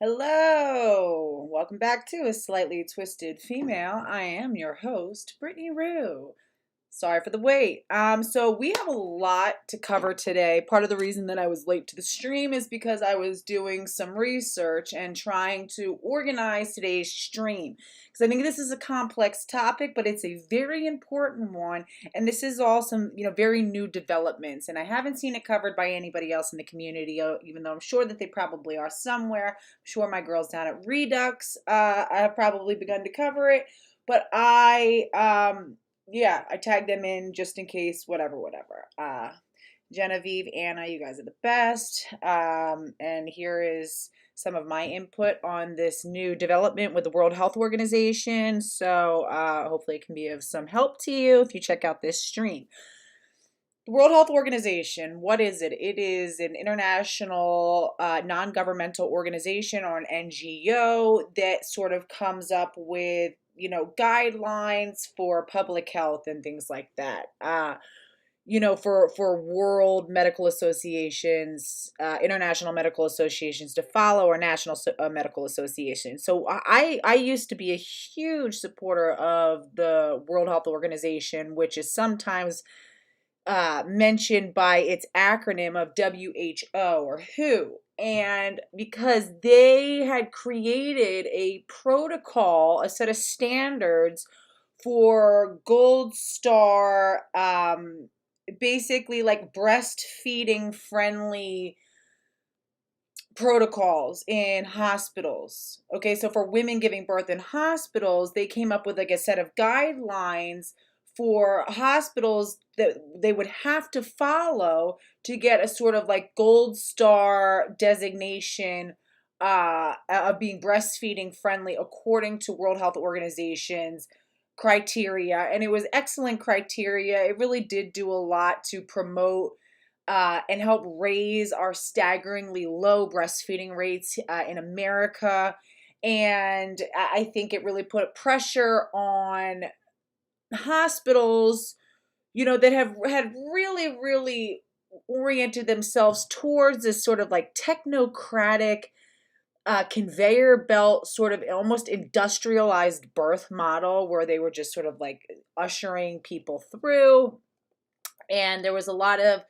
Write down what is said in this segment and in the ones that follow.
Hello, welcome back to A Slightly Twisted Female. I am your host, Brittany Rue. Sorry for the wait. So we have a lot to cover today. Part of the reason that I was late to the stream is because I was doing some research and trying to organize today's stream. Because I think this is a complex topic, but it's a very important one. And this is all some, very new developments. And I haven't seen it covered by anybody else in the community, even though I'm sure that they probably are somewhere. I'm sure my girls down at Redux have probably begun to cover it. But I tagged them in just in case, whatever. Genevieve, Anna, you guys are the best. And here is some of my input on this new development with the World Health Organization. So hopefully it can be of some help to you if you check out this stream. The World Health Organization, what is it? It is an international non-governmental organization, or an NGO, that sort of comes up with guidelines for public health and things like that. For world medical associations, international medical associations to follow, or national medical associations. So I used to be a huge supporter of the World Health Organization, which is sometimes mentioned by its acronym of WHO, or WHO. And because they had created a protocol, a set of standards for gold star, basically like breastfeeding friendly protocols in hospitals. Okay, so for women giving birth in hospitals, they came up with like a set of guidelines for hospitals that they would have to follow to get a sort of like gold star designation of being breastfeeding friendly according to World Health Organization's criteria. And it was excellent criteria. It really did do a lot to promote and help raise our staggeringly low breastfeeding rates in America. And I think it really put pressure on hospitals, that have had really oriented themselves towards this sort of like technocratic conveyor belt, sort of almost industrialized birth model, where they were just sort of like ushering people through. And there was a lot of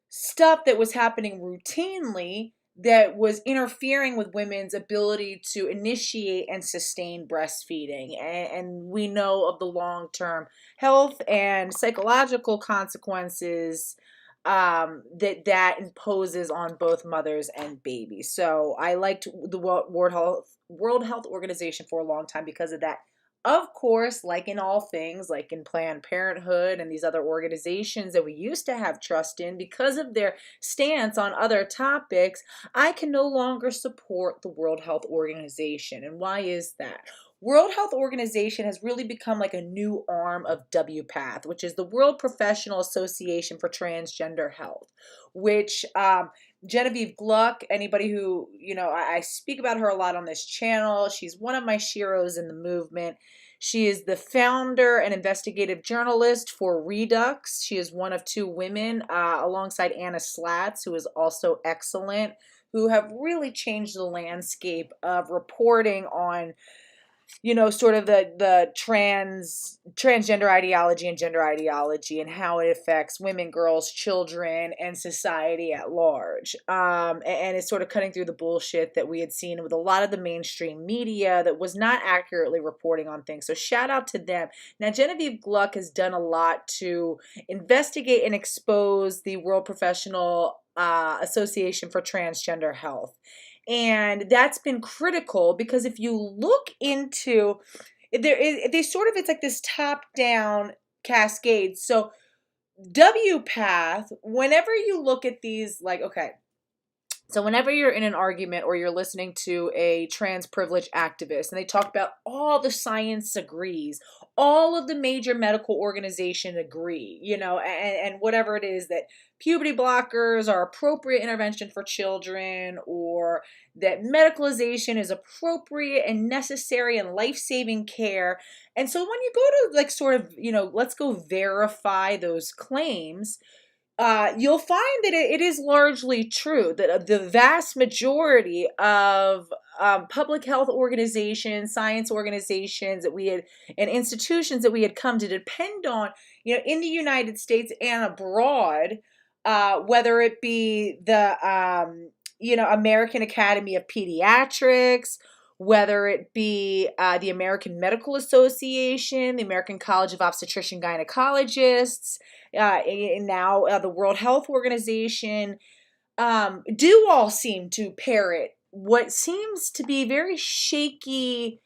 stuff that was happening routinely that was interfering with women's ability to initiate and sustain breastfeeding. And we know of the long-term health and psychological consequences that imposes on both mothers and babies. So I liked the World Health Organization for a long time because of that. Of course, like in all things, like in Planned Parenthood and these other organizations that we used to have trust in, because of their stance on other topics, I can no longer support the World Health Organization. And why is that? World Health Organization has really become like a new arm of WPATH, which is the World Professional Association for Transgender Health, which Genevieve Gluck, anybody who, I speak about her a lot on this channel. She's one of my sheroes in the movement. She is the founder and investigative journalist for Redux. She is one of two women, alongside Anna Slatz, who is also excellent, who have really changed the landscape of reporting on sort of the transgender ideology and gender ideology, and how it affects women, girls, children, and society at large. And it's sort of cutting through the bullshit that we had seen with a lot of the mainstream media that was not accurately reporting on things. So shout out to them. Now, Genevieve Gluck has done a lot to investigate and expose the World Professional Association for Transgender Health. And that's been critical because if you look into it's like this top down cascade. So WPATH, whenever you look at these, like, okay, so whenever you're in an argument or you're listening to a trans privilege activist and they talk about all the science agrees, all of the major medical organizations agree, and whatever it is, that puberty blockers are appropriate intervention for children, or that medicalization is appropriate and necessary and life-saving care. And so when you go to like sort of, let's go verify those claims, you'll find that it is largely true that the vast majority of public health organizations, science organizations that we had, and institutions that we had come to depend on, in the United States and abroad, whether it be the, American Academy of Pediatrics, whether it be the American Medical Association, the American College of Obstetrician Gynecologists, and now the World Health Organization, do all seem to parrot what seems to be very shaky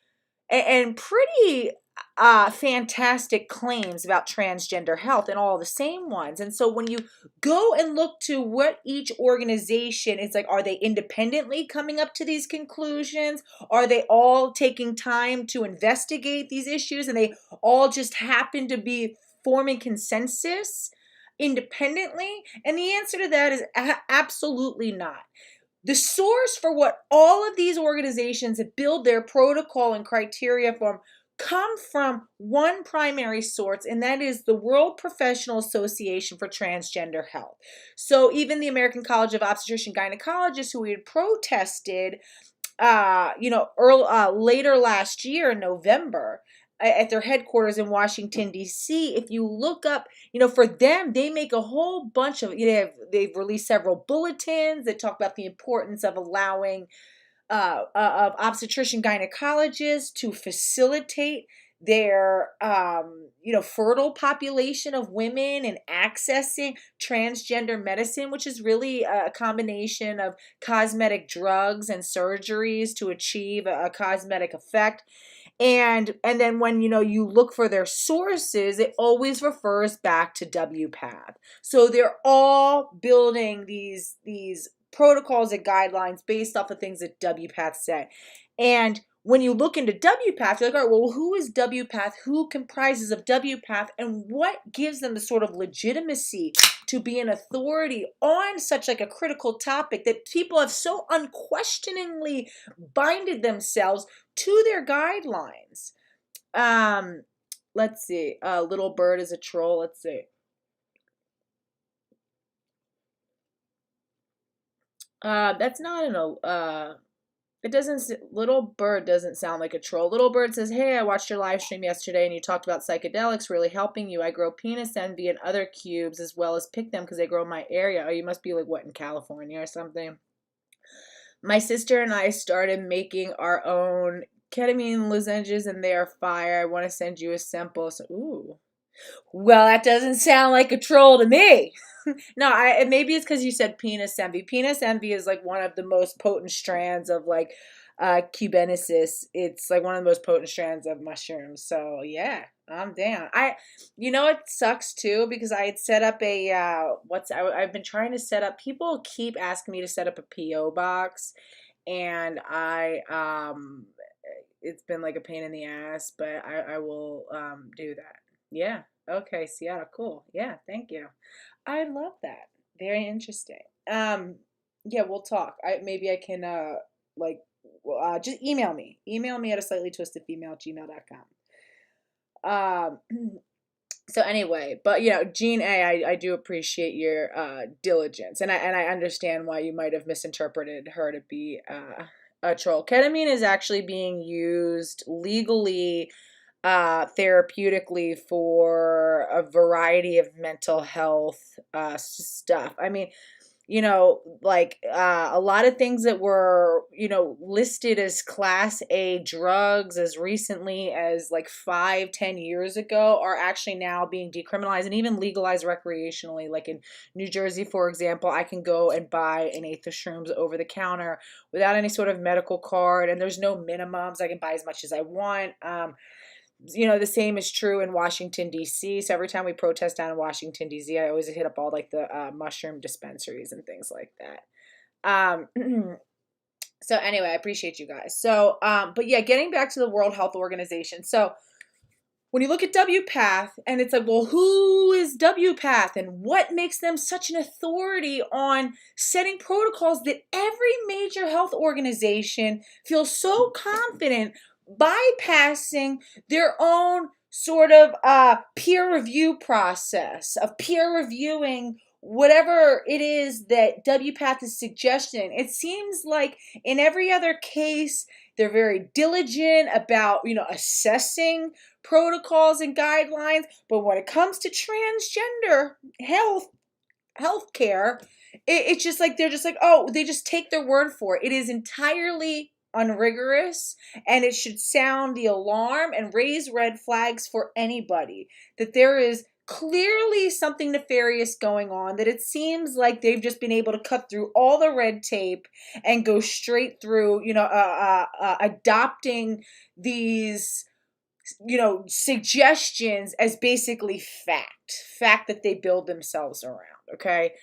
and pretty fantastic claims about transgender health, and all the same ones. And so when you go and look to what each organization, it's like, are they independently coming up to these conclusions? Are they all taking time to investigate these issues and they all just happen to be forming consensus independently? And the answer to that is absolutely not. The source for what all of these organizations that build their protocol and criteria from come from one primary source, and that is the World Professional Association for Transgender Health. So even the American College of Obstetrician Gynecologists, who we had protested, later last year in November, at their headquarters in Washington, D.C., if you look up, for them, they make a whole bunch of, they've released several bulletins that talk about the importance of allowing of obstetrician gynecologists to facilitate their, fertile population of women and accessing transgender medicine, which is really a combination of cosmetic drugs and surgeries to achieve a cosmetic effect. And then when, you look for their sources, it always refers back to WPATH. So they're all building these protocols and guidelines based off of things that WPATH said. And when you look into WPATH, you're like, all right, well, who is WPATH? Who comprises of WPATH? And what gives them the sort of legitimacy to be an authority on such like a critical topic that people have so unquestioningly binded themselves to their guidelines? Let's see. Little bird is a troll. Let's see. That's not it doesn't, Little Bird doesn't sound like a troll. Little Bird says, hey, I watched your live stream yesterday and you talked about psychedelics really helping you. I grow penis envy and other cubes as well as pick them because they grow in my area. Oh, you must be like, what, in California or something? My sister and I started making our own ketamine lozenges and they are fire. I want to send you a sample. So, ooh. Well, that doesn't sound like a troll to me. No, maybe it's because you said penis envy. Penis envy is like one of the most potent strands of like cubenesis. It's like one of the most potent strands of mushrooms. So yeah, I'm down. It sucks too because I had set up a I've been trying to set up. People keep asking me to set up a PO box, and it's been like a pain in the ass, but I will do that. Yeah. Okay, Seattle. Cool. Yeah, thank you. I love that. Very interesting. Yeah, we'll talk. Maybe I can just email me. Email me at a slightlytwistedfemale@gmail.com. So anyway, but Jean A, I do appreciate your diligence, and I understand why you might have misinterpreted her to be a troll. Ketamine is actually being used legally therapeutically for a variety of mental health stuff. I mean, a lot of things that were, listed as Class A drugs as recently as like 5-10 years ago are actually now being decriminalized and even legalized recreationally. Like in New Jersey, for example, I can go and buy an eighth of shrooms over the counter without any sort of medical card, and there's no minimums. I can buy as much as I want. The same is true in Washington, D.C. So every time we protest down in Washington, D.C., I always hit up all like the mushroom dispensaries and things like that. So anyway, I appreciate you guys. So, but yeah, getting back to the World Health Organization. So when you look at WPATH and it's like, well, who is WPATH and what makes them such an authority on setting protocols that every major health organization feels so confident bypassing their own sort of peer review process of peer reviewing whatever it is that WPATH is suggesting, it seems like in every other case, they're very diligent about, assessing protocols and guidelines. But when it comes to transgender healthcare, it's just like they're just like, oh, they just take their word for it. It is entirely unrigorous, and it should sound the alarm and raise red flags for anybody that there is clearly something nefarious going on, that it seems like they've just been able to cut through all the red tape and go straight through, adopting these, suggestions as basically fact that they build themselves around. Okay.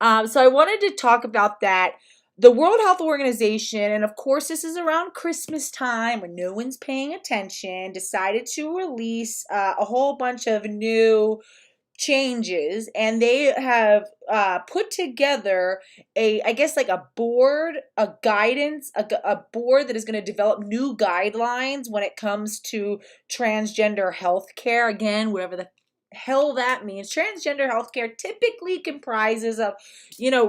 So I wanted to talk about that. The World Health Organization, and of course this is around Christmas time when no one's paying attention, decided to release a whole bunch of new changes, and they have put together a board, a guidance, a board that is going to develop new guidelines when it comes to transgender healthcare. Again, whatever the hell that means. Transgender healthcare typically comprises of,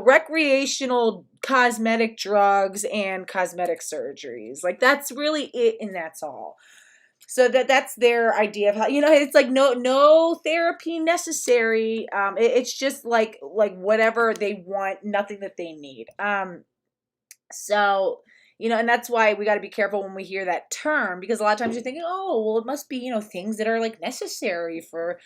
recreational cosmetic drugs and cosmetic surgeries. Like, that's really it, and that's all. So that's their idea of how, it's like no therapy necessary. It's just like whatever they want, nothing that they need. So, and that's why we got to be careful when we hear that term, because a lot of times you're thinking, oh, well, it must be, things that are like necessary for,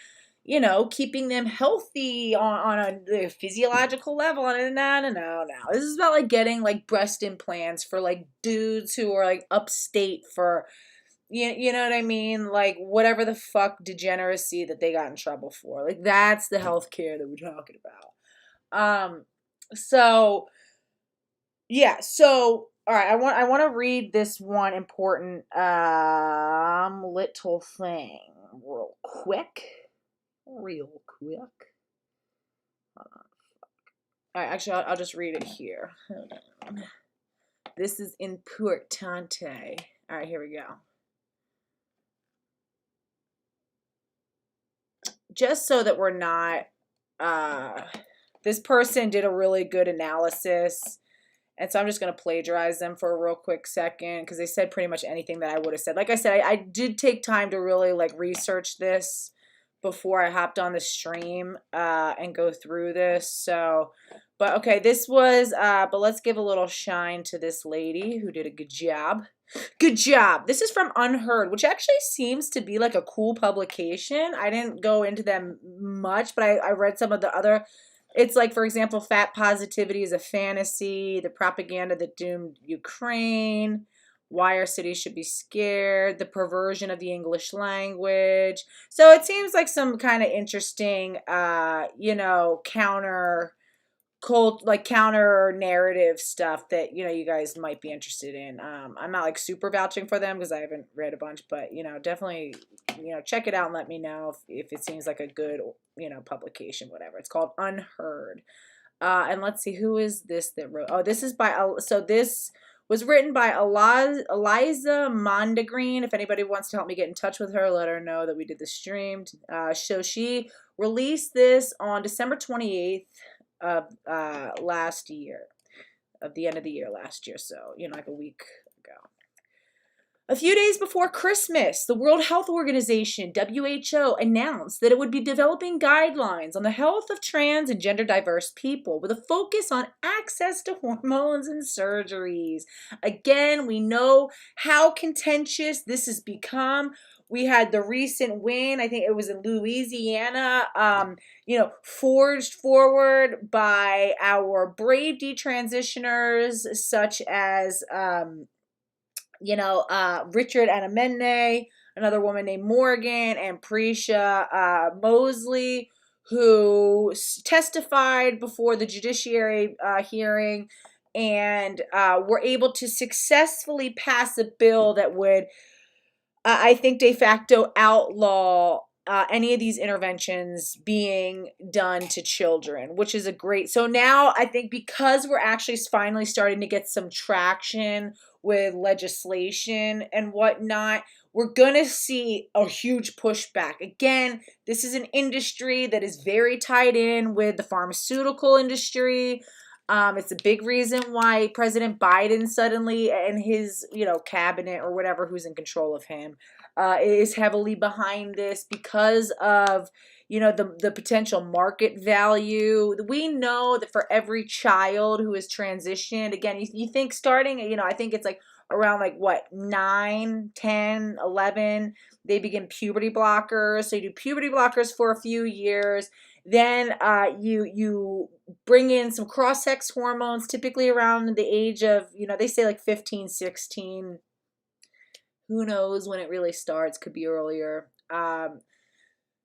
keeping them healthy on a physiological level. And no. This is about like getting like breast implants for like dudes who are like upstate for, you know what I mean? Like whatever the fuck degeneracy that they got in trouble for. Like that's the healthcare that we're talking about. So yeah, so all right, I want to read this one important little thing real quick. Hold on. All right, actually I'll just read it here. Hold on. This is importante. All right, here we go. Just so that we're not, this person did a really good analysis, and so I'm just going to plagiarize them for a real quick second, because they said pretty much anything that I would have said. Like I said, I did take time to really like research this before I hopped on the stream and go through this. So, but okay, this was, but let's give a little shine to this lady who did a good job. Good job. This is from Unheard, which actually seems to be like a cool publication. I didn't go into them much, but I read some of the other. It's like, for example, fat positivity is a fantasy, the propaganda that doomed Ukraine, why our cities should be scared, the perversion of the English language. So it seems like some kind of interesting, counter narrative stuff that, you guys might be interested in. I'm not like super vouching for them because I haven't read a bunch, but, definitely, check it out and let me know if it seems like a good, publication, whatever. It's called Unheard. And let's see, who is this that wrote? Oh, this is this was written by Eliza Mondegreen. If anybody wants to help me get in touch with her, let her know that we did the stream. So she released this on December 28th of last year, of the end of the year last year. So, like a week ago. A few days before Christmas, the World Health Organization, WHO, announced that it would be developing guidelines on the health of trans and gender diverse people with a focus on access to hormones and surgeries. Again, we know how contentious this has become. We had the recent win, I think it was in Louisiana, forged forward by our brave detransitioners such as Richard Anamene, another woman named Morgan, and Prisha Mosley, who testified before the judiciary hearing and were able to successfully pass a bill that would, I think, de facto outlaw any of these interventions being done to children, which is a great. So now I think because we're actually finally starting to get some traction with legislation and whatnot, we're going to see a huge pushback. Again, this is an industry that is very tied in with the pharmaceutical industry. It's a big reason why President Biden suddenly and his, cabinet or whatever who's in control of him is heavily behind this because of, the potential market value. We know that for every child who is transitioned, again, you think starting, I think it's like around like what, 9, 10, 11, they begin puberty blockers. So you do puberty blockers for a few years. Then you bring in some cross-sex hormones, typically around the age of, they say like 15, 16. Who knows when it really starts? Could be earlier.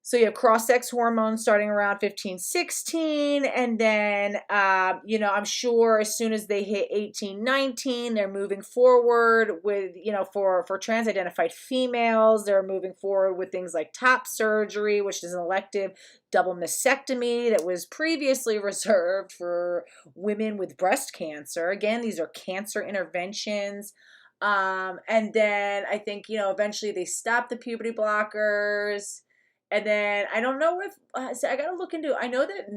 So you have cross-sex hormones starting around 15, 16. And then, I'm sure as soon as they hit 18, 19, they're moving forward with, for trans-identified females, they're moving forward with things like top surgery, which is an elective double mastectomy that was previously reserved for women with breast cancer. Again, these are cancer interventions. And then I think, eventually they stop the puberty blockers. And then I don't know if, so I got to look into, I know that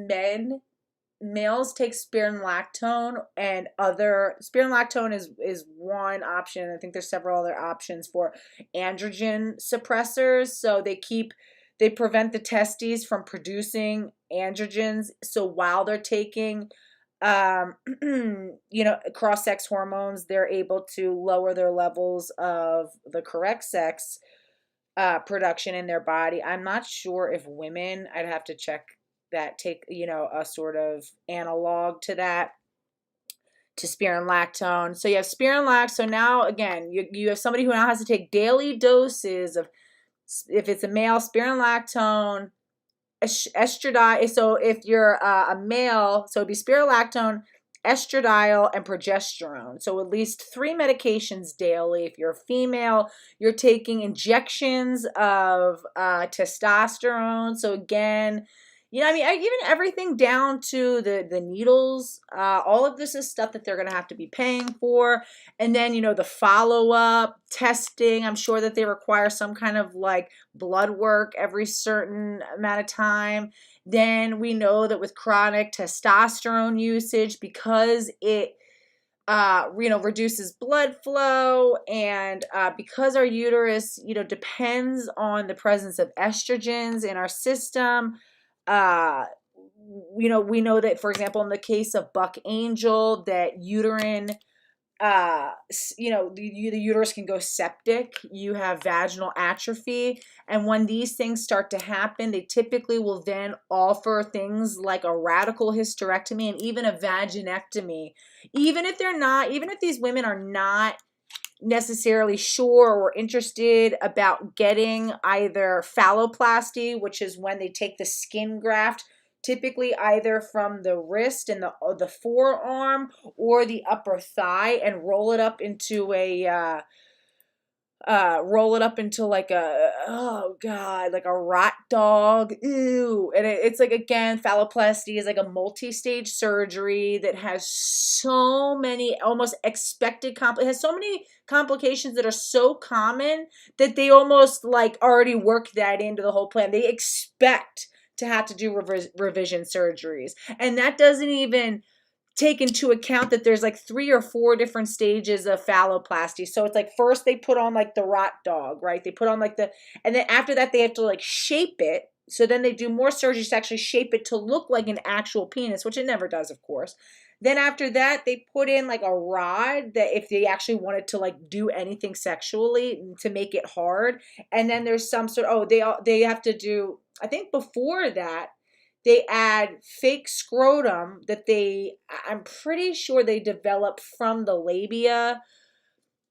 males take spironolactone and spironolactone is one option. I think there's several other options for androgen suppressors. So they prevent the testes from producing androgens. So while they're taking cross-sex hormones, they're able to lower their levels of the correct sex production in their body. I'm not sure if women, I'd have to check that, take, a sort of analog to that, to spironolactone. So you have spironolactone. So now, again, you have somebody who now has to take daily doses of, if it's a male, spironolactone, estradiol. So if you're a male, so it'd be spironolactone, estradiol, and progesterone. So at least 3 medications daily. If you're a female, you're taking injections of testosterone. So again, even everything down to the needles, all of this is stuff that they're going to have to be paying for. And then, the follow-up testing, I'm sure that they require some kind of like blood work every certain amount of time. Then we know that with chronic testosterone usage, because it reduces blood flow, and because our uterus, depends on the presence of estrogens in our system. We know that, for example, in the case of buck angel, that uterine, the uterus can go septic. You have vaginal atrophy. And when these things start to happen, they typically will then offer things like a radical hysterectomy and even a vaginectomy. Even if these women are not necessarily sure or interested about getting either phalloplasty, which is when they take the skin graft, typically either from the wrist and the forearm or the upper thigh, and roll it up into like like a rat dog. Ew. And it's like, again, phalloplasty is like a multi-stage surgery that has so many almost expected it has so many complications that are so common that they almost like already work that into the whole plan. They expect to have to do revision surgeries. And that doesn't even take into account that there's like 3 or 4 different stages of phalloplasty. So it's like, first they put on like the rat dog, right? They put on like and then after that they have to like shape it. So then they do more surgeries to actually shape it to look like an actual penis, which it never does, of course. Then after that, they put in like a rod that if they actually wanted to like do anything sexually to make it hard. And then there's some sort they have to do, I think before that, they add fake scrotum that I'm pretty sure they develop from the labia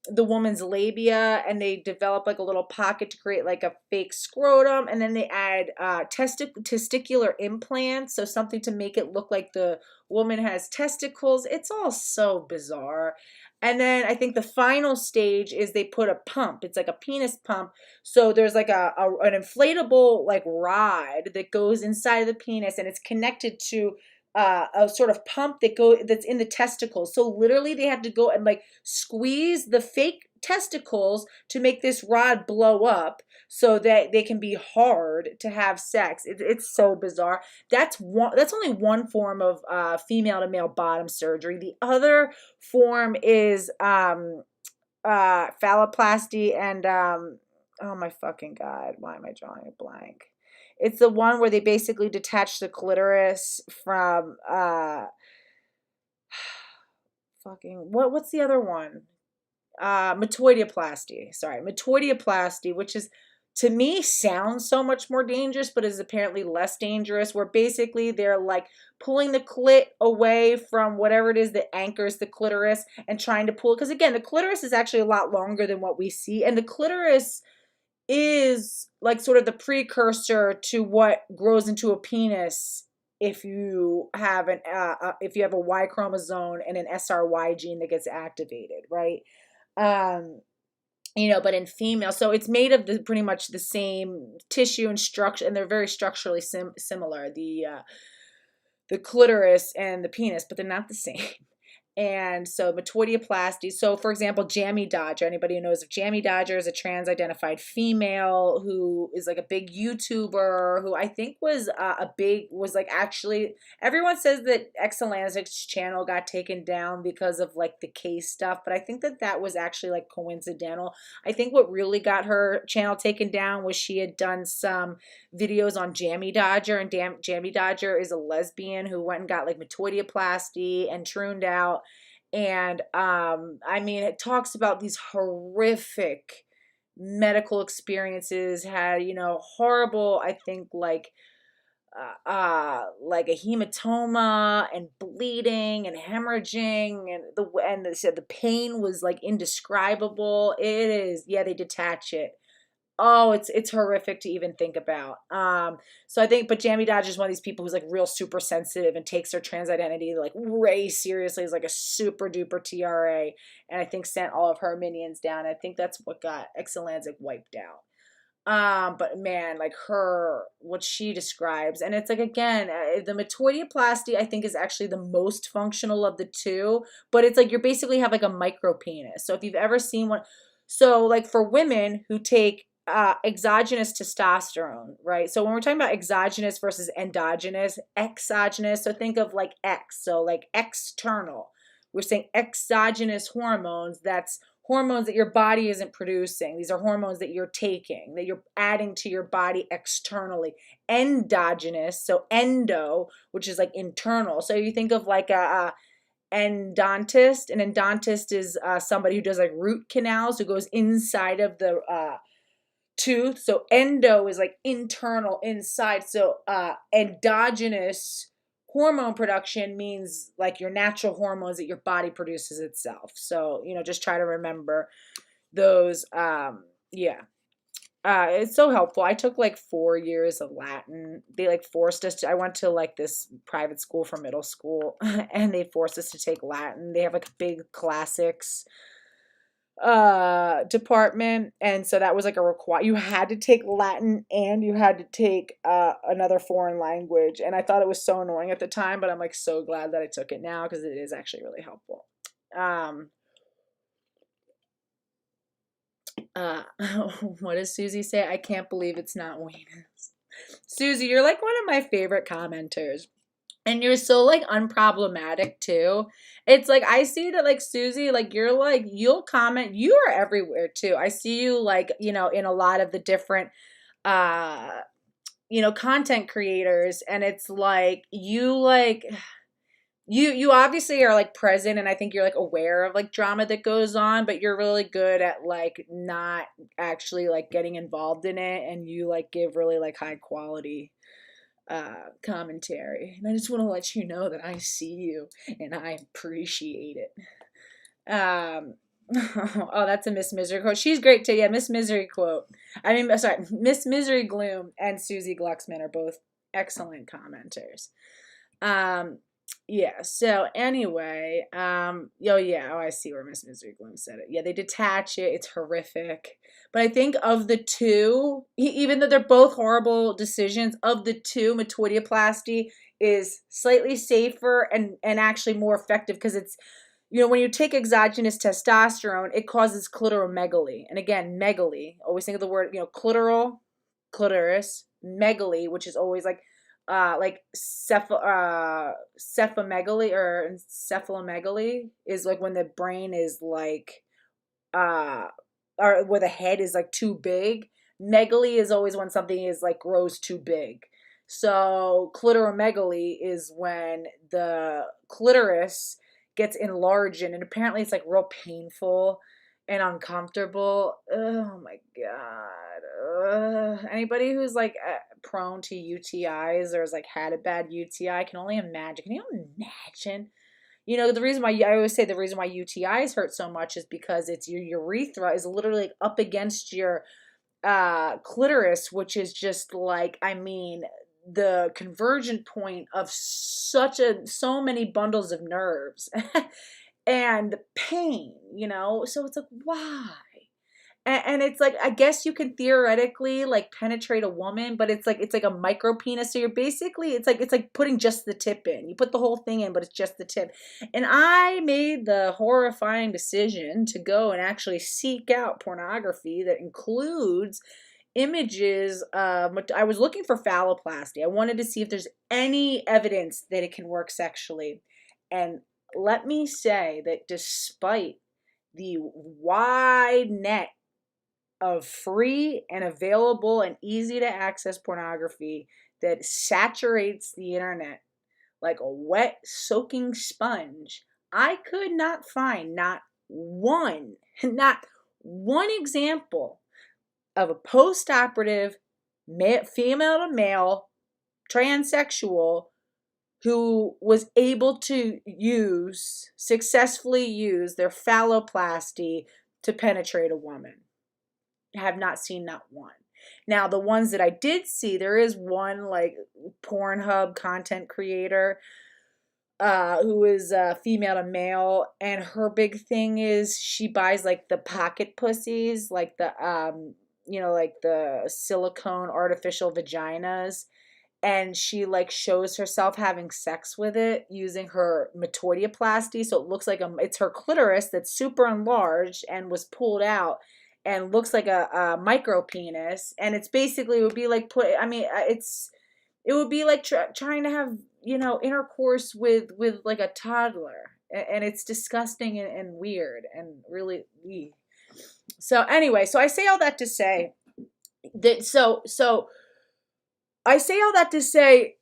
the woman's labia, and they develop like a little pocket to create like a fake scrotum, and then they add testicular implants, so something to make it look like the woman has testicles. It's all so bizarre. And then I think the final stage is they put a pump. It's like a penis pump. So there's like an inflatable like rod that goes inside of the penis, and it's connected to a sort of pump that's in the testicles. So literally they have to go and like squeeze the fake testicles to make this rod blow up so that they can be hard to have sex. It's so bizarre. That's only one form of female to male bottom surgery. The other form is phalloplasty and oh my fucking god, why am I drawing a blank? It's the one where they basically detach the clitoris from fucking what's the other one? Metoidioplasty. Sorry, metoidioplasty, which is to me sounds so much more dangerous, but is apparently less dangerous, where basically they're like pulling the clit away from whatever it is that anchors the clitoris and trying to pull, because again, the clitoris is actually a lot longer than what we see, and the clitoris is like sort of the precursor to what grows into a penis if you have a Y chromosome and an SRY gene that gets activated, right? Um, but in female, so it's made of pretty much the same tissue and structure, and they're very structurally similar. The clitoris and the penis, but they're not the same. And so metoidioplasty. So for example, Jammy Dodger, anybody who knows of Jammy Dodger, is a trans-identified female who is like a big YouTuber who I think was actually, everyone says that Exelanzic's channel got taken down because of like the case stuff, but I think that was actually like coincidental. I think what really got her channel taken down was she had done some videos on Jammy Dodger, and Jammy Dodger is a lesbian who went and got like metoidioplasty and trooned out. And I mean, it talks about these horrific medical experiences, had, horrible, I think like a hematoma and bleeding and hemorrhaging, and they said the pain was like indescribable. It is, yeah, they detach it. Oh, it's horrific to even think about. So I think, but Jammy Dodge is one of these people who's like real super sensitive and takes their trans identity like way seriously, is like a super duper TRA, and I think sent all of her minions down. I think that's what got Exelanzic wiped out. But man, like what she describes, and it's like, again, the metoidioplasty I think is actually the most functional of the two, but it's like you're basically have like a micro penis. So if you've ever seen one, so like for women who take exogenous testosterone, right? So when we're talking about exogenous versus exogenous, so think of like X, so like external. We're saying exogenous hormones, that's hormones that your body isn't producing. These are hormones that you're taking, that you're adding to your body externally. Endogenous, so endo, which is like internal. So you think of like a endodontist. An endodontist is somebody who does like root canals, who goes inside of the tooth. So endo is like internal, inside. So endogenous hormone production means like your natural hormones that your body produces itself. So, just try to remember those. Yeah. It's so helpful. I took like 4 years of Latin. They like forced us to, I went to like this private school for middle school and they forced us to take Latin. They have like a big classics department, and so that was like you had to take Latin and you had to take another foreign language, and I thought it was so annoying at the time, but I'm like so glad that I took it now because it is actually really helpful. What does Susie say? I can't believe it's not Weenus. Susie, you're like one of my favorite commenters. And you're so like unproblematic too. It's like I see that like Susie, like you're like, you'll comment, you are everywhere too. I see you like, in a lot of the different content creators, and it's like you obviously are like present, and I think you're like aware of like drama that goes on, but you're really good at like not actually like getting involved in it, and you like give really like high quality commentary. And I just want to let you know that I see you and I appreciate it. Oh, that's a Miss Misery quote. She's great too. Yeah, Miss Misery quote. I mean, sorry, Miss Misery Gloom and Susie Glucksman are both excellent commenters. Um, yeah. So anyway, yeah. Oh, I see where Miss Misery Gloom said it. Yeah, they detach it. It's horrific. But I think of the two, even though they're both horrible decisions, of the two, metoidioplasty is slightly safer and actually more effective because it's, when you take exogenous testosterone, it causes clitoromegaly. And again, megaly, always think of the word, clitoris, megaly, which is always like cephalomegaly or encephalomegaly is like when the brain is like, or where the head is like too big. Megaly is always when something is like grows too big. So clitoromegaly is when the clitoris gets enlarged, and apparently it's like real painful and uncomfortable. Oh my God. Anybody who's like prone to UTIs or has like had a bad UTI can only imagine. Can you imagine? The reason why I always say the reason why UTIs hurt so much is because it's your urethra is literally like up against your clitoris, which is just like, I mean, the convergent point of so many bundles of nerves and pain, so it's like, why? And it's like, I guess you can theoretically like penetrate a woman, but it's like a micro penis. So you're basically, it's like putting just the tip in. You put the whole thing in, but it's just the tip. And I made the horrifying decision to go and actually seek out pornography that includes images of, I was looking for phalloplasty. I wanted to see if there's any evidence that it can work sexually. And let me say that despite the wide net of free and available and easy to access pornography that saturates the internet like a wet soaking sponge, I could not find not one example of a post-operative female to male transsexual who was able to successfully use their phalloplasty to penetrate a woman. Have not seen not one. Now, the ones that I did see, there is one like Pornhub content creator who is female to male, and her big thing is she buys like the pocket pussies, like the like the silicone artificial vaginas, and she like shows herself having sex with it using her metoidioplasty, so it looks like it's her clitoris that's super enlarged and was pulled out and looks like a micro penis, and it's basically, it would be like it would be like trying to have intercourse with like a toddler, and it's disgusting and weird and really so anyway, so I say all that to say that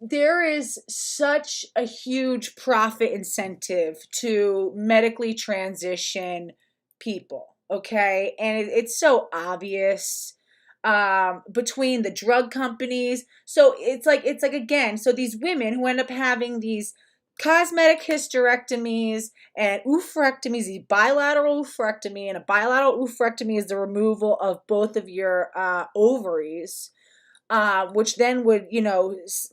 there is such a huge profit incentive to medically transition people, okay? And it's so obvious between the drug companies. So it's like again, so these women who end up having these cosmetic hysterectomies and oophorectomies, these bilateral oophorectomy, and a bilateral oophorectomy is the removal of both of your ovaries, which then would,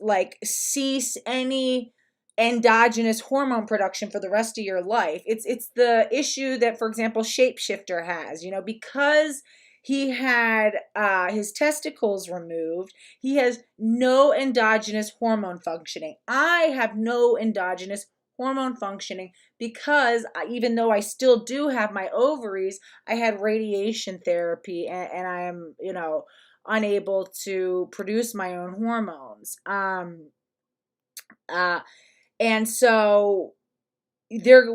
like cease any endogenous hormone production for the rest of your life. It's the issue that, for example, Shapeshifter has, because he had his testicles removed. He has no endogenous hormone functioning. I have no endogenous hormone functioning because even though I still do have my ovaries, I had radiation therapy, and I am, unable to produce my own hormones. And so they're,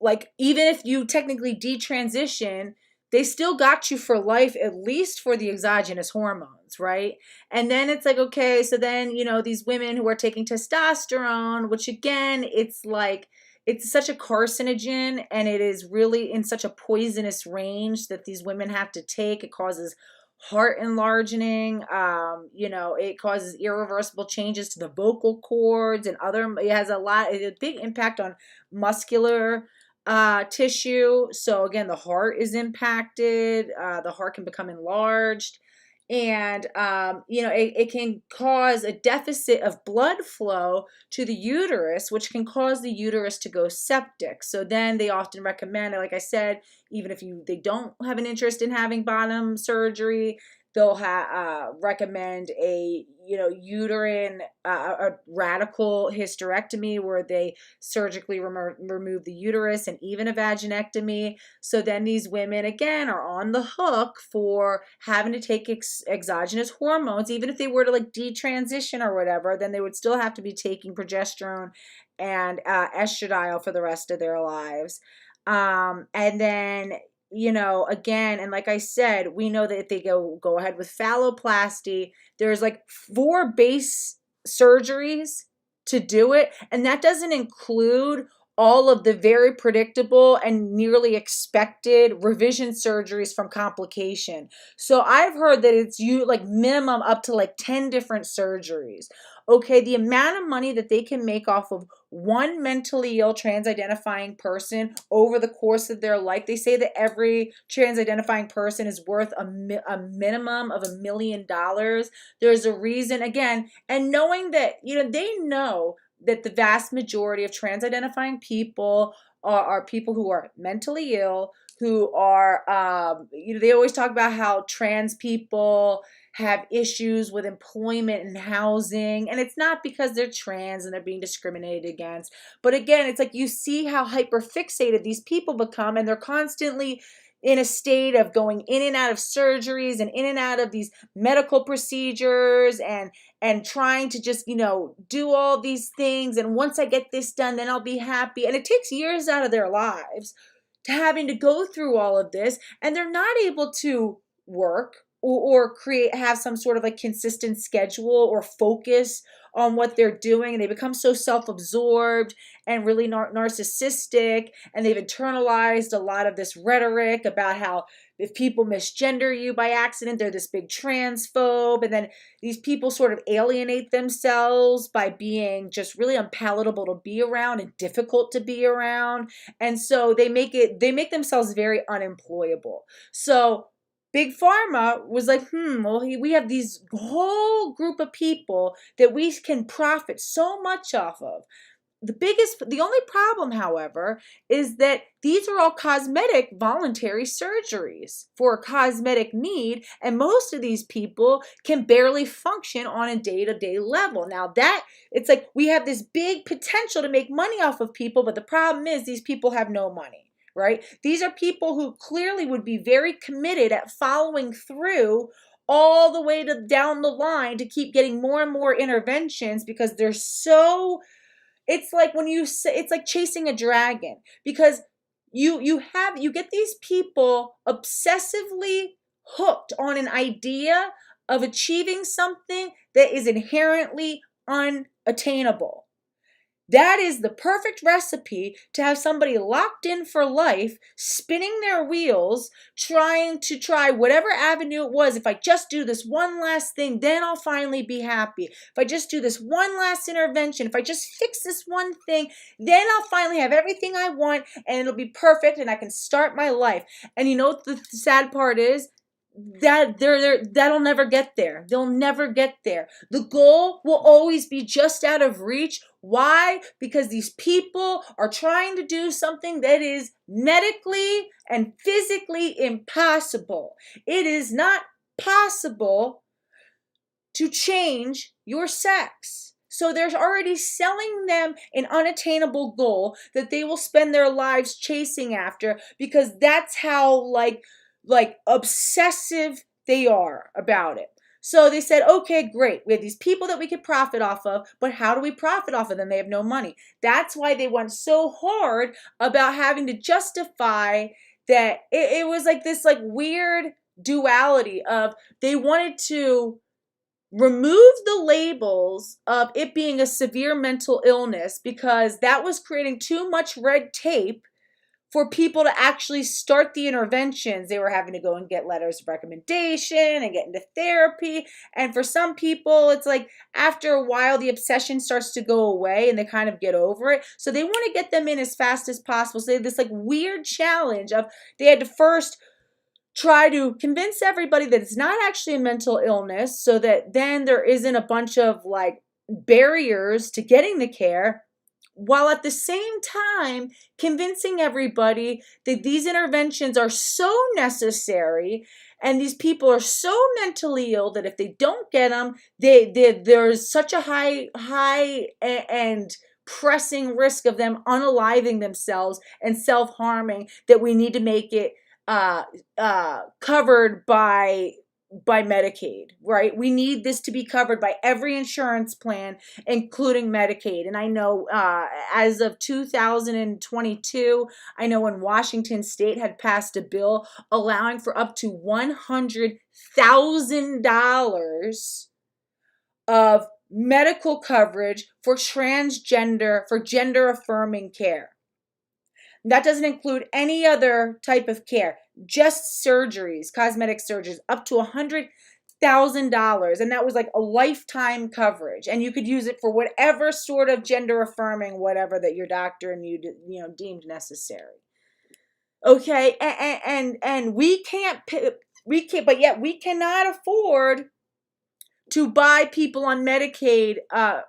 like, even if you technically detransition, they still got you for life, at least for the exogenous hormones, right? And then it's like, okay, so then, these women who are taking testosterone, which again, it's like, it's such a carcinogen, and it is really in such a poisonous range that these women have to take. It causes heart enlarging, it causes irreversible changes to the vocal cords and it has a big impact on muscular tissue. So again, the heart is impacted. The heart can become enlarged. And, it can cause a deficit of blood flow to the uterus, which can cause the uterus to go septic. So then they often recommend, like I said, even if they don't have an interest in having bottom surgery, they'll recommend a uterine a radical hysterectomy where they surgically remove the uterus, and even a vaginectomy. So then these women again are on the hook for having to take exogenous hormones. Even if they were to like detransition or whatever, then they would still have to be taking progesterone and estradiol for the rest of their lives. And then again, and like I said, we know that if they go ahead with phalloplasty, there's like 4 base surgeries to do it. And that doesn't include all of the very predictable and nearly expected revision surgeries from complication. So I've heard that it's minimum up to like 10 different surgeries. Okay, the amount of money that they can make off of one mentally ill trans-identifying person over the course of their life. They say that every trans-identifying person is worth a minimum of $1 million. There's a reason, again, and knowing that, they know that the vast majority of trans-identifying people are people who are mentally ill, who are, they always talk about how trans people have issues with employment and housing, and it's not because they're trans and they're being discriminated against. But again, it's like you see how hyperfixated these people become, and they're constantly in a state of going in and out of surgeries and in and out of these medical procedures and trying to just, do all these things. And once I get this done, then I'll be happy. And it takes years out of their lives to having to go through all of this, and they're not able to work or have some sort of like consistent schedule or focus on what they're doing. And they become so self-absorbed and really narcissistic, and they've internalized a lot of this rhetoric about how if people misgender you by accident, they're this big transphobe. And then these people sort of alienate themselves by being just really unpalatable to be around and difficult to be around. And so they make themselves very unemployable. So Big Pharma was like, we have these whole group of people that we can profit so much off of. The only problem, however, is that these are all cosmetic voluntary surgeries for a cosmetic need, and most of these people can barely function on a day-to-day level. Now it's like we have this big potential to make money off of people, but the problem is these people have no money. Right? These are people who clearly would be very committed at following through all the way down the line to keep getting more and more interventions, because they're so, it's like it's like chasing a dragon, because you get these people obsessively hooked on an idea of achieving something that is inherently unattainable. That is the perfect recipe to have somebody locked in for life, spinning their wheels, trying whatever avenue it was. If I just do this one last thing, then I'll finally be happy. If I just do this one last intervention, if I just fix this one thing, then I'll finally have everything I want and it'll be perfect and I can start my life. And you know what the sad part is? That'll never get there. They'll never get there. The goal will always be just out of reach. Why? Because these people are trying to do something that is medically and physically impossible. It is not possible to change your sex. So they're already selling them an unattainable goal that they will spend their lives chasing after, because that's how like obsessive they are about it. So they said, okay, great. We have these people that we could profit off of, but how do we profit off of them? They have no money. That's why they went so hard about having to justify that it was like this like weird duality of they wanted to remove the labels of it being a severe mental illness because that was creating too much red tape for people to actually start the interventions. They were having to go and get letters of recommendation and get into therapy. And for some people, it's like after a while, the obsession starts to go away and they kind of get over it. So they want to get them in as fast as possible. So they have this like weird challenge of they had to first try to convince everybody that it's not actually a mental illness, so that then there isn't a bunch of like barriers to getting the care, while at the same time convincing everybody that these interventions are so necessary and these people are so mentally ill that if they don't get them, there's such a high and pressing risk of them unaliving themselves and self-harming that we need to make it covered by Medicaid, right? We need this to be covered by every insurance plan, including Medicaid. And I know as of 2022, I know when Washington State had passed a bill allowing for up to $100,000 of medical coverage for gender affirming care. That doesn't include any other type of care, just surgeries, cosmetic surgeries, up to $100,000. And that was like a lifetime coverage. And you could use it for whatever sort of gender affirming, whatever that your doctor and you deemed necessary. Okay. And we can't, but yet we cannot afford to buy people on Medicaid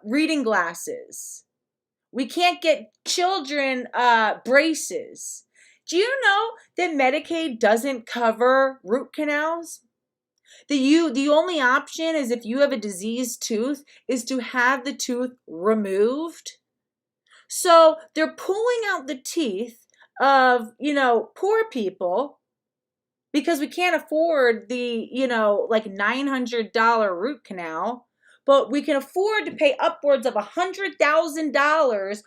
reading glasses. We can't get children braces. Do you know that Medicaid doesn't cover root canals? The only option is if you have a diseased tooth is to have the tooth removed. So they're pulling out the teeth of, poor people because we can't afford the, like $900 root canal. But we can afford to pay upwards of $100,000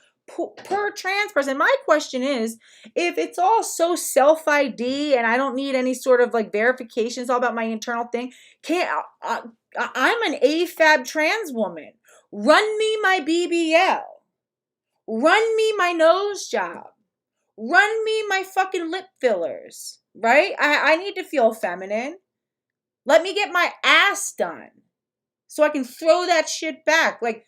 per trans person. My question is, if it's all so self-ID and I don't need any sort of like verification, it's all about my internal thing, I'm an AFAB trans woman. Run me my BBL. Run me my nose job. Run me my fucking lip fillers, right? I need to feel feminine. Let me get my ass done, so I can throw that shit back. Like,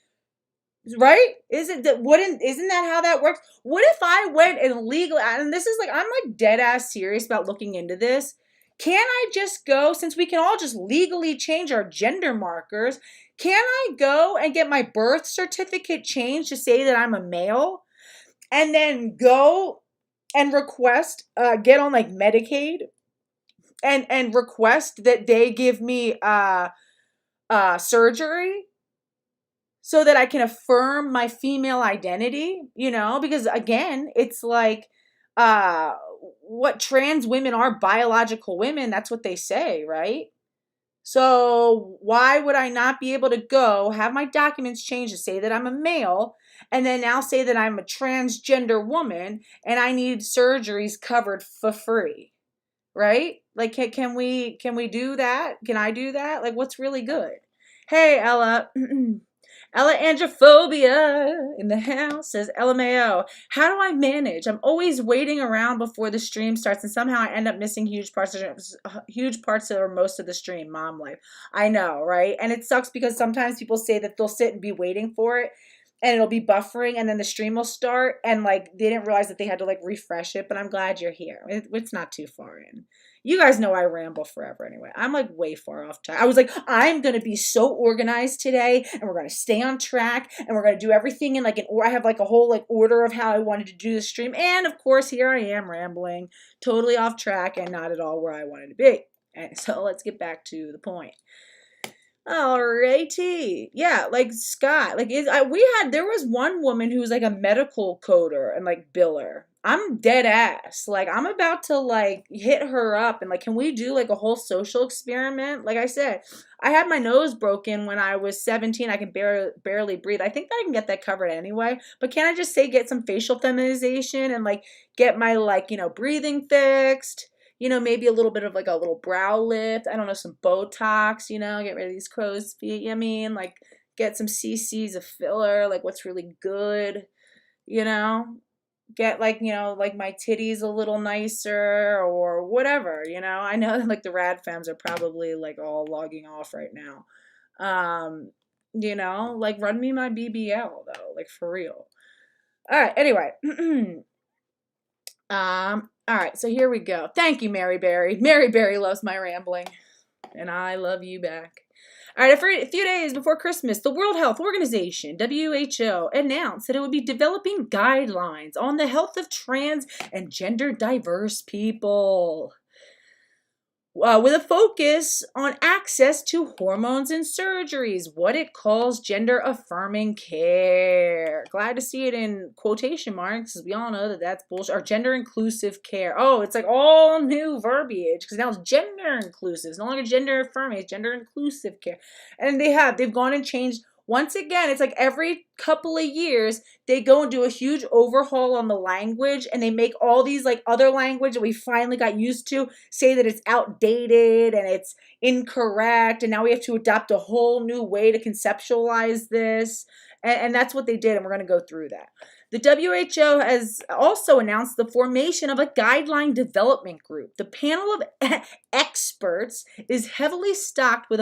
right? Isn't that how that works? What if I went and legally, and this is like, I'm like dead ass serious about looking into this. Can I just go, since we can all just legally change our gender markers, can I go and get my birth certificate changed to say that I'm a male? And then go and request, get on like Medicaid and request that they give me, surgery so that I can affirm my female identity, because again, it's like what trans women are, biological women. That's what they say, right? So why would I not be able to go have my documents changed to say that I'm a male and then now say that I'm a transgender woman and I need surgeries covered for free? Right? Like, can we do that? Can I do that? Like, what's really good? Hey, Ella. Ella Androphobia in the house says, LMAO, how do I manage? I'm always waiting around before the stream starts and somehow I end up missing huge parts or most of the stream. Mom life. I know, right? And it sucks because sometimes people say that they'll sit and be waiting for it and it'll be buffering and then the stream will start and like they didn't realize that they had to like refresh it, but I'm glad you're here. It's not too far in. You guys know I ramble forever anyway. I'm like way far off track. I was like, I'm going to be so organized today and we're going to stay on track and we're going to do everything in like an order. I have like a whole like order of how I wanted to do the stream. And of course, here I am rambling, totally off track and not at all where I wanted to be. And so let's get back to the point. Alrighty. Yeah, like Scott, like there was one woman who was like a medical coder and like biller. I'm dead ass. Like I'm about to like hit her up and like, can we do like a whole social experiment? Like I said, I had my nose broken when I was 17. I can barely breathe. I think that I can get that covered anyway, but can I just say get some facial feminization and like get my like, breathing fixed? Maybe a little bit of like a little brow lift. I don't know, some Botox, get rid of these crow's feet. Like get some cc's of filler, like what's really good, get like, like my titties a little nicer or whatever, I know like the rad femmes are probably like all logging off right now. Like run me my BBL though, like for real. All right, anyway. All right, so here we go. Thank you, Mary Berry. Mary Berry loves my rambling, and I love you back. All right, a few days before Christmas, the World Health Organization, WHO, announced that it would be developing guidelines on the health of trans and gender diverse people, with a focus on access to hormones and surgeries, what it calls gender affirming care. Glad to see it in quotation marks, because we all know that that's bullshit. Or gender inclusive care. Oh, it's like all new verbiage, because now it's gender inclusive. It's no longer gender affirming, it's gender inclusive care. And they've gone and changed. Once again, it's like every couple of years, they go and do a huge overhaul on the language, and they make all these like other language that we finally got used to say that it's outdated and it's incorrect, and now we have to adopt a whole new way to conceptualize this. And that's what they did, and we're going to go through that. The WHO has also announced the formation of a guideline development group. The panel of experts is heavily stocked with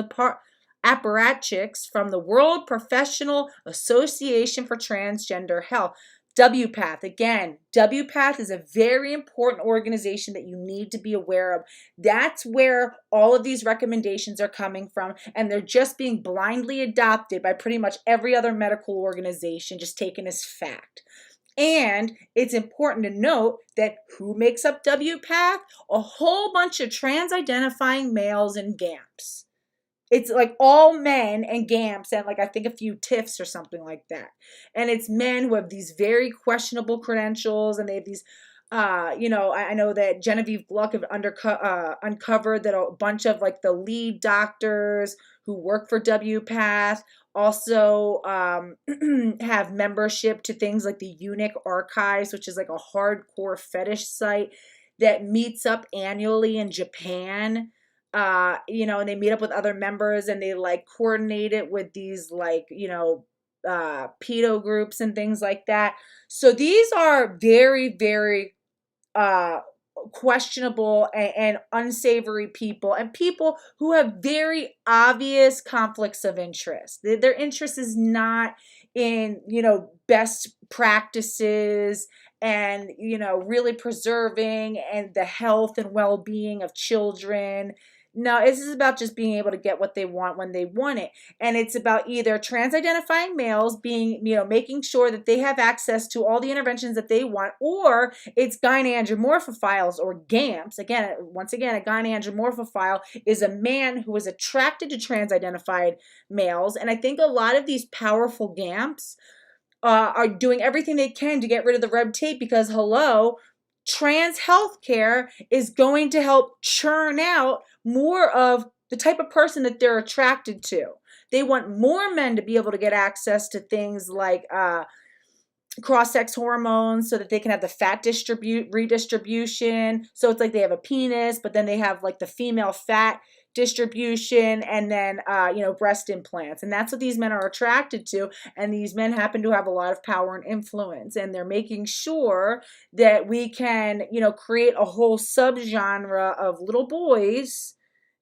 apparatchiks from the World Professional Association for Transgender Health, WPATH. Again, WPATH is a very important organization that you need to be aware of. That's where all of these recommendations are coming from, and they're just being blindly adopted by pretty much every other medical organization, just taken as fact. And it's important to note that who makes up WPATH? A whole bunch of trans-identifying males and GAMPs. It's like all men and GAMPs and like I think a few TIFs or something like that. And it's men who have these very questionable credentials, and they have these, I know that Genevieve Gluck have uncovered that a bunch of like the lead doctors who work for WPATH also have membership to things like the Eunuch Archives, which is like a hardcore fetish site that meets up annually in Japan. And they meet up with other members, and they like coordinate it with these like, pedo groups and things like that. So these are very, very questionable and unsavory people, and people who have very obvious conflicts of interest. Their interest is not in, best practices and, really preserving and the health and well-being of children. No, this is about just being able to get what they want when they want it. And it's about either trans-identifying males being, making sure that they have access to all the interventions that they want, or it's gyneandromorphophiles or GAMPs. Once again, a gyneandromorphophile is a man who is attracted to trans-identified males. And I think a lot of these powerful GAMPs are doing everything they can to get rid of the red tape, because trans healthcare is going to help churn out more of the type of person that they're attracted to. They want more men to be able to get access to things like cross-sex hormones so that they can have the fat redistribution. So it's like they have a penis, but then they have like the female fat distribution, and then breast implants. And that's what these men are attracted to. And these men happen to have a lot of power and influence, and they're making sure that we can create a whole subgenre of little boys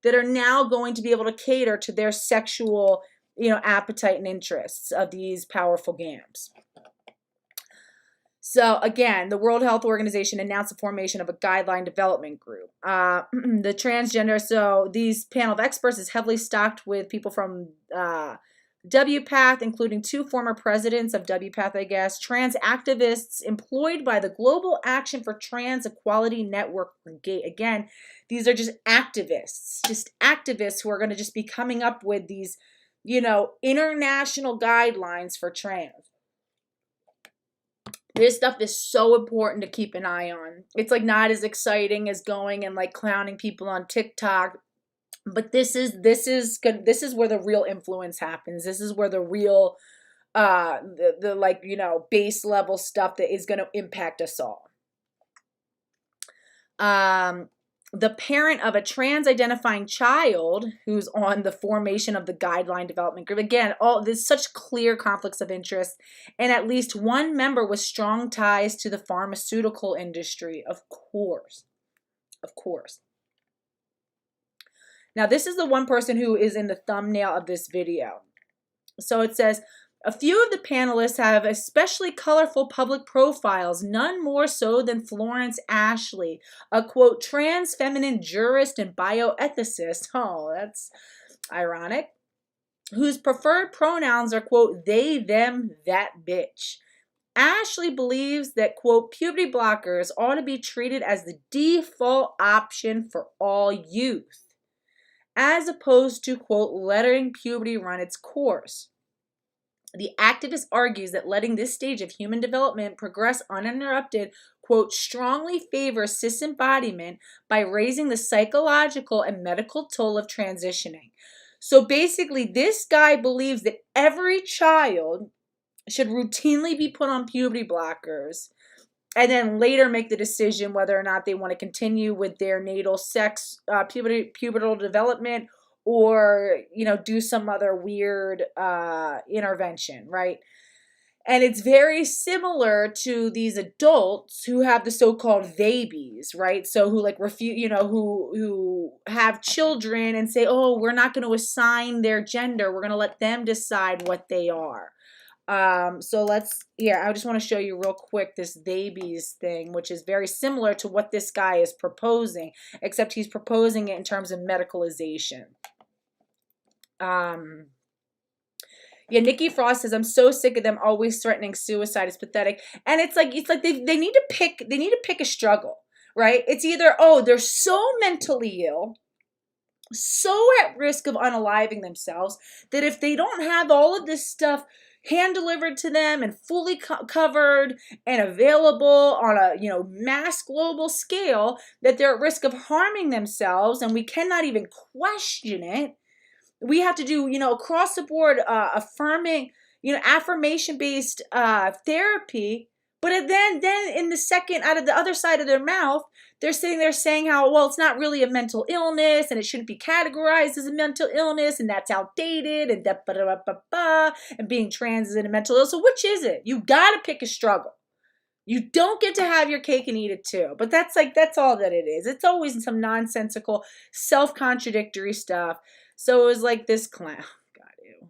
that are now going to be able to cater to their sexual appetite and interests of these powerful GAMPs. So again, the World Health Organization announced the formation of a guideline development group. The transgender, so these panel of experts is heavily stocked with people from WPATH, including 2 former presidents of WPATH, I guess, trans activists employed by the Global Action for Trans Equality Network. Again, these are just activists who are going to just be coming up with these, international guidelines for trans. This stuff is so important to keep an eye on. It's like not as exciting as going and like clowning people on TikTok, but this is where the real influence happens. This is where the real the base level stuff that is going to impact us all. the parent of a trans-identifying child who's on the formation of the guideline development group. Again, all there's such clear conflicts of interest, and at least one member with strong ties to the pharmaceutical industry. Of course. Now, this is the one person who is in the thumbnail of this video. So it says, a few of the panelists have especially colorful public profiles, none more so than Florence Ashley, a, quote, transfeminine jurist and bioethicist. Oh, that's ironic. Whose preferred pronouns are, quote, they, them, that bitch. Ashley believes that, quote, puberty blockers ought to be treated as the default option for all youth, as opposed to, quote, letting puberty run its course. The activist argues that letting this stage of human development progress uninterrupted, quote, strongly favors cis embodiment by raising the psychological and medical toll of transitioning. So basically, this guy believes that every child should routinely be put on puberty blockers and then later make the decision whether or not they want to continue with their natal sex, pubertal development, or, you know, do some other weird intervention, right? And it's very similar to these adults who have the so-called babies, right? So who like refuse, you know, who have children and say, oh, we're not going to assign their gender. We're going to let them decide what they are. So I just want to show you real quick this babies thing, which is very similar to what this guy is proposing, except he's proposing it in terms of medicalization. Nikki Frost says, I'm so sick of them always threatening suicide. It's pathetic. And it's like they need to pick a struggle, right? It's either, oh, they're so mentally ill, so at risk of unaliving themselves, that if they don't have all of this stuff hand delivered to them and fully covered and available on a, you know, mass global scale, that they're at risk of harming themselves, and we cannot even question it. We have to do, you know, across the board affirming, you know, affirmation-based therapy. But then in the second, out of the other side of their mouth, they're sitting there saying how, well, it's not really a mental illness and it shouldn't be categorized as a mental illness and that's outdated and and being trans is a mental illness. So which is it? You got to pick a struggle. You don't get to have your cake and eat it too. But that's all that it is. It's always some nonsensical, self-contradictory stuff. So it was like this clown. God, ew.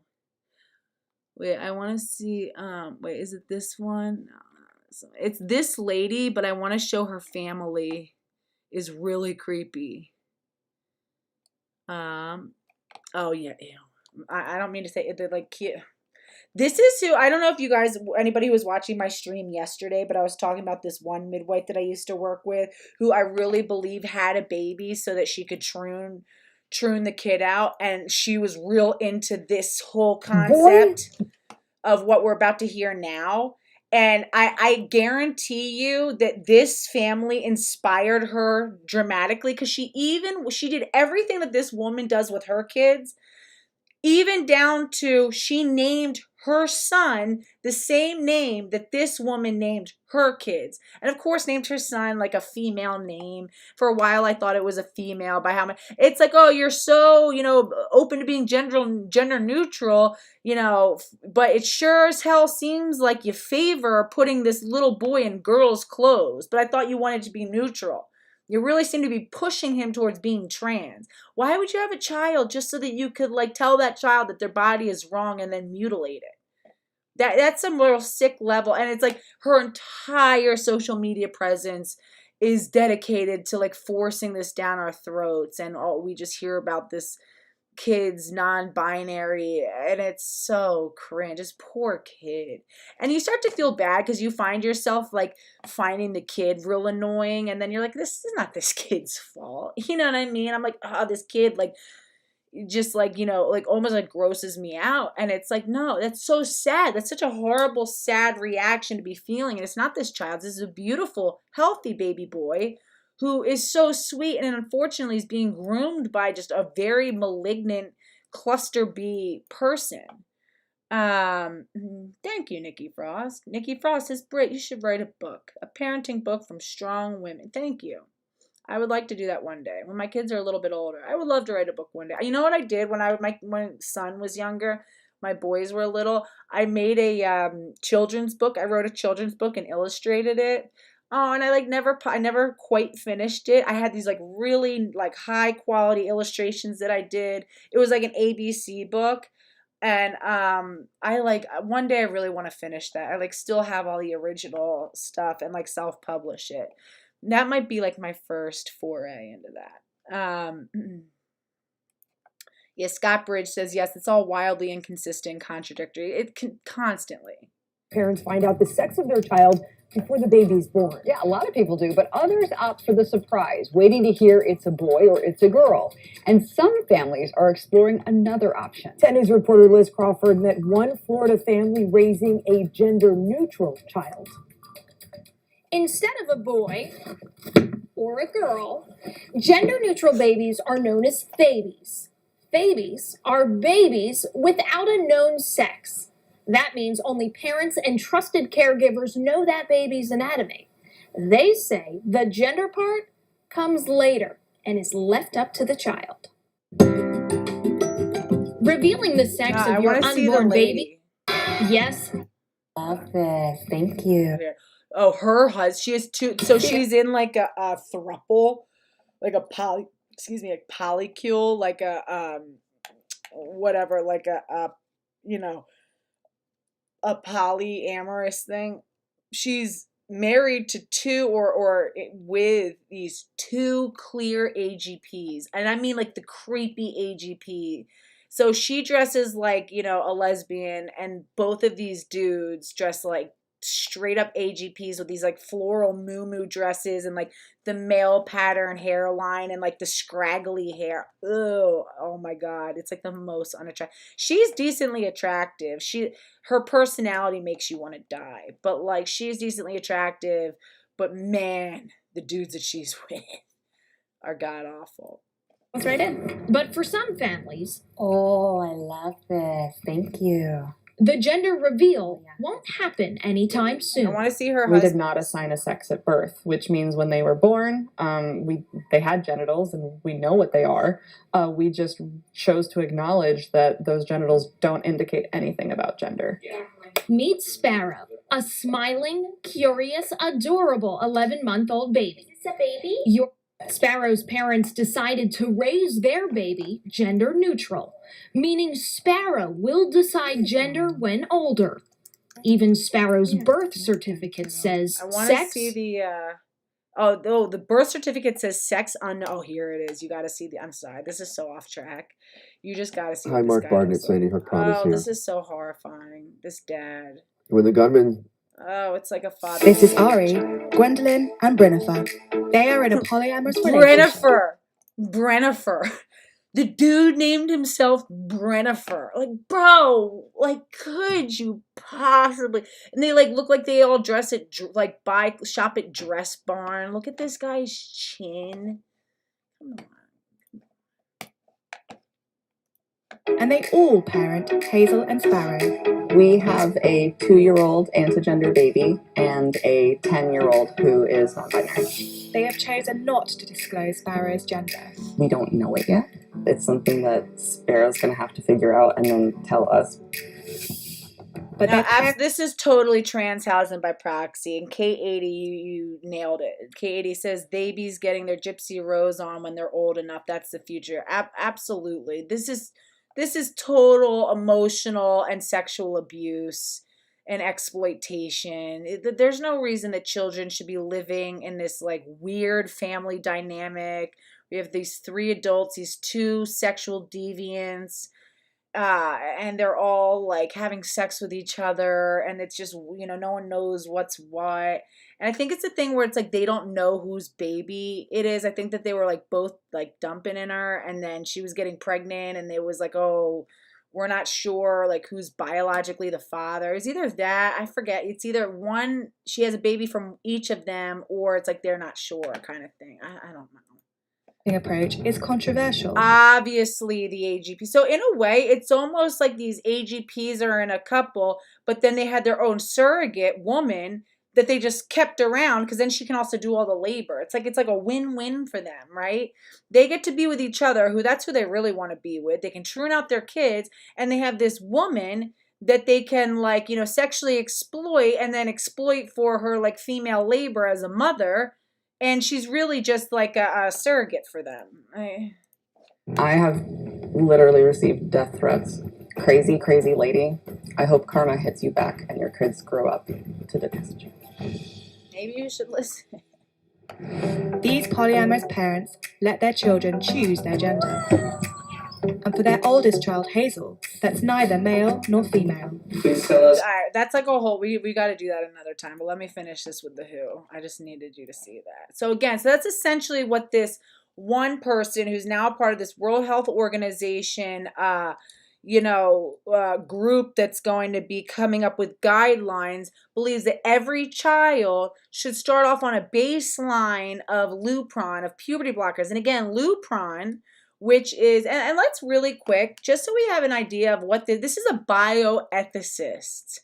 Wait, I want to see. Wait, is it this one? No. It's this lady, but I want to show her family is really creepy. Oh yeah, ew. I don't mean to say it. They're like cute. This is who, I don't know if you guys, anybody who was watching my stream yesterday, but I was talking about this one midwife that I used to work with, who I really believe had a baby so that she could troon the kid out, and she was real into this whole concept of what we're about to hear now. And I guarantee you that this family inspired her dramatically, because she did everything that this woman does with her kids, even down to she named her son the same name that this woman named her kids. And of course named her son like a female name. For a while I thought it was a female by how much. It's like, oh, you're so, you know, open to being gender neutral, you know, but it sure as hell seems like you favor putting this little boy in girls' clothes. But I thought you wanted to be neutral. You really seem to be pushing him towards being trans. Why would you have a child just so that you could like tell that child that their body is wrong and then mutilate it? That's some real sick level. And it's like her entire social media presence is dedicated to like forcing this down our throats. And we just hear about this kid's non-binary, and it's so cringe. This poor kid. And you start to feel bad because you find yourself like finding the kid real annoying, and then you're like, this is not this kid's fault. You know what I mean? I'm like, oh, this kid like just like, you know, like almost like grosses me out. And it's like, no, that's so sad. That's such a horrible, sad reaction to be feeling. And it's not this child. This is a beautiful, healthy baby boy who is so sweet, and unfortunately is being groomed by just a very malignant cluster B person. Thank you, Nikki Frost. Nikki Frost says, Britt, you should write a book, a parenting book from strong women. Thank you. I would like to do that one day when my kids are a little bit older. I would love to write a book one day. You know what I did when my son was younger? My boys were little. I made a children's book. I wrote a children's book and illustrated it. Oh, and I never quite finished it. I had these like really like high quality illustrations that I did. It was like an ABC book. And I like one day I really want to finish that. I like still have all the original stuff and like self-publish it. That might be like my first foray into that. Yeah, Scott Bridge says yes, it's all wildly inconsistent, contradictory. It can constantly. Parents find out the sex of their child before the baby's born. Yeah, a lot of people do, but others opt for the surprise, waiting to hear it's a boy or it's a girl. And some families are exploring another option. 10 News reporter Liz Crawford met one Florida family raising a gender-neutral child. Instead of a boy or a girl, gender-neutral babies are known as babies. Babies are babies without a known sex. That means only parents and trusted caregivers know that baby's anatomy. They say the gender part comes later and is left up to the child. Revealing the sex of your unborn baby. Yes. Love this. Thank you. Oh, her husband. She has two. So she's in like a throuple, like a polycule, like a whatever, like a a polyamorous thing. She's married to two or with these two clear AGPs. And I mean like the creepy AGP. So she dresses like, a lesbian, and both of these dudes dress like straight up AGPs with these like floral moo dresses and like the male pattern hairline and like the scraggly hair. Oh my God. It's like the most unattractive. She's decently attractive. Her personality makes you want to die, but like she's decently attractive, but man, the dudes that she's with are god awful. That's right in. But for some families, oh, I love this. Thank you. The gender reveal won't happen anytime soon. I want to see her We husband. did not assign a sex at birth, which means when they were born, they had genitals and we know what they are. We just chose to acknowledge that those genitals don't indicate anything about gender. Meet Sparrow, a smiling, curious, adorable 11-month-old baby. Is this a baby? Sparrow's parents decided to raise their baby gender neutral, meaning Sparrow will decide gender when older. Even Sparrow's birth certificate says I want sex. to see the the birth certificate says sex oh, here it is. You got to see I'm sorry. This is so off track. You just got to see. Hi, Mark Barnett, Sandy Hook Promise here. This is so horrifying. This dad. When the gunman... Oh, it's like a father. This is Ari, Gwendolyn, and Brennifer. They are in a polyamorous relationship. Brennifer. The dude named himself Brennifer. Like, bro, like, could you possibly? And they like look like they all dress at shop at Dress Barn. Look at this guy's chin. Come on. And they all parent Hazel and Sparrow. We have a 2-year-old antigender baby and a 10-year-old who is non-binary. They have chosen not to disclose Sparrow's gender. We don't know it yet. It's something that Sparrow's going to have to figure out and then tell us. But this is totally trans housing by proxy. And K80, you nailed it. K80 says babies getting their gypsy rose on when they're old enough. That's the future. Absolutely. This is total emotional and sexual abuse and exploitation. There's no reason that children should be living in this like weird family dynamic. We have these 3 adults, these 2 sexual deviants, and they're all like having sex with each other, and it's just, no one knows what's what. And I think it's a thing where it's like they don't know whose baby it is. I think that they were like both like dumping in her, and then she was getting pregnant, and it was like, oh, we're not sure like who's biologically the father. It's either that, I forget. It's either one, she has a baby from each of them, or it's like they're not sure kind of thing. I don't know. Approach is controversial. Obviously, the AGP. So in a way, it's almost like these AGPs are in a couple, but then they had their own surrogate woman that they just kept around, because then she can also do all the labor. It's like a win-win for them, right? They get to be with each other, that's who they really want to be with. They can turn out their kids, and they have this woman that they can, like, sexually exploit, and then exploit for her, like, female labor as a mother. And she's really just like a surrogate for them. I have literally received death threats. Crazy, crazy lady. I hope karma hits you back and your kids grow up to detest you. Maybe you should listen. These polyamorous parents let their children choose their gender. And for their oldest child, Hazel, that's neither male nor female. Please tell us. All right, that's like a whole, we got to do that another time, but let me finish this with the who. I just needed you to see that. So again, so that's essentially what this one person who's now part of this World Health Organization, group that's going to be coming up with guidelines, believes that every child should start off on a baseline of Lupron, of puberty blockers. And again, Lupron, which is, and let's really quick, just so we have an idea of what this is, a bioethicist,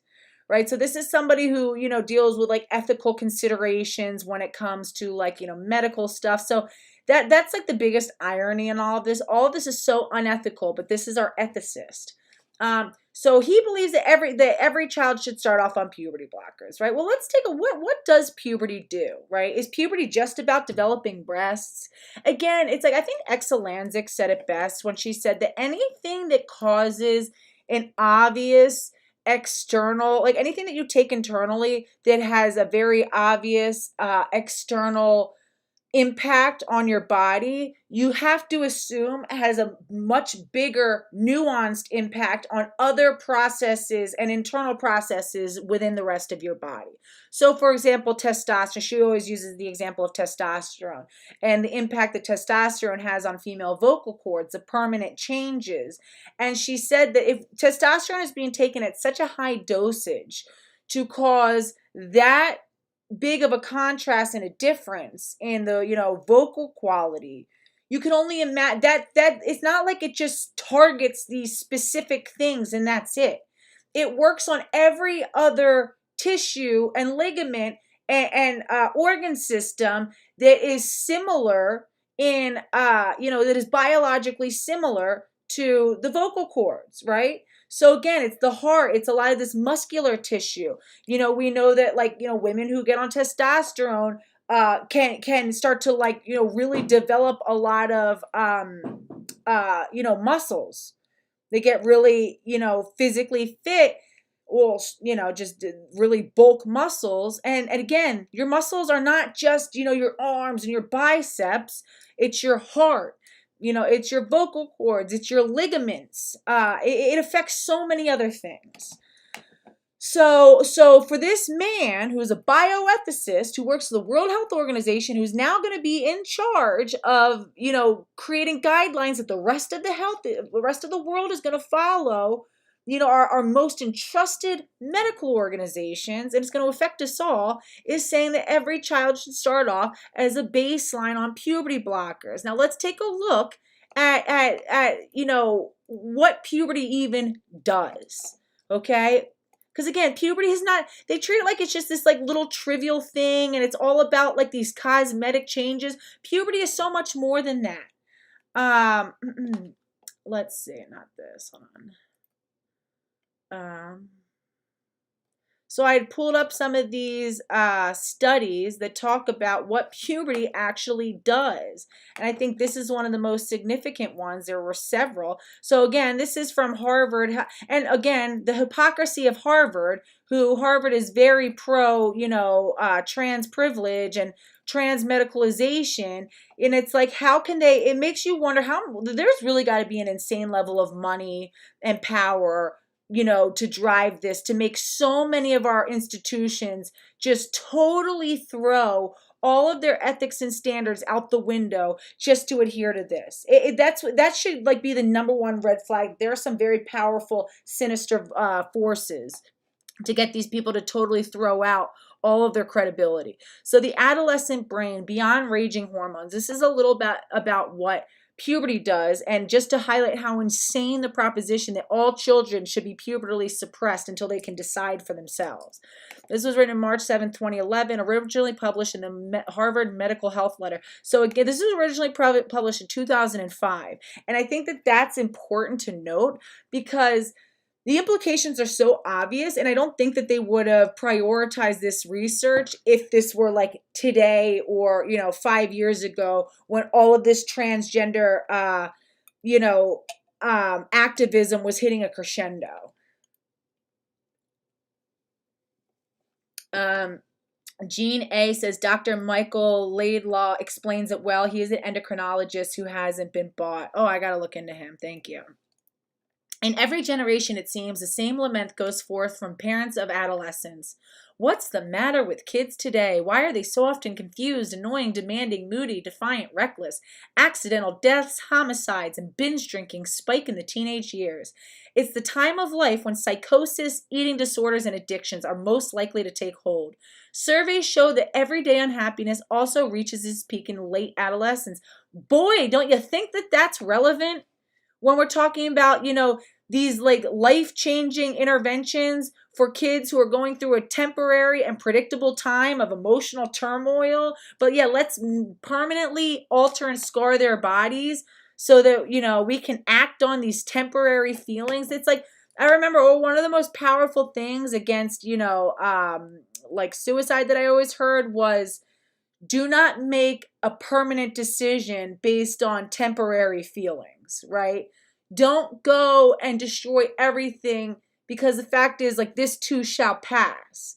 right? So this is somebody who, deals with like ethical considerations when it comes to like, medical stuff. So that's like the biggest irony in all of this. All of this is so unethical, but this is our ethicist. So he believes that every child should start off on puberty blockers, right? Well, let's take what does puberty do, right? Is puberty just about developing breasts? Again, it's like, I think Exelanzic said it best when she said that anything that causes an obvious external, like anything that you take internally that has a very obvious external impact on your body, you have to assume has a much bigger nuanced impact on other processes and internal processes within the rest of your body. So for example, testosterone, she always uses the example of testosterone and the impact that testosterone has on female vocal cords, the permanent changes. And she said that if testosterone is being taken at such a high dosage to cause that big of a contrast and a difference in the vocal quality, you can only imagine that it's not like it just targets these specific things and that's it. It works on every other tissue and ligament and organ system that is similar in that is biologically similar to the vocal cords, right? So again, it's the heart. It's a lot of this muscular tissue. We know that women who get on testosterone can start to really develop a lot of muscles. They get really physically fit. Well, just really bulk muscles. And again, your muscles are not just your arms and your biceps. It's your heart. It's your vocal cords, it's your ligaments. It affects so many other things. So for this man who is a bioethicist who works for the World Health Organization, who's now going to be in charge of, creating guidelines that the rest of the world is going to follow, our most entrusted medical organizations, and it's going to affect us all, is saying that every child should start off as a baseline on puberty blockers. Now let's take a look at what puberty even does, okay? Because again, puberty is not, they treat it like it's just this like little trivial thing and it's all about like these cosmetic changes. Puberty is so much more than that. Let's see, not this, hold on. So I had pulled up some of these studies that talk about what puberty actually does. And I think this is one of the most significant ones. There were several. So again, this is from Harvard. And again, the hypocrisy of Harvard, Harvard is very pro, trans privilege and trans medicalization. And it's like, how can they, it makes you wonder there's really got to be an insane level of money and power to drive this, to make so many of our institutions just totally throw all of their ethics and standards out the window just to adhere to this. That should be the number one red flag. There are some very powerful, sinister forces to get these people to totally throw out all of their credibility. So the adolescent brain, beyond raging hormones, this is a little bit about what puberty does, and just to highlight how insane the proposition that all children should be pubertally suppressed until they can decide for themselves. This was written on March 7, 2011, originally published in the Harvard Medical Health Letter. So again, this was originally published in 2005. And I think that that's important to note because the implications are so obvious, and I don't think that they would have prioritized this research if this were like today or, 5 years ago when all of this transgender, activism was hitting a crescendo. Jean A. says, Dr. Michael Laidlaw explains it well. He is an endocrinologist who hasn't been bought. Oh, I got to look into him. Thank you. In every generation, it seems, the same lament goes forth from parents of adolescents. What's the matter with kids today? Why are they so often confused, annoying, demanding, moody, defiant, reckless? Accidental deaths, homicides, and binge drinking spike in the teenage years. It's the time of life when psychosis, eating disorders, and addictions are most likely to take hold. Surveys show that everyday unhappiness also reaches its peak in late adolescence. Boy, don't you think that that's relevant? When we're talking about, these like life-changing interventions for kids who are going through a temporary and predictable time of emotional turmoil, but let's permanently alter and scar their bodies so that, we can act on these temporary feelings. It's like, I remember one of the most powerful things against, like suicide that I always heard was, do not make a permanent decision based on temporary feelings, right? Don't go and destroy everything because the fact is, like, this too shall pass.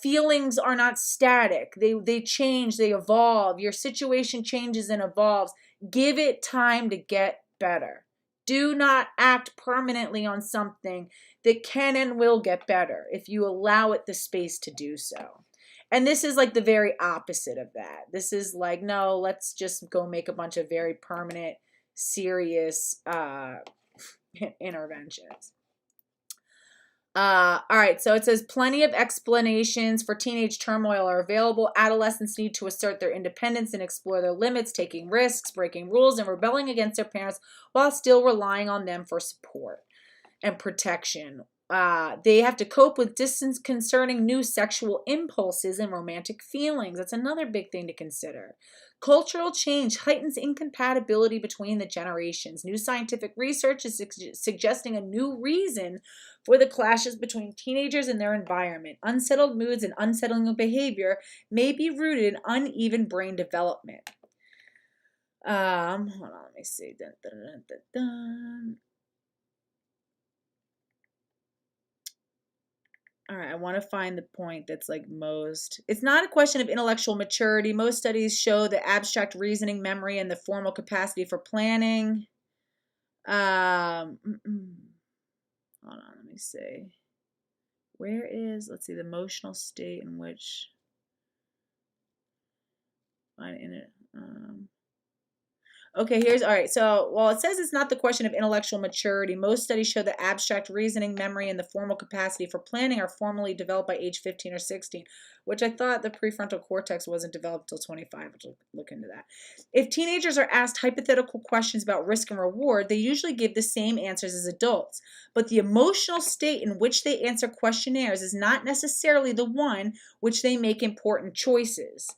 Feelings are not static. They change, they evolve. Your situation changes and evolves. Give it time to get better. Do not act permanently on something that can and will get better if you allow it the space to do so. And this is like the very opposite of that. This is like, no, let's just go make a bunch of very permanent, serious interventions. All right, so it says plenty of explanations for teenage turmoil are available. Adolescents need to assert their independence and explore their limits, taking risks, breaking rules, and rebelling against their parents while still relying on them for support and protection. They have to cope with disconcerting new sexual impulses and romantic feelings. That's another big thing to consider. Cultural change heightens incompatibility between the generations. New scientific research is suggesting a new reason for the clashes between teenagers and their environment. Unsettled moods and unsettling behavior may be rooted in uneven brain development. Hold on, let me see. All right, I want to find the point that's like most. It's not a question of intellectual maturity. Most studies show that abstract reasoning, memory, and the formal capacity for planning. Hold on, let me see. Where is, let's see, the emotional state in which. Find in it. Okay, all right. So, while it says it's not the question of intellectual maturity, most studies show that abstract reasoning, memory, and the formal capacity for planning are formally developed by age 15 or 16, which I thought the prefrontal cortex wasn't developed until 25, which I'll look into that. If teenagers are asked hypothetical questions about risk and reward, they usually give the same answers as adults. But the emotional state in which they answer questionnaires is not necessarily the one which they make important choices.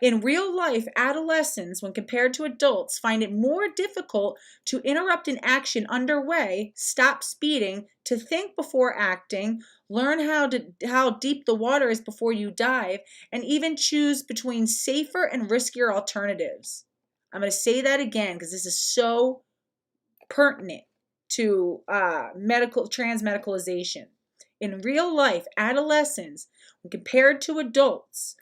In real life, adolescents, when compared to adults, find it more difficult to interrupt an action underway, stop speeding, to think before acting, learn how deep the water is before you dive, and even choose between safer and riskier alternatives. I'm going to say that again because this is so pertinent to transmedicalization. In real life, adolescents, when compared to adults,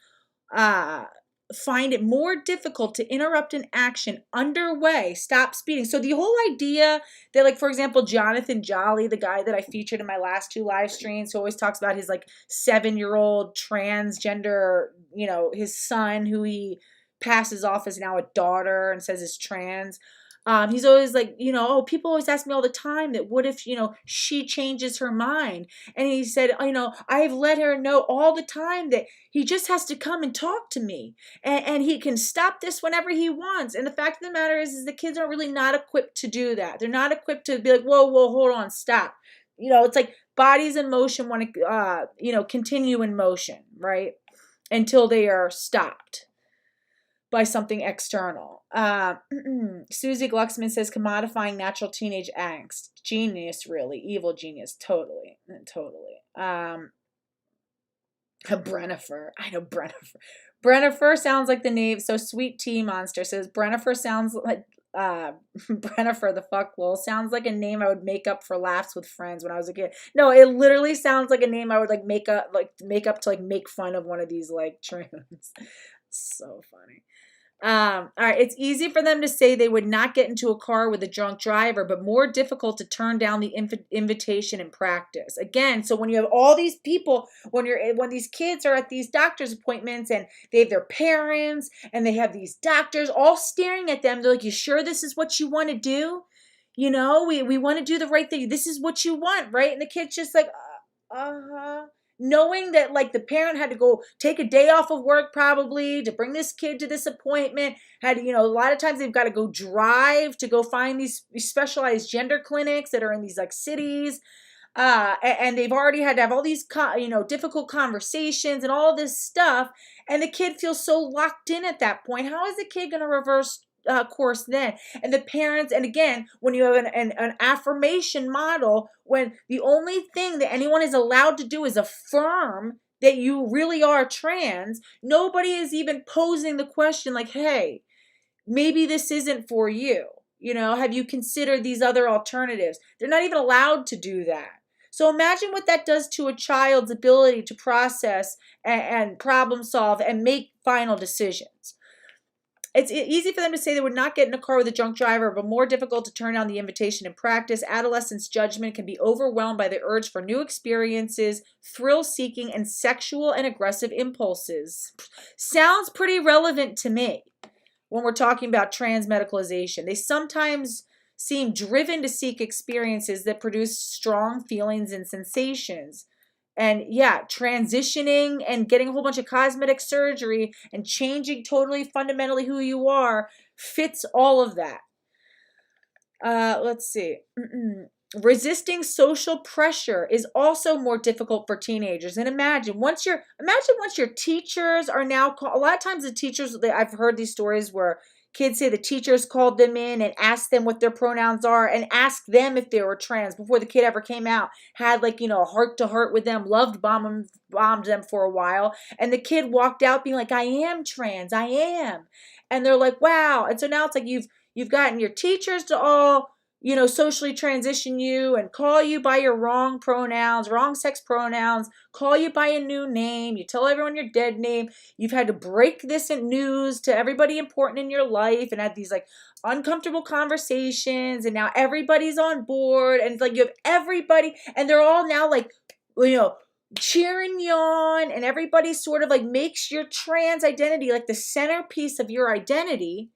find it more difficult to interrupt an action underway, stop speeding. So the whole idea that, like, for example, Jonathan Jolly, the guy that I featured in my last 2 live streams, who always talks about his like 7-year-old transgender, his son who he passes off as now a daughter and says is trans. He's always like, oh, people always ask me all the time that what if, she changes her mind? And he said, I've let her know all the time that he just has to come and talk to me, and he can stop this whenever he wants. And the fact of the matter is the kids are really not equipped to do that. They're not equipped to be like, whoa, hold on, stop. It's like bodies in motion want to, continue in motion, right? Until they are stopped by something external. Susie Glucksman says, commodifying natural teenage angst. Genius, really. Evil genius. Totally. Brennifer. I know Brennifer. Brennifer sounds like the name. So Sweet Tea Monster says, Brennifer sounds like, Brennifer the fucklol sounds like a name I would make up for laughs with friends when I was a kid. No, it literally sounds like a name I would like make up to like make fun of one of these like trans. So funny. All right. It's easy for them to say they would not get into a car with a drunk driver, but more difficult to turn down the invitation in practice. Again, so when you have all these people, when these kids are at these doctor's appointments and they have their parents and they have these doctors all staring at them, they're like, you sure this is what you want to do? We want to do the right thing. This is what you want, right? And the kid's just like, knowing that like the parent had to go take a day off of work probably to bring this kid to this appointment, had a lot of times they've got to go drive to go find these specialized gender clinics that are in these like cities, and they've already had to have all these difficult conversations and all this stuff, and the kid feels so locked in at that point. How is the kid going to reverse course then? And the parents, and again, when you have an affirmation model, when the only thing that anyone is allowed to do is affirm that you really are trans, nobody is even posing the question like, hey, maybe this isn't for you. Have you considered these other alternatives? They're not even allowed to do that. So imagine what that does to a child's ability to process and problem solve and make final decisions. It's easy for them to say they would not get in a car with a drunk driver, but more difficult to turn down the invitation in practice. Adolescents' judgment can be overwhelmed by the urge for new experiences, thrill-seeking, and sexual and aggressive impulses. Sounds pretty relevant to me when we're talking about trans medicalization. They sometimes seem driven to seek experiences that produce strong feelings and sensations. And yeah, transitioning and getting a whole bunch of cosmetic surgery and changing totally fundamentally who you are fits all of that. Let's see. Resisting social pressure is also more difficult for teenagers. And imagine once your teachers are now a lot of times the teachers, I've heard these stories where kids say the teachers called them in and asked them what their pronouns are and asked them if they were trans before the kid ever came out, had like, a heart to heart with them, bombed them for a while. And the kid walked out being like, I am trans, I am. And they're like, wow. And so now it's like you've gotten your teachers to all, socially transition you and call you by your wrong pronouns, wrong sex pronouns, call you by a new name. You tell everyone your dead name. You've had to break this news to everybody important in your life and had these like uncomfortable conversations. And now everybody's on board. And it's like you have everybody and they're all now like, cheering you on. And everybody sort of like makes your trans identity like the centerpiece of your identity.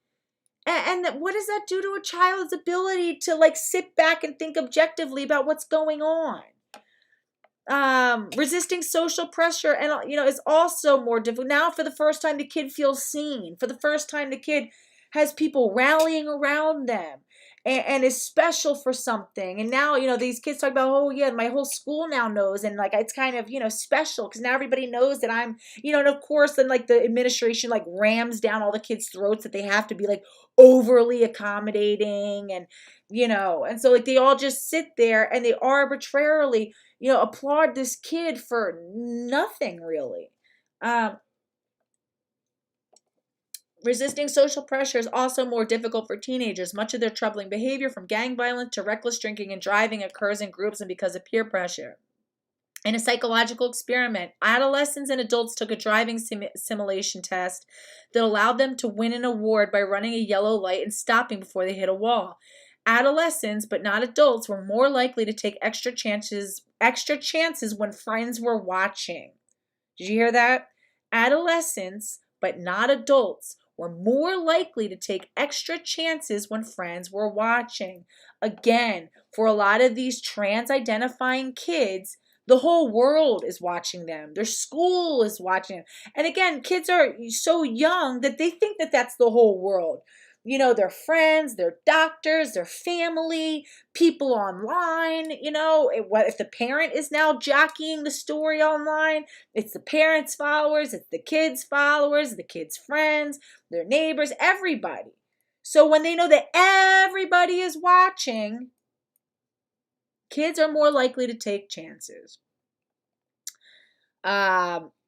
And what does that do to a child's ability to like sit back and think objectively about what's going on? Resisting social pressure and is also more difficult. Now for the first time the kid feels seen. For the first time the kid has people rallying around them and is special for something. And now, these kids talk about, oh yeah, my whole school now knows. And like, it's kind of, special because now everybody knows that I'm, and of course then like the administration like rams down all the kids' throats that they have to be like overly accommodating and, and so like they all just sit there and they arbitrarily, applaud this kid for nothing really. Resisting social pressure is also more difficult for teenagers. Much of their troubling behavior, from gang violence to reckless drinking and driving, occurs in groups and because of peer pressure. In a psychological experiment, adolescents and adults took a driving simulation test that allowed them to win an award by running a yellow light and stopping before they hit a wall. Adolescents, but not adults, were more likely to take extra chances when friends were watching. Did you hear that? Adolescents, but not adults, were more likely to take extra chances when friends were watching. Again, for a lot of these trans-identifying kids, the whole world is watching them. Their school is watching them. And again, kids are so young that they think that that's the whole world. You know, their friends, their doctors, their family, people online. You know, if the parent is now jockeying the story online, it's the parents' followers, it's the kids' followers, the kids' friends, their neighbors, everybody. So when they know that everybody is watching, kids are more likely to take chances.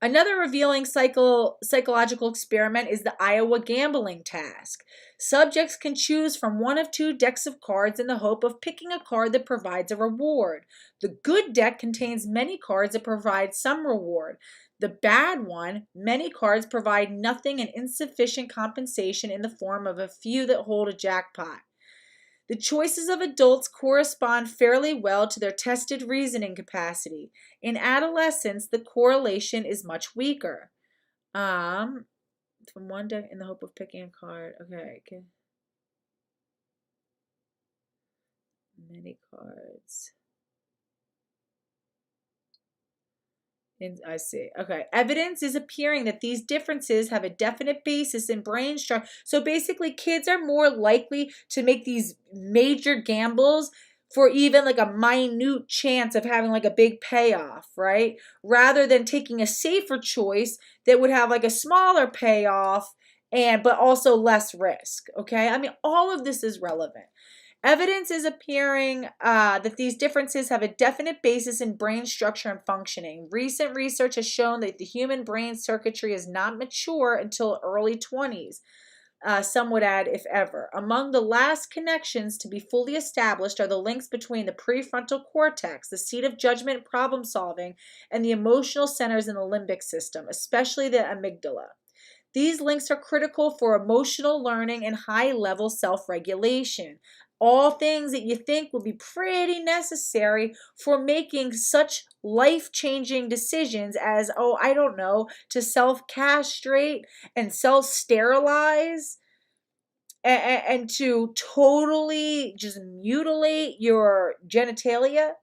Another revealing psychological experiment is the Iowa gambling task. Subjects can choose from one of two decks of cards in the hope of picking a card that provides a reward. The good deck contains many cards that provide some reward. The bad one, many cards provide nothing and insufficient compensation in the form of a few that hold a jackpot. The choices of adults correspond fairly well to their tested reasoning capacity. In adolescence, the correlation is much weaker. From one deck in the hope of picking a card. Okay. Many cards. I see. Okay. Evidence is appearing that these differences have a definite basis in brain structure. So basically, kids are more likely to make these major gambles for even like a minute chance of having like a big payoff, right? Rather than taking a safer choice that would have like a smaller payoff but also less risk. Okay. I mean, all of this is relevant. Evidence is appearing that these differences have a definite basis in brain structure and functioning. Recent research has shown that the human brain circuitry is not mature until early 20s. Some would add, if ever. Among the last connections to be fully established are the links between the prefrontal cortex, the seat of judgment and problem solving, and the emotional centers in the limbic system, especially the amygdala. These links are critical for emotional learning and high-level self-regulation. All things that you think would be pretty necessary for making such life-changing decisions as, I don't know, to self-castrate and self-sterilize and to totally just mutilate your genitalia.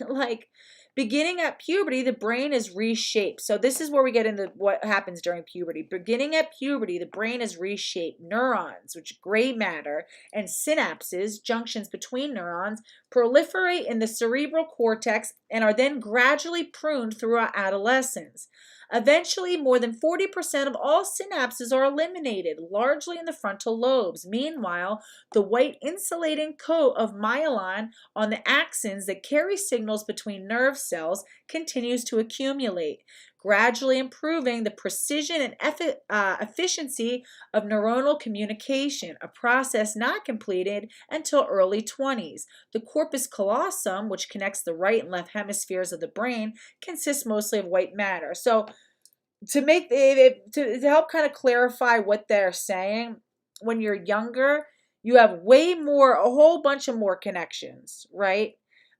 Like, beginning at puberty, the brain is reshaped. So this is where we get into what happens during puberty. Beginning at puberty, the brain is reshaped. Neurons, which gray matter, and synapses, junctions between neurons, proliferate in the cerebral cortex and are then gradually pruned throughout adolescence. Eventually, more than 40% of all synapses are eliminated, largely in the frontal lobes. Meanwhile, the white insulating coat of myelin on the axons that carry signals between nerve cells continues to accumulate, gradually improving the precision and efficiency of neuronal communication, a process not completed until early 20s. The corpus callosum, which connects the right and left hemispheres of the brain, consists mostly of white matter. So to help kind of clarify what they're saying, when you're younger, you have a whole bunch of more connections, right?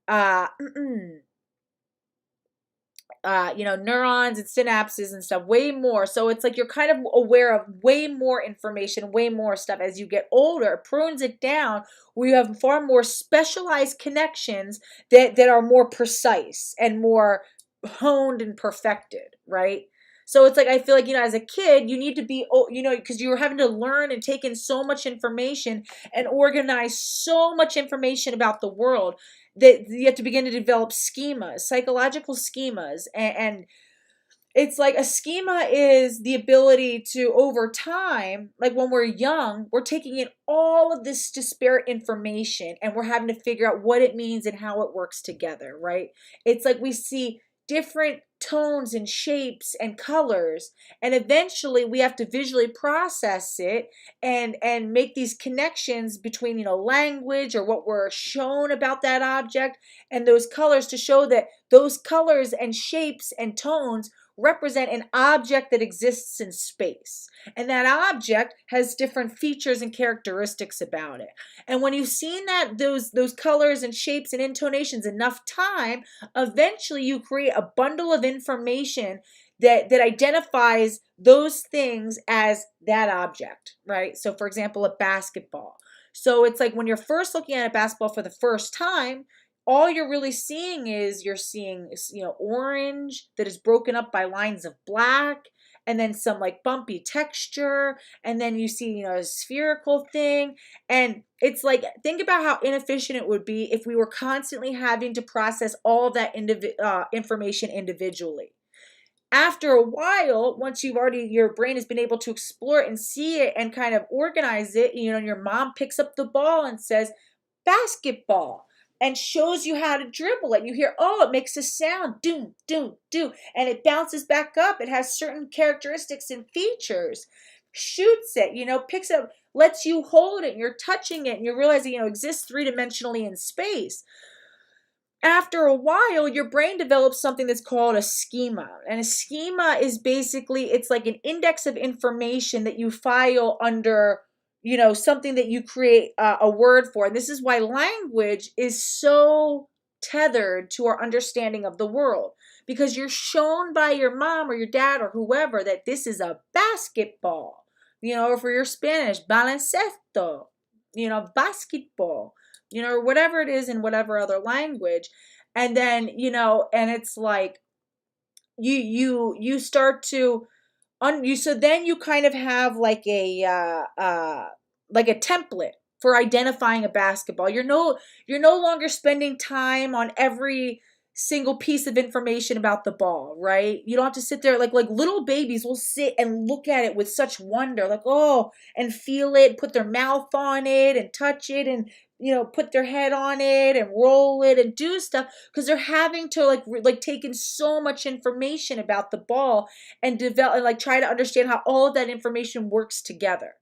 Neurons and synapses and stuff, way more. So it's like you're kind of aware of way more information, way more stuff. As you get older, it prunes it down where you have far more specialized connections that are more precise and more honed and perfected, right? So it's like, I feel like, as a kid, you need to be, because you're having to learn and take in so much information and organize so much information about the world that you have to begin to develop schemas, psychological schemas. And it's like a schema is the ability to, over time, like when we're young, we're taking in all of this disparate information and we're having to figure out what it means and how it works together, right? It's like we see different tones and shapes and colors, and eventually we have to visually process it and make these connections between language or what we're shown about that object and those colors to show that those colors and shapes and tones represent an object that exists in space, and that object has different features and characteristics about it. And when you've seen that those colors and shapes and intonations enough time, eventually you create a bundle of information that identifies those things as that object, right? So for example, a basketball. So it's like when you're first looking at a basketball for the first time, all you're really seeing is orange that is broken up by lines of black, and then some like bumpy texture, and then you see, a spherical thing. And it's like, think about how inefficient it would be if we were constantly having to process all of that information individually. After a while, once your brain has been able to explore it and see it and kind of organize it, and your mom picks up the ball and says, basketball, and shows you how to dribble it. You hear, it makes a sound, do, do, do, and it bounces back up. It has certain characteristics and features. Shoots it, picks it up, lets you hold it, and you're touching it, and you're realizing, it exists three-dimensionally in space. After a while, your brain develops something that's called a schema. And a schema is basically, it's like an index of information that you file under, something that you create a word for. And this is why language is so tethered to our understanding of the world. Because you're shown by your mom or your dad or whoever that this is a basketball. Or for your Spanish, baloncesto, basketball. Or whatever it is in whatever other language. And then, and it's like, you start to, so then you kind of have like a template for identifying a basketball. You're no longer spending time on every single piece of information about the ball, right? You don't have to sit there like little babies will sit and look at it with such wonder, like, and feel it, put their mouth on it and touch it and, put their head on it and roll it and do stuff because they're having to like take in so much information about the ball and develop and try to understand how all of that information works together,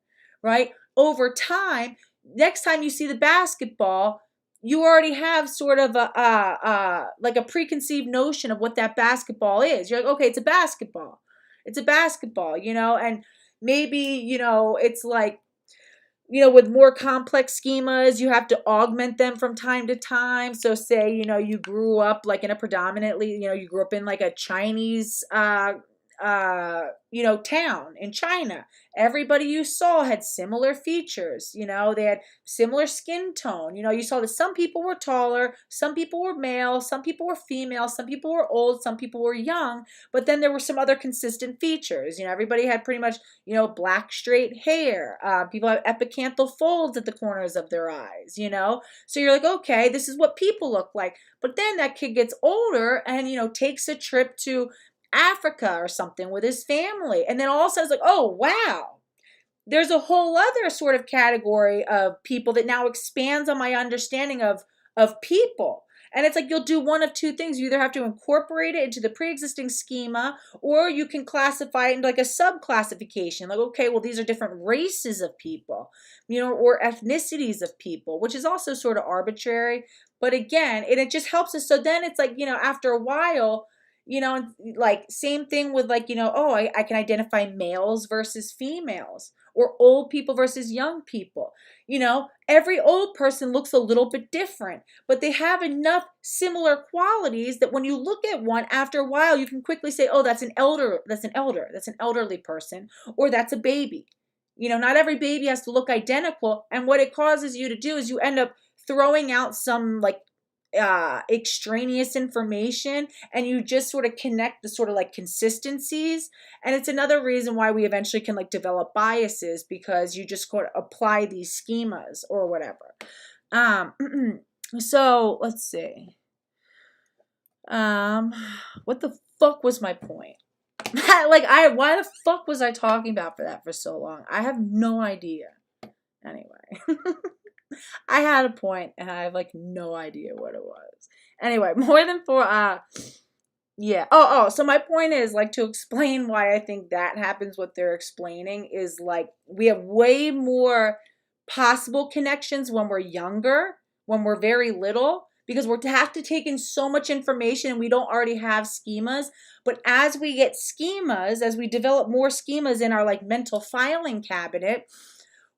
right? Over time, next time you see the basketball, you already have sort of a preconceived notion of what that basketball is. You're like, okay, it's a basketball. It's a basketball, and maybe, it's like, with more complex schemas, you have to augment them from time to time. So say, you grew up like in a predominantly, you grew up in like a Chinese, town in China. Everybody you saw had similar features, they had similar skin tone. You saw that some people were taller, some people were male, some people were female, some people were old, some people were young, but then there were some other consistent features. Everybody had pretty much, black straight hair. People have epicanthal folds at the corners of their eyes, So you're like, okay, this is what people look like. But then that kid gets older and, takes a trip to Africa or something with his family. And then all of a sudden it's like, oh, wow. There's a whole other sort of category of people that now expands on my understanding of people. And it's like you'll do one of two things. You either have to incorporate it into the pre-existing schema, or you can classify it into like a sub-classification. Like, okay, well, these are different races of people, or ethnicities of people, which is also sort of arbitrary. But again, it just helps us. So then it's like, after a while, like same thing with like, I can identify males versus females or old people versus young people. Every old person looks a little bit different, but they have enough similar qualities that when you look at one after a while, you can quickly say, oh, that's an elderly person, or that's a baby. Not every baby has to look identical. And what it causes you to do is you end up throwing out some like extraneous information, and you just sort of connect the sort of like consistencies. And it's another reason why we eventually can like develop biases, because you just sort of apply these schemas or whatever. So let's see. What the fuck was my point? Why the fuck was I talking about for so long? I have no idea. Anyway. I had a point and I have like no idea what it was. Anyway, more than four, yeah. So my point is like to explain why I think that happens, what they're explaining is like we have way more possible connections when we're younger, when we're very little, because we have to take in so much information and we don't already have schemas. But as we get schemas, as we develop more schemas in our like mental filing cabinet,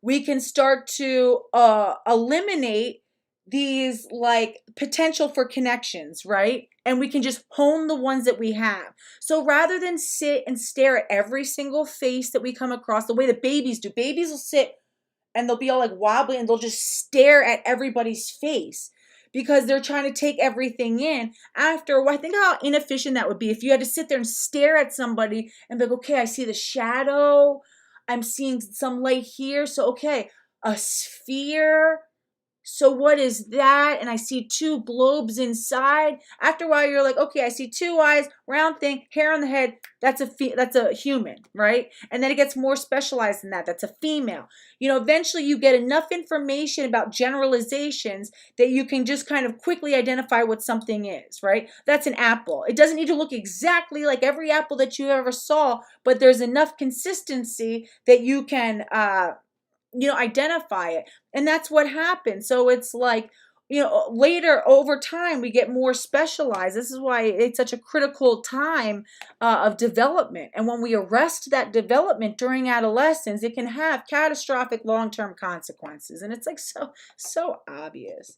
we can start to eliminate these like potential for connections, right? and we can just hone the ones that we have. So rather than sit and stare at every single face that we come across, the way that babies do, babies will sit and they'll be all like wobbly and they'll just stare at everybody's face because they're trying to take everything in. After, well, I think how inefficient that would be if you had to sit there and stare at somebody and be like, okay, I see the shadow, I'm seeing some light here, so okay, a sphere. So what is that? And I see two globes inside. After a while, you're like, okay, I see two eyes, round thing, hair on the head. That's a human, right? And then it gets more specialized than that. That's a female. You know, eventually you get enough information about generalizations that you can just kind of quickly identify what something is, right? That's an apple. It doesn't need to look exactly like every apple that you ever saw, but there's enough consistency that you can, identify it. And that's what happens. So it's like, later over time, we get more specialized. This is why it's such a critical time of development. And when we arrest that development during adolescence, it can have catastrophic long-term consequences. And it's like so obvious.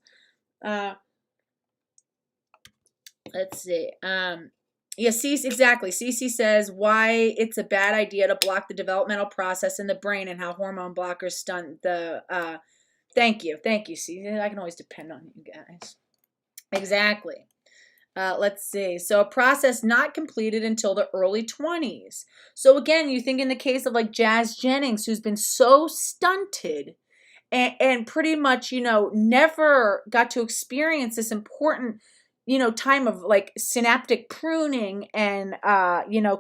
Let's see. Yeah, exactly. Cece says why it's a bad idea to block the developmental process in the brain and how hormone blockers stunt the. Thank you, Cece. I can always depend on you guys. Exactly. Let's see. So a process not completed until the early 20s. So again, you think in the case of like Jazz Jennings, who's been so stunted and pretty much, never got to experience this important time of like synaptic pruning and,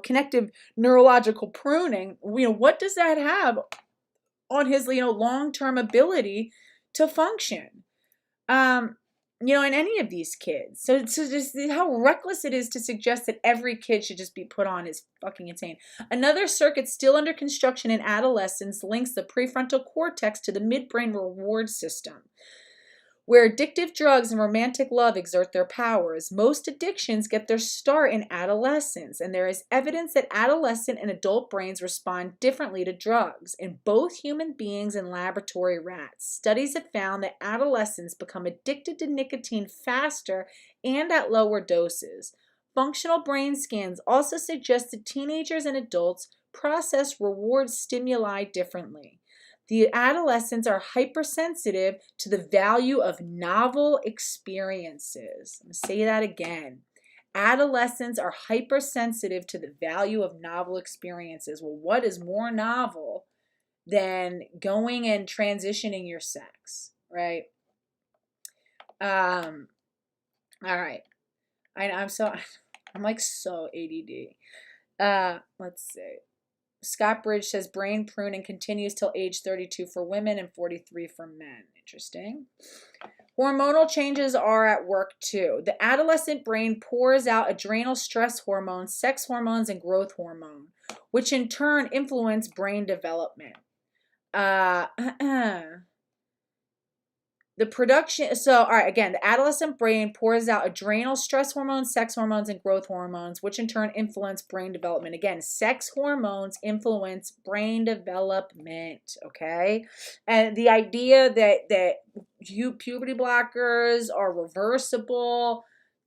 connective neurological pruning. What does that have on his, long-term ability to function? In any of these kids. So just how reckless it is to suggest that every kid should just be put on is fucking insane. Another circuit still under construction in adolescence links the prefrontal cortex to the midbrain reward system, where addictive drugs and romantic love exert their powers. Most addictions get their start in adolescence, and there is evidence that adolescent and adult brains respond differently to drugs in both human beings and laboratory rats. Studies have found that adolescents become addicted to nicotine faster and at lower doses. Functional brain scans also suggest that teenagers and adults process reward stimuli differently. The adolescents are hypersensitive to the value of novel experiences. I'm going to say that again. Adolescents are hypersensitive to the value of novel experiences. Well, what is more novel than going and transitioning your sex, right? All right. I'm like so ADD. Let's see. Scott Bridge says brain pruning continues till age 32 for women and 43 for men. Interesting. Hormonal changes are at work too. The adolescent brain pours out adrenal stress hormones, sex hormones, and growth hormone, which in turn influence brain development. The production, all right, again, the adolescent brain pours out adrenal stress hormones, sex hormones, and growth hormones, which in turn influence brain development. Again, sex hormones influence brain development, okay? And the idea that puberty blockers are reversible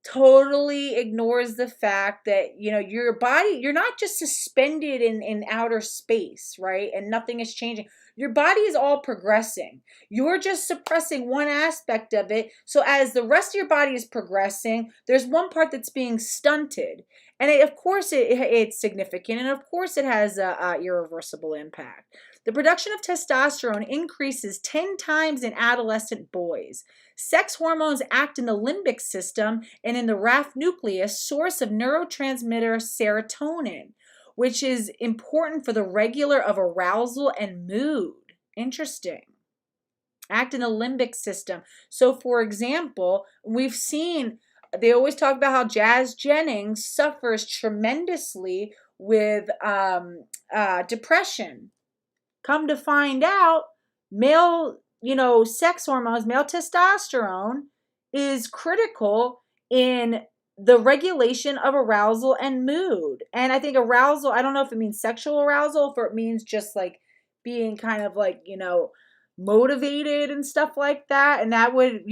totally ignores the fact that, your body, you're not just suspended in outer space, right? And nothing is changing. Your body is all progressing. You're just suppressing one aspect of it. So as the rest of your body is progressing, there's one part that's being stunted. And of course it's significant. And of course it has a irreversible impact. The production of testosterone increases 10 times in adolescent boys. Sex hormones act in the limbic system and in the RAF nucleus, source of neurotransmitter serotonin, which is important for the regular of arousal and mood. Interesting. Act in the limbic system. So, for example, we've seen, they always talk about how Jazz Jennings suffers tremendously with depression. Come to find out, male, sex hormones, male testosterone is critical in the regulation of arousal and mood. And I think arousal, I don't know if it means sexual arousal, or if it means just like being kind of like, motivated and stuff like that. And that would,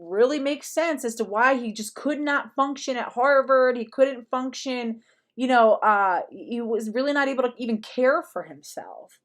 really make sense as to why he just could not function at Harvard. He couldn't function, he was really not able to even care for himself.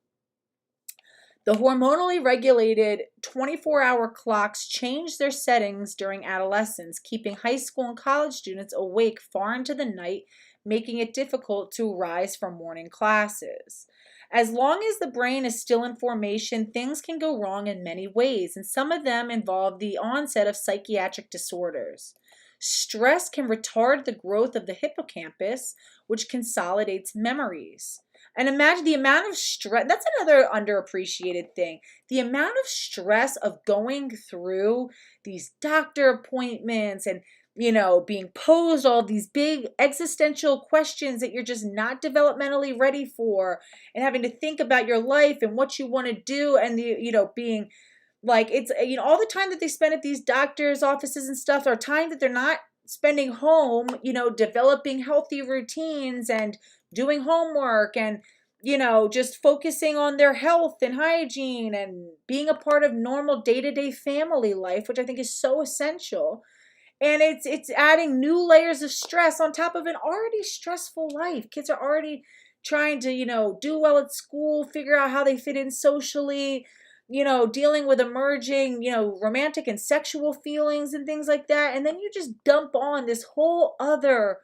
The hormonally regulated 24-hour clocks change their settings during adolescence, keeping high school and college students awake far into the night, making it difficult to rise from morning classes. As long as the brain is still in formation, things can go wrong in many ways, and some of them involve the onset of psychiatric disorders. Stress can retard the growth of the hippocampus, which consolidates memories. And imagine the amount of stress. That's another underappreciated thing. The amount of stress of going through these doctor appointments and, being posed all these big existential questions that you're just not developmentally ready for, and having to think about your life and what you want to do, and being like, it's, all the time that they spend at these doctors' offices and stuff are time that they're not spending home, developing healthy routines and doing homework and, just focusing on their health and hygiene and being a part of normal day-to-day family life, which I think is so essential. And it's adding new layers of stress on top of an already stressful life. Kids are already trying to, do well at school, figure out how they fit in socially, dealing with emerging, romantic and sexual feelings and things like that. And then you just dump on this whole other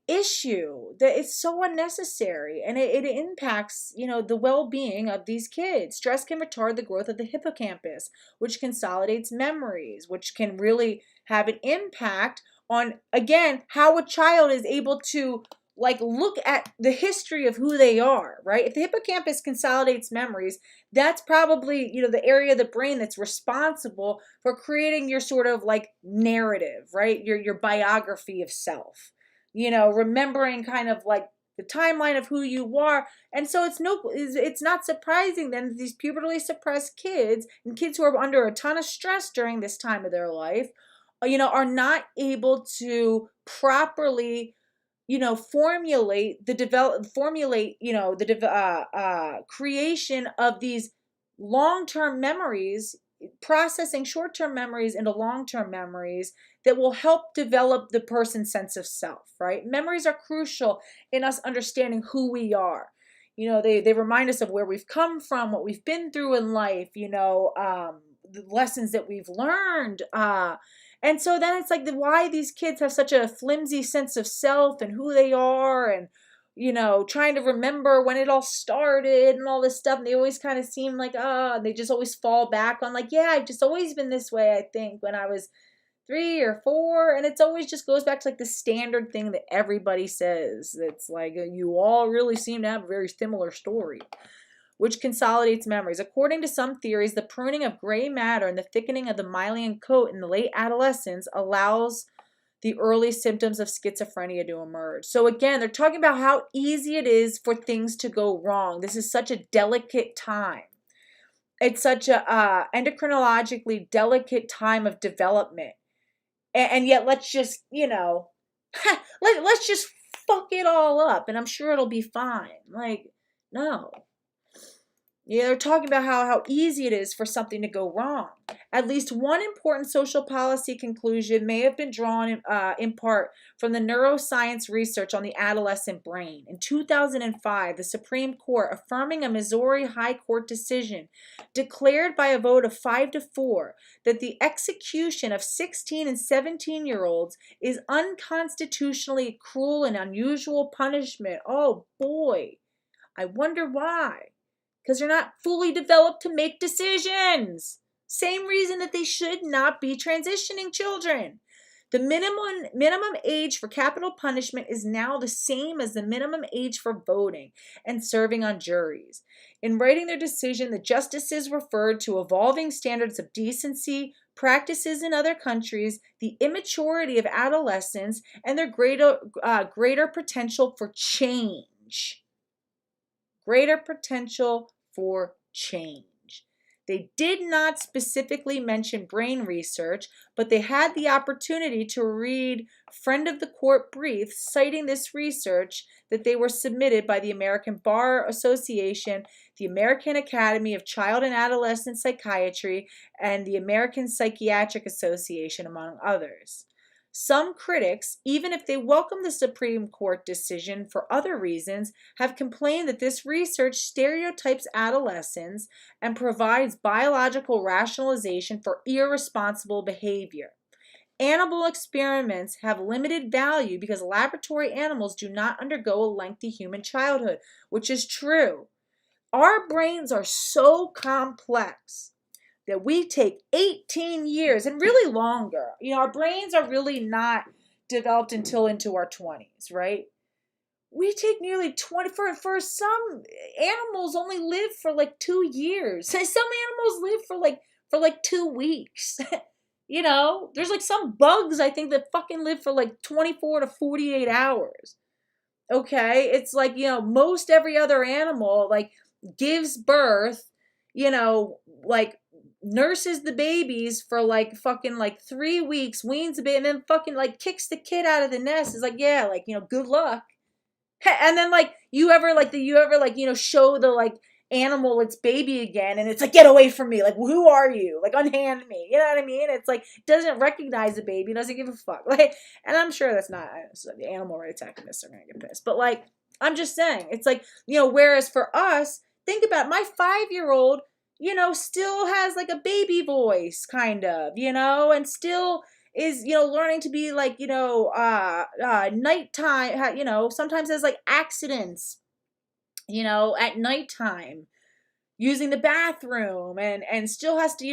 issue that is so unnecessary, and it impacts the well-being of these kids. Stress can retard the growth of the hippocampus, which consolidates memories, which can really have an impact on, again, how a child is able to look at the history of who they are, right? If the hippocampus consolidates memories, that's probably the area of the brain that's responsible for creating your sort of narrative, right? Your biography of self. Remembering kind of the timeline of who you are. And so it's not surprising then that these pubertally suppressed kids and kids who are under a ton of stress during this time of their life, are not able to properly, formulate the creation of these long-term memories, processing short-term memories into long-term memories that will help develop the person's sense of self, right? Memories are crucial in us understanding who we are. They remind us of where we've come from, what we've been through in life, the lessons that we've learned. And so then it's why these kids have such a flimsy sense of self and who they are, and trying to remember when it all started and all this stuff. And they always kind of seem they just always fall back on yeah, I've just always been this way, I think, when I was 3 or 4. And it's always just goes back to the standard thing that everybody says. It's you all really seem to have a very similar story, which consolidates memories. According to some theories, the pruning of gray matter and the thickening of the myelin coat in the late adolescence allows the early symptoms of schizophrenia to emerge. So again, they're talking about how easy it is for things to go wrong. This is such a delicate time. It's such a endocrinologically delicate time of development. And yet let's just, let's just fuck it all up and I'm sure it'll be fine. No. Yeah, they're talking about how easy it is for something to go wrong. At least one important social policy conclusion may have been drawn in part from the neuroscience research on the adolescent brain. In 2005, the Supreme Court, affirming a Missouri High Court decision, declared by a vote of 5-4 that the execution of 16 and 17-year-olds is unconstitutionally cruel and unusual punishment. Oh boy, I wonder why. Because they're not fully developed to make decisions. Same reason that they should not be transitioning children. The minimum age for capital punishment is now the same as the minimum age for voting and serving on juries. In writing their decision, the justices referred to evolving standards of decency, practices in other countries, the immaturity of adolescents, and their greater potential for change. Greater potential for change. They did not specifically mention brain research, but they had the opportunity to read friend of the court briefs citing this research that they were submitted by the American Bar Association, the American Academy of Child and Adolescent Psychiatry, and the American Psychiatric Association, among others. Some critics, even if they welcome the Supreme Court decision for other reasons, have complained that this research stereotypes adolescents and provides biological rationalization for irresponsible behavior. Animal experiments have limited value because laboratory animals do not undergo a lengthy human childhood, which is true. Our brains are so complex that we take 18 years and really longer. Our brains are really not developed until into our 20s, right? We take nearly 20, for some animals only live for like 2 years. Some animals live for like 2 weeks. There's like some bugs I think that fucking live for like 24 to 48 hours. Okay? It's like, most every other animal like gives birth, like nurses the babies for like fucking like 3 weeks, weans a bit, and then fucking like kicks the kid out of the nest. Is like, yeah, like, good luck. And then like you ever show the like animal its baby again, and it's like, get away from me, like, who are you, like, unhand me, you know what I mean? It's like, doesn't recognize the baby, doesn't give a fuck, like, and I'm sure that's not, so the animal rights activists are gonna get pissed, but like, I'm just saying, it's like, whereas for us, think about my 5-year-old, still has like a baby voice, kind of, and still is, learning to be like, nighttime, sometimes there's like accidents, at nighttime, using the bathroom, and still has to,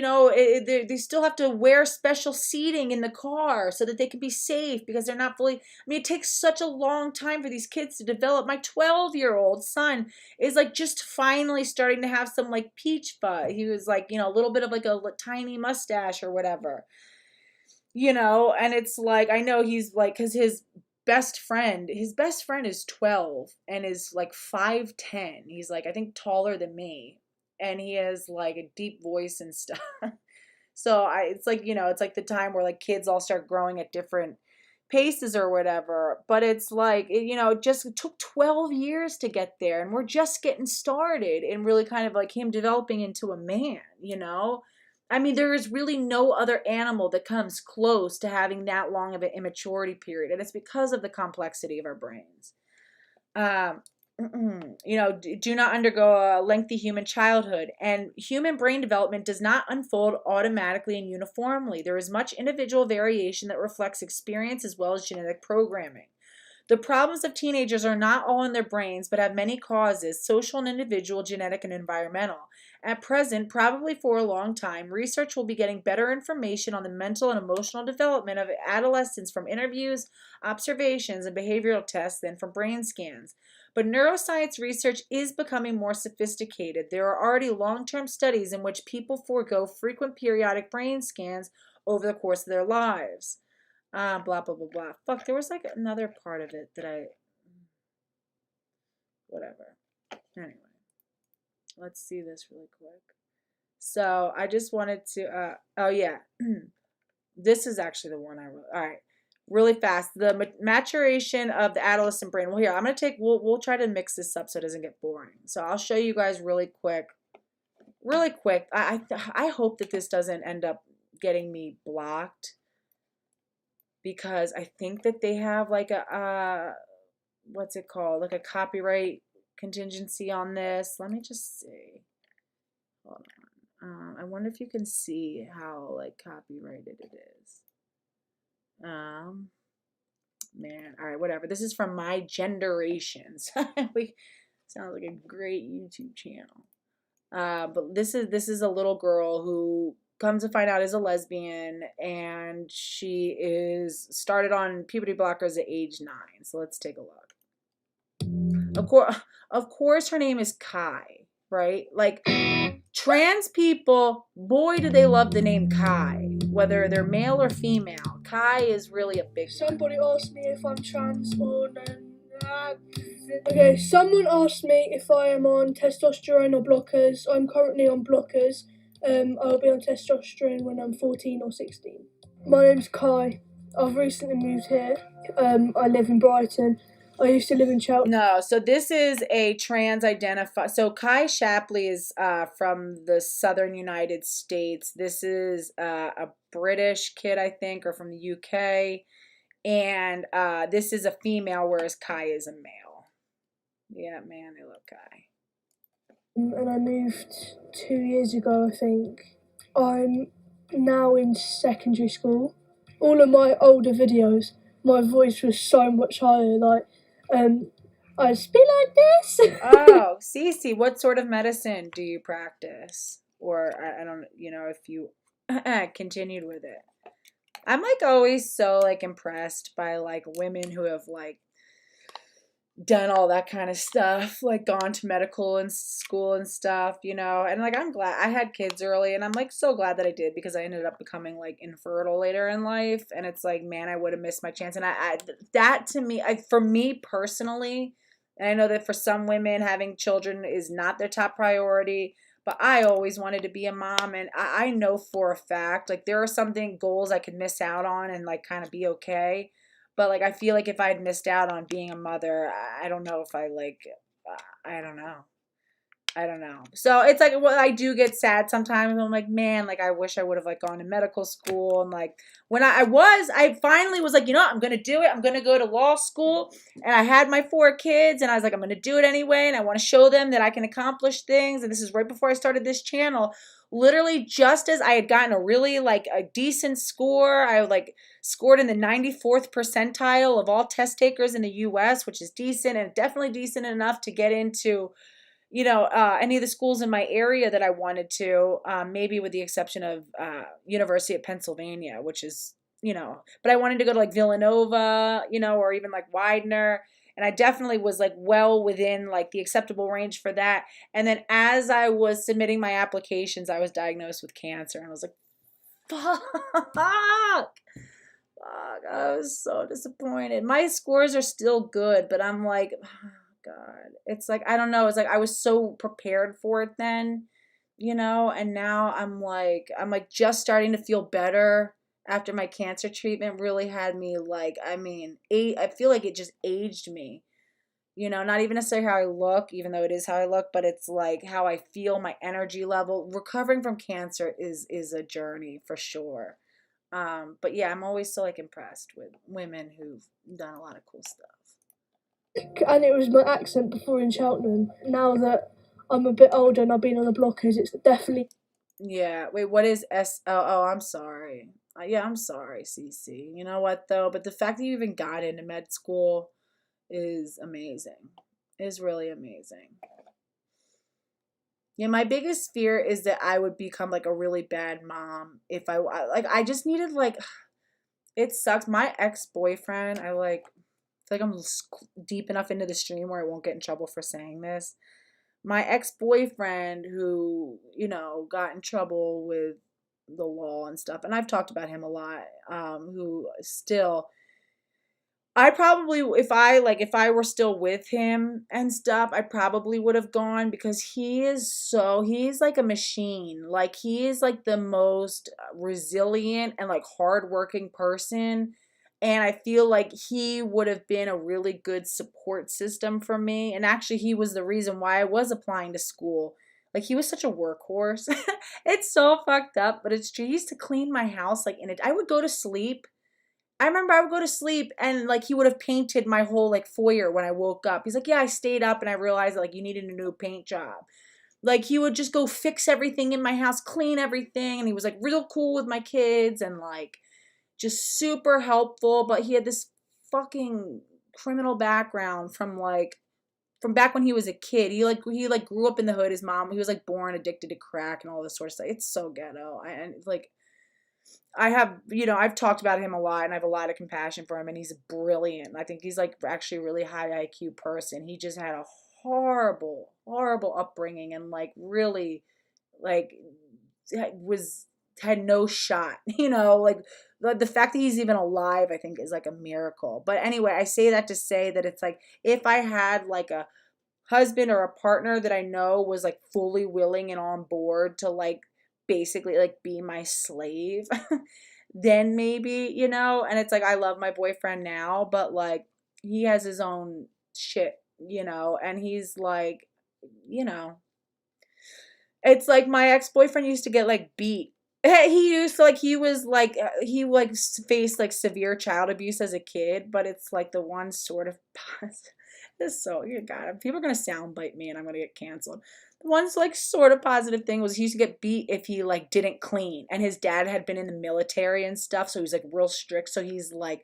they still have to wear special seating in the car so that they can be safe because they're not fully, it takes such a long time for these kids to develop. My 12-year-old son is like just finally starting to have some like peach fuzz. He was like, a little bit of like a tiny mustache or whatever, and it's like, I know he's like, because his best friend is 12 and is like 5'10". He's like, I think taller than me. And he has like a deep voice and stuff. So it's like, it's like the time where like kids all start growing at different paces or whatever. But it's like, it just took 12 years to get there. And we're just getting started and really kind of like him developing into a man, there is really no other animal that comes close to having that long of an immaturity period. And it's because of the complexity of our brains. Do not undergo a lengthy human childhood, and human brain development does not unfold automatically and uniformly. There is much individual variation that reflects experience as well as genetic programming. The problems of teenagers are not all in their brains, but have many causes: social and individual, genetic and environmental. At present, probably for a long time, research will be getting better information on the mental and emotional development of adolescents from interviews, observations, and behavioral tests than from brain scans. But neuroscience research is becoming more sophisticated. There are already long-term studies in which people forego frequent periodic brain scans over the course of their lives. Blah, blah, blah, blah. Fuck, there was like another part of it that whatever. Anyway, let's see this really quick. So I just wanted to, oh yeah, this is actually the one I wrote. All right. Really fast, the maturation of the adolescent brain. Well, here, I'm going to we'll try to mix this up so it doesn't get boring. So I'll show you guys really quick. I hope that this doesn't end up getting me blocked, because I think that they have like a, what's it called? Like a copyright contingency on this. Let me just see. Hold on. I wonder if you can see how like copyrighted it is. Man, all right, whatever. This is from My Generations. Sounds like a great YouTube channel. But this is a little girl who comes to find out is a lesbian, and she is started on puberty blockers at age 9. So let's take a look. Of course, her name is Kai, right? Like, trans people, boy, do they love the name Kai, whether they're male or female. Kai is really a big one. Somebody asked me if I'm trans or okay, someone asked me if I am on testosterone or blockers. I'm currently on blockers. I'll be on testosterone when I'm 14 or 16. My name's Kai. I've recently moved here. I live in Brighton. I used to live in Cheltenham. No, so this is a trans-identified. So Kai Shapley is from the southern United States. This is a British kid, I think, or from the UK. And this is a female, whereas Kai is a male. Yeah, man, they love Kai. And I moved 2 years ago, I think. I'm now in secondary school. All of my older videos, my voice was so much higher. Like, I speak like this. Oh, Cece, what sort of medicine do you practice? Or I don't, if you continued with it. I'm like always so like impressed by like women who have like done all that kind of stuff, like gone to medical and school and stuff, and like I'm glad I had kids early, and I'm like so glad that I did, because I ended up becoming like infertile later in life, and it's like, man, I would have missed my chance. And I that to me, for me personally, and I know that for some women having children is not their top priority, but I always wanted to be a mom, and I know for a fact like there are goals I could miss out on and like kind of be okay. But, like, I feel like if I had missed out on being a mother, I don't know if I, like, I don't know. I don't know. So, it's like, well, I do get sad sometimes. I'm like, man, like, I wish I would have, like, gone to medical school. And, like, when I finally was like, you know what, I'm going to do it. I'm going to go to law school. And I had my 4 kids. And I was like, I'm going to do it anyway. And I want to show them that I can accomplish things. And this is right before I started this channel. Literally just as I had gotten a really like a decent score, I like scored in the 94th percentile of all test takers in the US, which is decent, and definitely decent enough to get into, any of the schools in my area that I wanted to, maybe with the exception of University of Pennsylvania, which is, but I wanted to go to like Villanova, or even like Widener. And I definitely was like well within like the acceptable range for that. And then as I was submitting my applications, I was diagnosed with cancer. And I was like, fuck. I was so disappointed. My scores are still good, but I'm like, oh, God. It's like, I don't know. It's like I was so prepared for it then, and now I'm like just starting to feel better. After my cancer treatment really had me like, I feel like it just aged me, not even necessarily how I look, even though it is how I look, but it's like how I feel, my energy level. Recovering from cancer is a journey for sure. But yeah, I'm always so like impressed with women who've done a lot of cool stuff. And it was my accent before in Cheltenham. Now that I'm a bit older and I've been on the blockers, it's definitely... Yeah, wait, what is Oh, I'm sorry. Yeah, I'm sorry, Cece. You know what, though? But the fact that you even got into med school is amazing. Is really amazing. Yeah, my biggest fear is that I would become, like, a really bad mom if I just needed, like, it sucks. My ex-boyfriend, I feel like I'm deep enough into the stream where I won't get in trouble for saying this. My ex-boyfriend who, got in trouble with the law and stuff, and I've talked about him a lot, who still, I probably, if I were still with him and stuff, I probably would have gone, because he's like a machine. Like, he is like the most resilient and like hardworking person. And I feel like he would have been a really good support system for me. And actually, he was the reason why I was applying to school. Like, he was such a workhorse. It's so fucked up, but it's true. He used to clean my house. Like, I would go to sleep. I remember I would go to sleep and like he would have painted my whole like foyer when I woke up. He's like, yeah, I stayed up and I realized that like you needed a new paint job. Like, he would just go fix everything in my house, clean everything. And he was like real cool with my kids and like just super helpful. But he had this fucking criminal background from back when he was a kid. He grew up in the hood. His mom, he was like born addicted to crack and all this sort of stuff. It's so ghetto. I have, I've talked about him a lot, and I have a lot of compassion for him, and he's brilliant. I think he's like actually a really high IQ person. He just had a horrible, horrible upbringing, and like really like had no shot, like the fact that he's even alive, I think, is like a miracle. But anyway, I say that to say that it's like, if I had like a husband or a partner that I know was like fully willing and on board to like basically like be my slave, then maybe, you know, and it's like I love my boyfriend now, but like he has his own shit, you know, and he's like, you know, it's like my ex-boyfriend used to get like beat. He used to like he like faced like severe child abuse as a kid, but it's like the one sort of this so you God, people are gonna soundbite me and I'm gonna get canceled. The one like sort of positive thing was he used to get beat if he like didn't clean, and his dad had been in the military and stuff, so he's like real strict. So he's like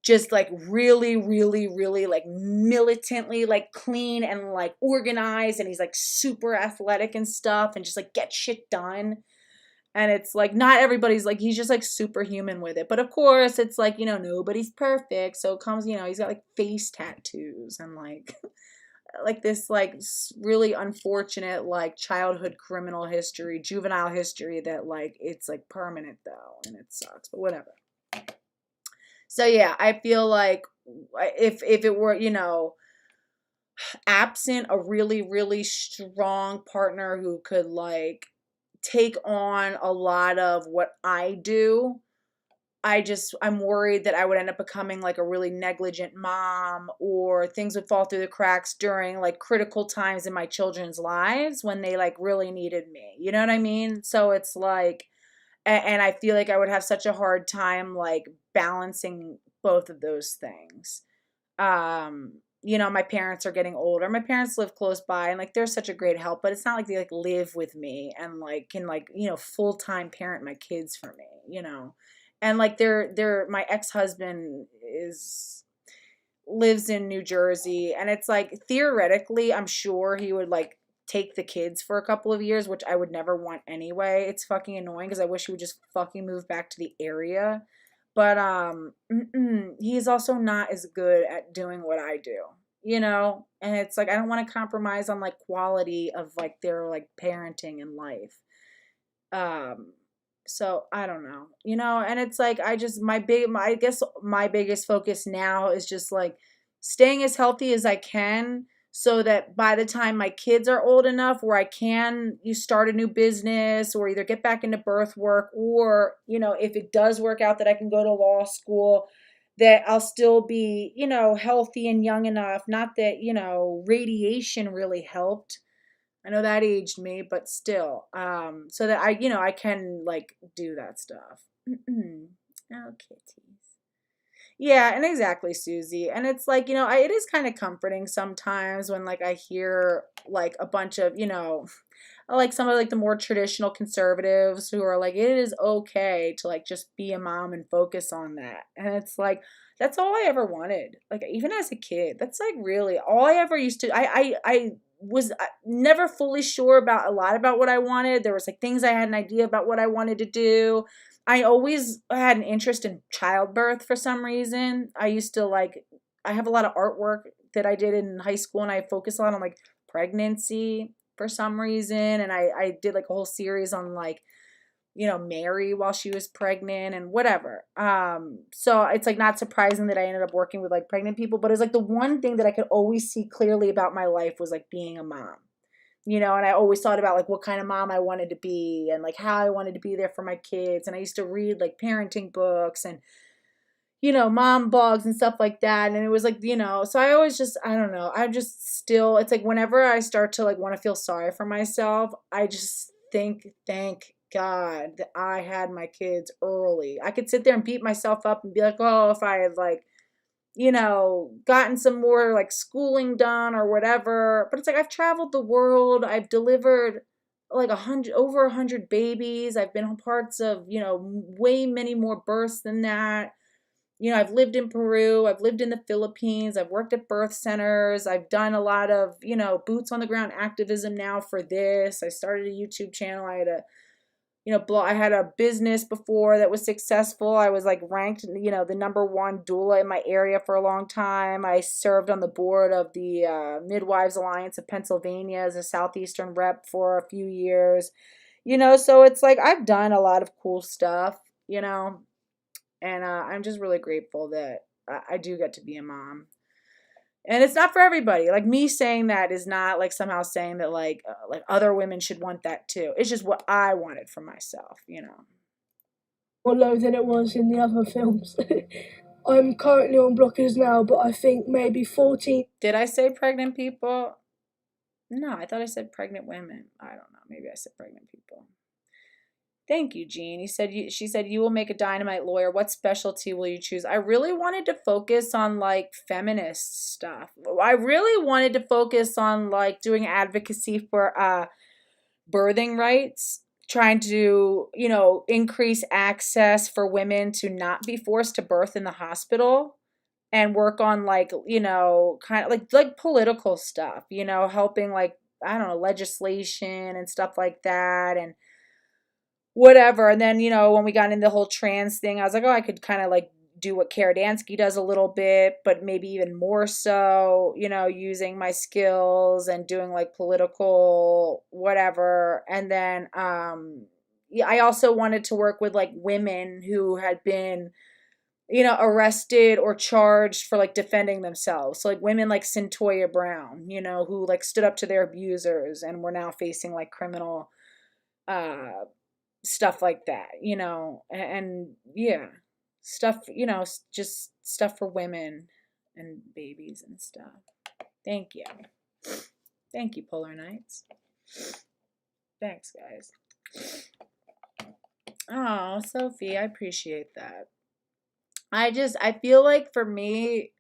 just like really, really, really like militantly like clean and like organized, and he's like super athletic and stuff and just like get shit done. And it's like not everybody's like he's just like superhuman with it. But of course it's like, you know, nobody's perfect. So it comes, you know, he's got like face tattoos and like like this like really unfortunate like childhood criminal history, juvenile history that like it's like permanent though, and it sucks, but whatever. So yeah, I feel like if it were, you know, absent a really, really strong partner who could like take on a lot of what I do, I'm worried that I would end up becoming like a really negligent mom, or things would fall through the cracks during like critical times in my children's lives when they like really needed me. You know what I mean? So it's like, and I feel like I would have such a hard time like balancing both of those things. You know, my parents are getting older. My parents live close by and like they're such a great help, but it's not like they like live with me and like can like, you know, full-time parent my kids for me, you know. And like they're my ex-husband lives in New Jersey, and it's like theoretically I'm sure he would like take the kids for a couple of years, which I would never want anyway. It's fucking annoying because I wish he would just fucking move back to the area. But he's also not as good at doing what I do, you know? And it's like I don't want to compromise on like quality of like their like parenting and life. So I don't know, you know, and it's like I guess my biggest focus now is just like staying as healthy as I can, so that by the time my kids are old enough where I can you start a new business or either get back into birth work, or, you know, if it does work out that I can go to law school, that I'll still be, you know, healthy and young enough. Not that, you know, radiation really helped. I know that aged me, but still, so that I, you know, I can like do that stuff. Oh, kitties. Yeah, and exactly, Susie. And it's like, you know, it is kind of comforting sometimes when like I hear like a bunch of, you know, like some of like the more traditional conservatives who are like, it is okay to like just be a mom and focus on that. And it's like, that's all I ever wanted. Like even as a kid, that's like really all I ever used to, I was never fully sure about a lot about what I wanted. There was like things I had an idea about what I wanted to do. I always had an interest in childbirth for some reason. I used to like, I have a lot of artwork that I did in high school, and I focus a lot on like pregnancy for some reason. And I did like a whole series on like, you know, Mary while she was pregnant and whatever. So it's like not surprising that I ended up working with like pregnant people, but it's like the one thing that I could always see clearly about my life was like being a mom, you know, and I always thought about like what kind of mom I wanted to be and like how I wanted to be there for my kids. And I used to read like parenting books and, you know, mom blogs and stuff like that. And it was like, you know, so I always just, I don't know. I'm just still, it's like whenever I start to like want to feel sorry for myself, I just think, thank God that I had my kids early. I could sit there and beat myself up and be like, oh, if I had like, you know, gotten some more like schooling done or whatever. But it's like I've traveled the world. I've delivered like over 100 babies. I've been parts of, you know, way many more births than that. You know, I've lived in Peru. I've lived in the Philippines. I've worked at birth centers. I've done a lot of, you know, boots on the ground activism now for this. I started a YouTube channel. I had a, you know, I had a business before that was successful. I was like ranked, you know, the #1 doula in my area for a long time. I served on the board of the Midwives Alliance of Pennsylvania as a Southeastern rep for a few years, you know, so it's like I've done a lot of cool stuff, you know, and I'm just really grateful that I do get to be a mom. And it's not for everybody. Like, me saying that is not like somehow saying that like other women should want that too. It's just what I wanted for myself, you know. More low than it was in the other films. I'm currently on blockers now, but I think maybe 14. Did I say pregnant people? No, I thought I said pregnant women. I don't know. Maybe I said pregnant people. Thank you, Jean. She said, you will make a dynamite lawyer. What specialty will you choose? I really wanted to focus on like feminist stuff. I really wanted to focus on like doing advocacy for birthing rights, trying to, you know, increase access for women to not be forced to birth in the hospital, and work on like, you know, kind of like political stuff, you know, helping like, I don't know, legislation and stuff like that and whatever. And then, you know, when we got into the whole trans thing, I was like, oh, I could kind of like do what Karadansky does a little bit, but maybe even more so, you know, using my skills and doing like political whatever. And then yeah, I also wanted to work with like women who had been, you know, arrested or charged for like defending themselves. So like women like Centoya Brown, you know, who like stood up to their abusers and were now facing like criminal stuff like that, you know, and yeah, stuff, you know, just stuff for women and babies and stuff. Thank you. Thank you, Polar Nights. Thanks, guys. Oh, Sophie, I appreciate that. I feel like for me,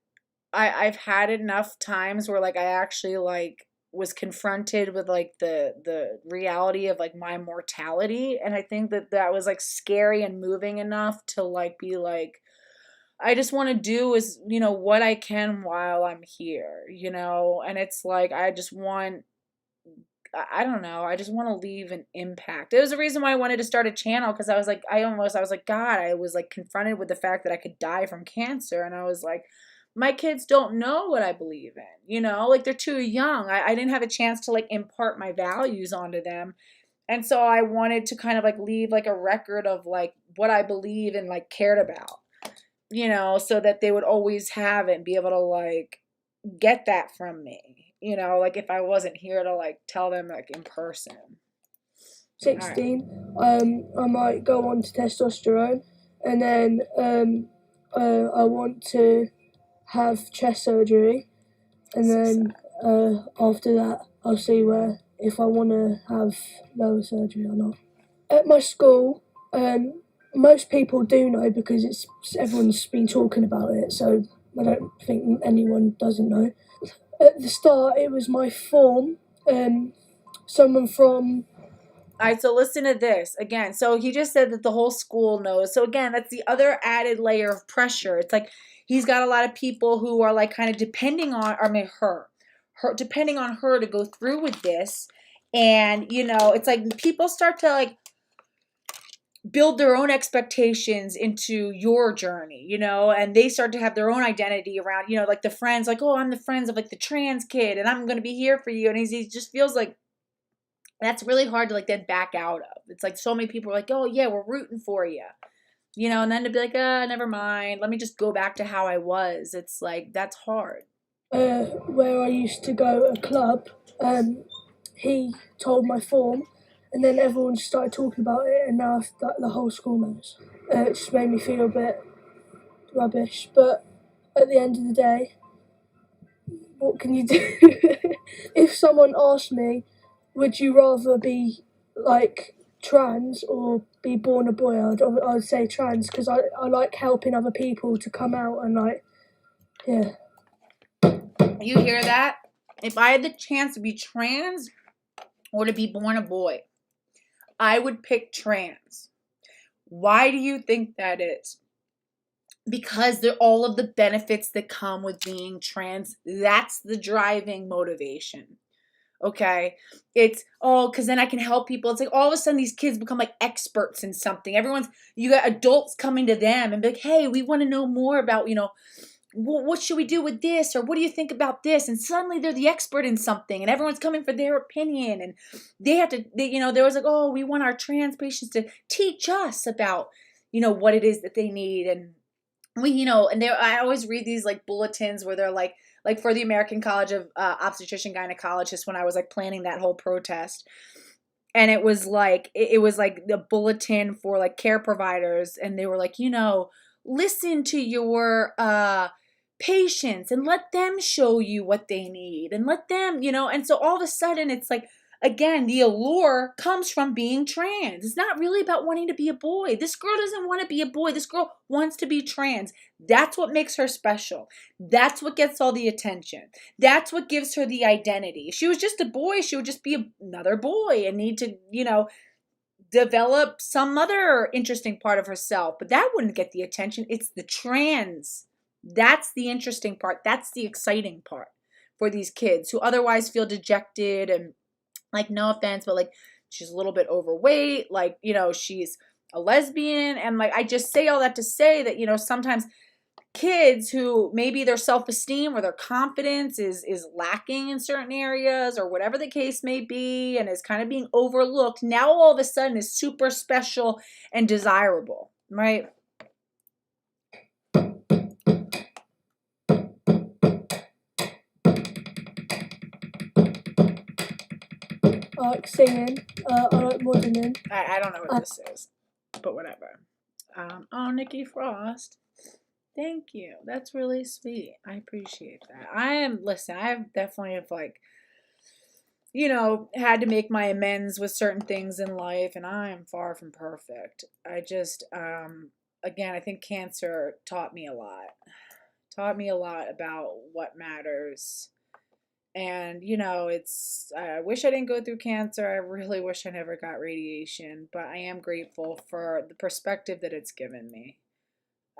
I've had enough times where like I actually like was confronted with like the reality of like my mortality, and I think that was like scary and moving enough to like be like, I just want to do is, you know, what I can while I'm here, you know. And it's like I just want, I don't know, I just want to leave an impact. It was the reason why I wanted to start a channel, because I was like, I was like, God, I was like confronted with the fact that I could die from cancer, and I was like, my kids don't know what I believe in, you know, like they're too young. I didn't have a chance to like impart my values onto them. And so I wanted to kind of like leave like a record of like what I believe and like cared about, you know, so that they would always have it and be able to like get that from me, you know, like if I wasn't here to like tell them like in person. 16, I might go on to testosterone, and then I want to have chest surgery, and then after that I'll see where if I want to have lower surgery or not. At my school, most people do know because everyone's been talking about it, so I don't think anyone doesn't know. At the start, it was my form, someone from... All right, so listen to this again. So he just said that the whole school knows. So again, that's the other added layer of pressure. It's like he's got a lot of people who are like kind of depending on, her depending on her to go through with this. And, you know, it's like people start to like build their own expectations into your journey, you know, and they start to have their own identity around, you know, like the friends, like, oh, I'm the friends of like the trans kid and I'm going to be here for you. And he just feels like that's really hard to like then back out of. It's like so many people are like, oh yeah, we're rooting for you, you know, and then to be like, never mind, let me just go back to how I was. It's like, that's hard. Where I used to go a club, he told my form, and then everyone started talking about it, and now the whole school knows. It just made me feel a bit rubbish, but at the end of the day, what can you do? If someone asked me, would you rather be like trans or be born a boy, I'd say trans, because I like helping other people to come out and like, yeah. You hear that? If I had the chance to be trans or to be born a boy, I would pick trans. Why do you think that is? Because they're all of the benefits that come with being trans. That's the driving motivation. Okay, it's because then I can help people. It's like all of a sudden these kids become like experts in something. You got adults coming to them and be like, hey, we want to know more about, you know, what should we do with this, or what do you think about this? And suddenly they're the expert in something, and everyone's coming for their opinion, and you know, there was like, oh, we want our trans patients to teach us about, you know, what it is that they need, and we, you know, and I always read these like bulletins where they're like, like for the American College of Obstetrician Gynecologists when I was like planning that whole protest. And it was like the bulletin for like care providers, and they were like, listen to your patients and let them show you what they need and let them, and so all of a sudden it's like, again, the allure comes from being trans. It's not really about wanting to be a boy. This girl doesn't want to be a boy. This girl wants to be trans. That's what makes her special. That's what gets all the attention. That's what gives her the identity. If she was just a boy, she would just be another boy and need to, develop some other interesting part of herself. But that wouldn't get the attention. It's the trans. That's the interesting part. That's the exciting part for these kids who otherwise feel dejected and, like, no offense, but like she's a little bit overweight, like, she's a lesbian. And like, I just say all that to say that, sometimes kids who maybe their self-esteem or their confidence is lacking in certain areas or whatever the case may be and is kind of being overlooked, now all of a sudden is super special and desirable, right? I like singing. I like modelling. I don't know what this is, but whatever. Oh, Nikki Frost. Thank you. That's really sweet. I appreciate that. I've definitely had to make my amends with certain things in life, and I am far from perfect. I just, again, I think cancer taught me a lot. Taught me a lot about what matters. And, I wish I didn't go through cancer. I really wish I never got radiation, but I am grateful for the perspective that it's given me.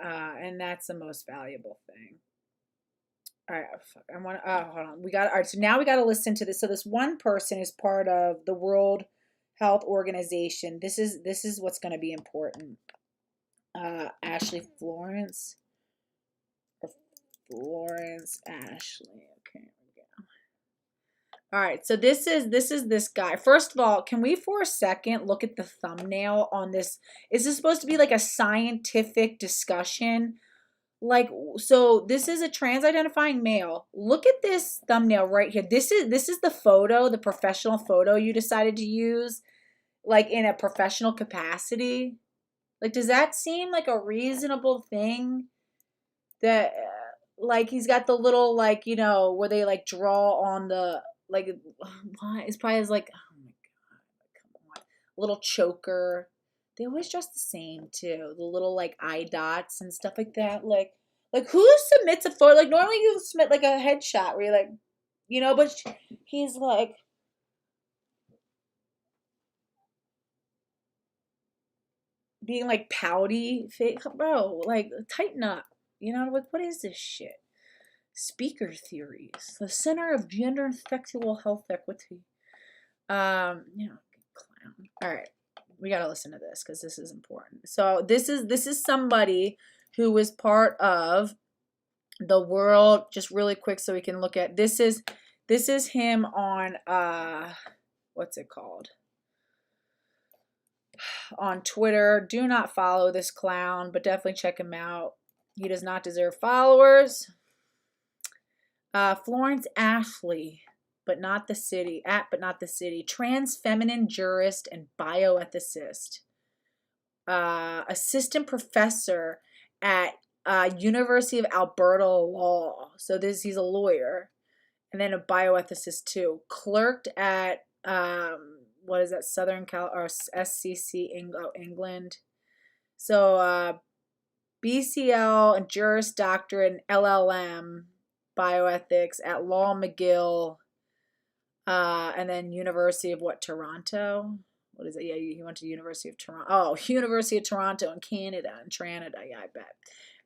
And that's the most valuable thing. All right. Hold on. All right. So now we got to listen to this. So this one person is part of the World Health Organization. This is what's going to be important. Ashley Florence Ashley. Okay. All right, so this is this guy. First of all, can we for a second look at the thumbnail on this? Is this supposed to be like a scientific discussion? Like, so this is a trans-identifying male. Look at this thumbnail right here. This is the photo, the professional photo you decided to use, like in a professional capacity. Like, does that seem like a reasonable thing? That, like, he's got the little, like, where they like draw on the. Like, it's probably like, oh my God, come on. A little choker. They always dress the same too. The little like eye dots and stuff like that. Like who submits a photo? Like normally you submit like a headshot where you're like, but he's like, being like pouty. Bro, like tighten up. What is this shit? Speaker theories, the Center of Gender and Sexual Health Equity. Clown. All right, we gotta listen to this because this is important. So this is somebody who was part of the world. Just really quick, so we can look at this is him on what's it called? On Twitter. Do not follow this clown, but definitely check him out. He does not deserve followers. Florence Ashley, but not the city. Transfeminine jurist and bioethicist. Assistant professor at University of Alberta Law. So he's a lawyer. And then a bioethicist too. Clerked at what is that? Southern Cal or SCC England. So BCL and Juris Doctorate and LLM. Bioethics at Law McGill, and then University of Toronto? What is it? Yeah, he went to University of Toronto. Oh, University of Toronto in Canada, in Canada. Yeah, I bet.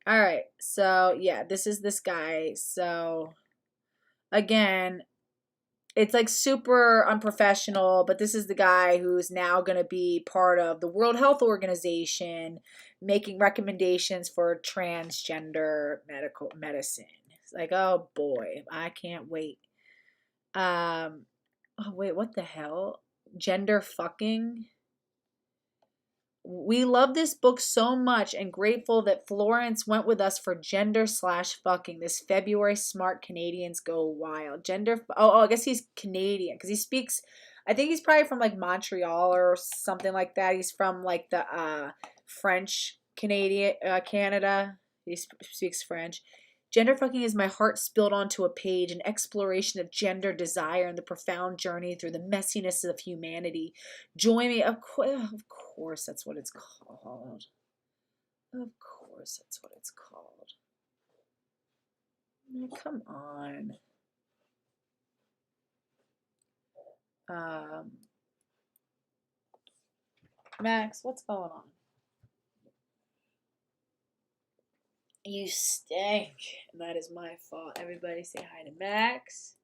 All right, so yeah, this is this guy. So again, it's like super unprofessional, but this is the guy who's now going to be part of the World Health Organization, making recommendations for transgender medicine. Like, oh boy, I can't wait. Oh wait, what the hell? Gender fucking? We love this book so much and grateful that Florence went with us for Gender/Fucking this February. Smart Canadians Go Wild. I guess he's Canadian because he speaks, I think he's probably from like Montreal or something like that. He's from like the French Canadian, Canada. He speaks French. Gender fucking is my heart spilled onto a page, an exploration of gender desire and the profound journey through the messiness of humanity. Join me. Of course, that's what it's called. Of course, that's what it's called. Oh, come on. Max, what's going on? You stink. And that is my fault. Everybody say hi to Max.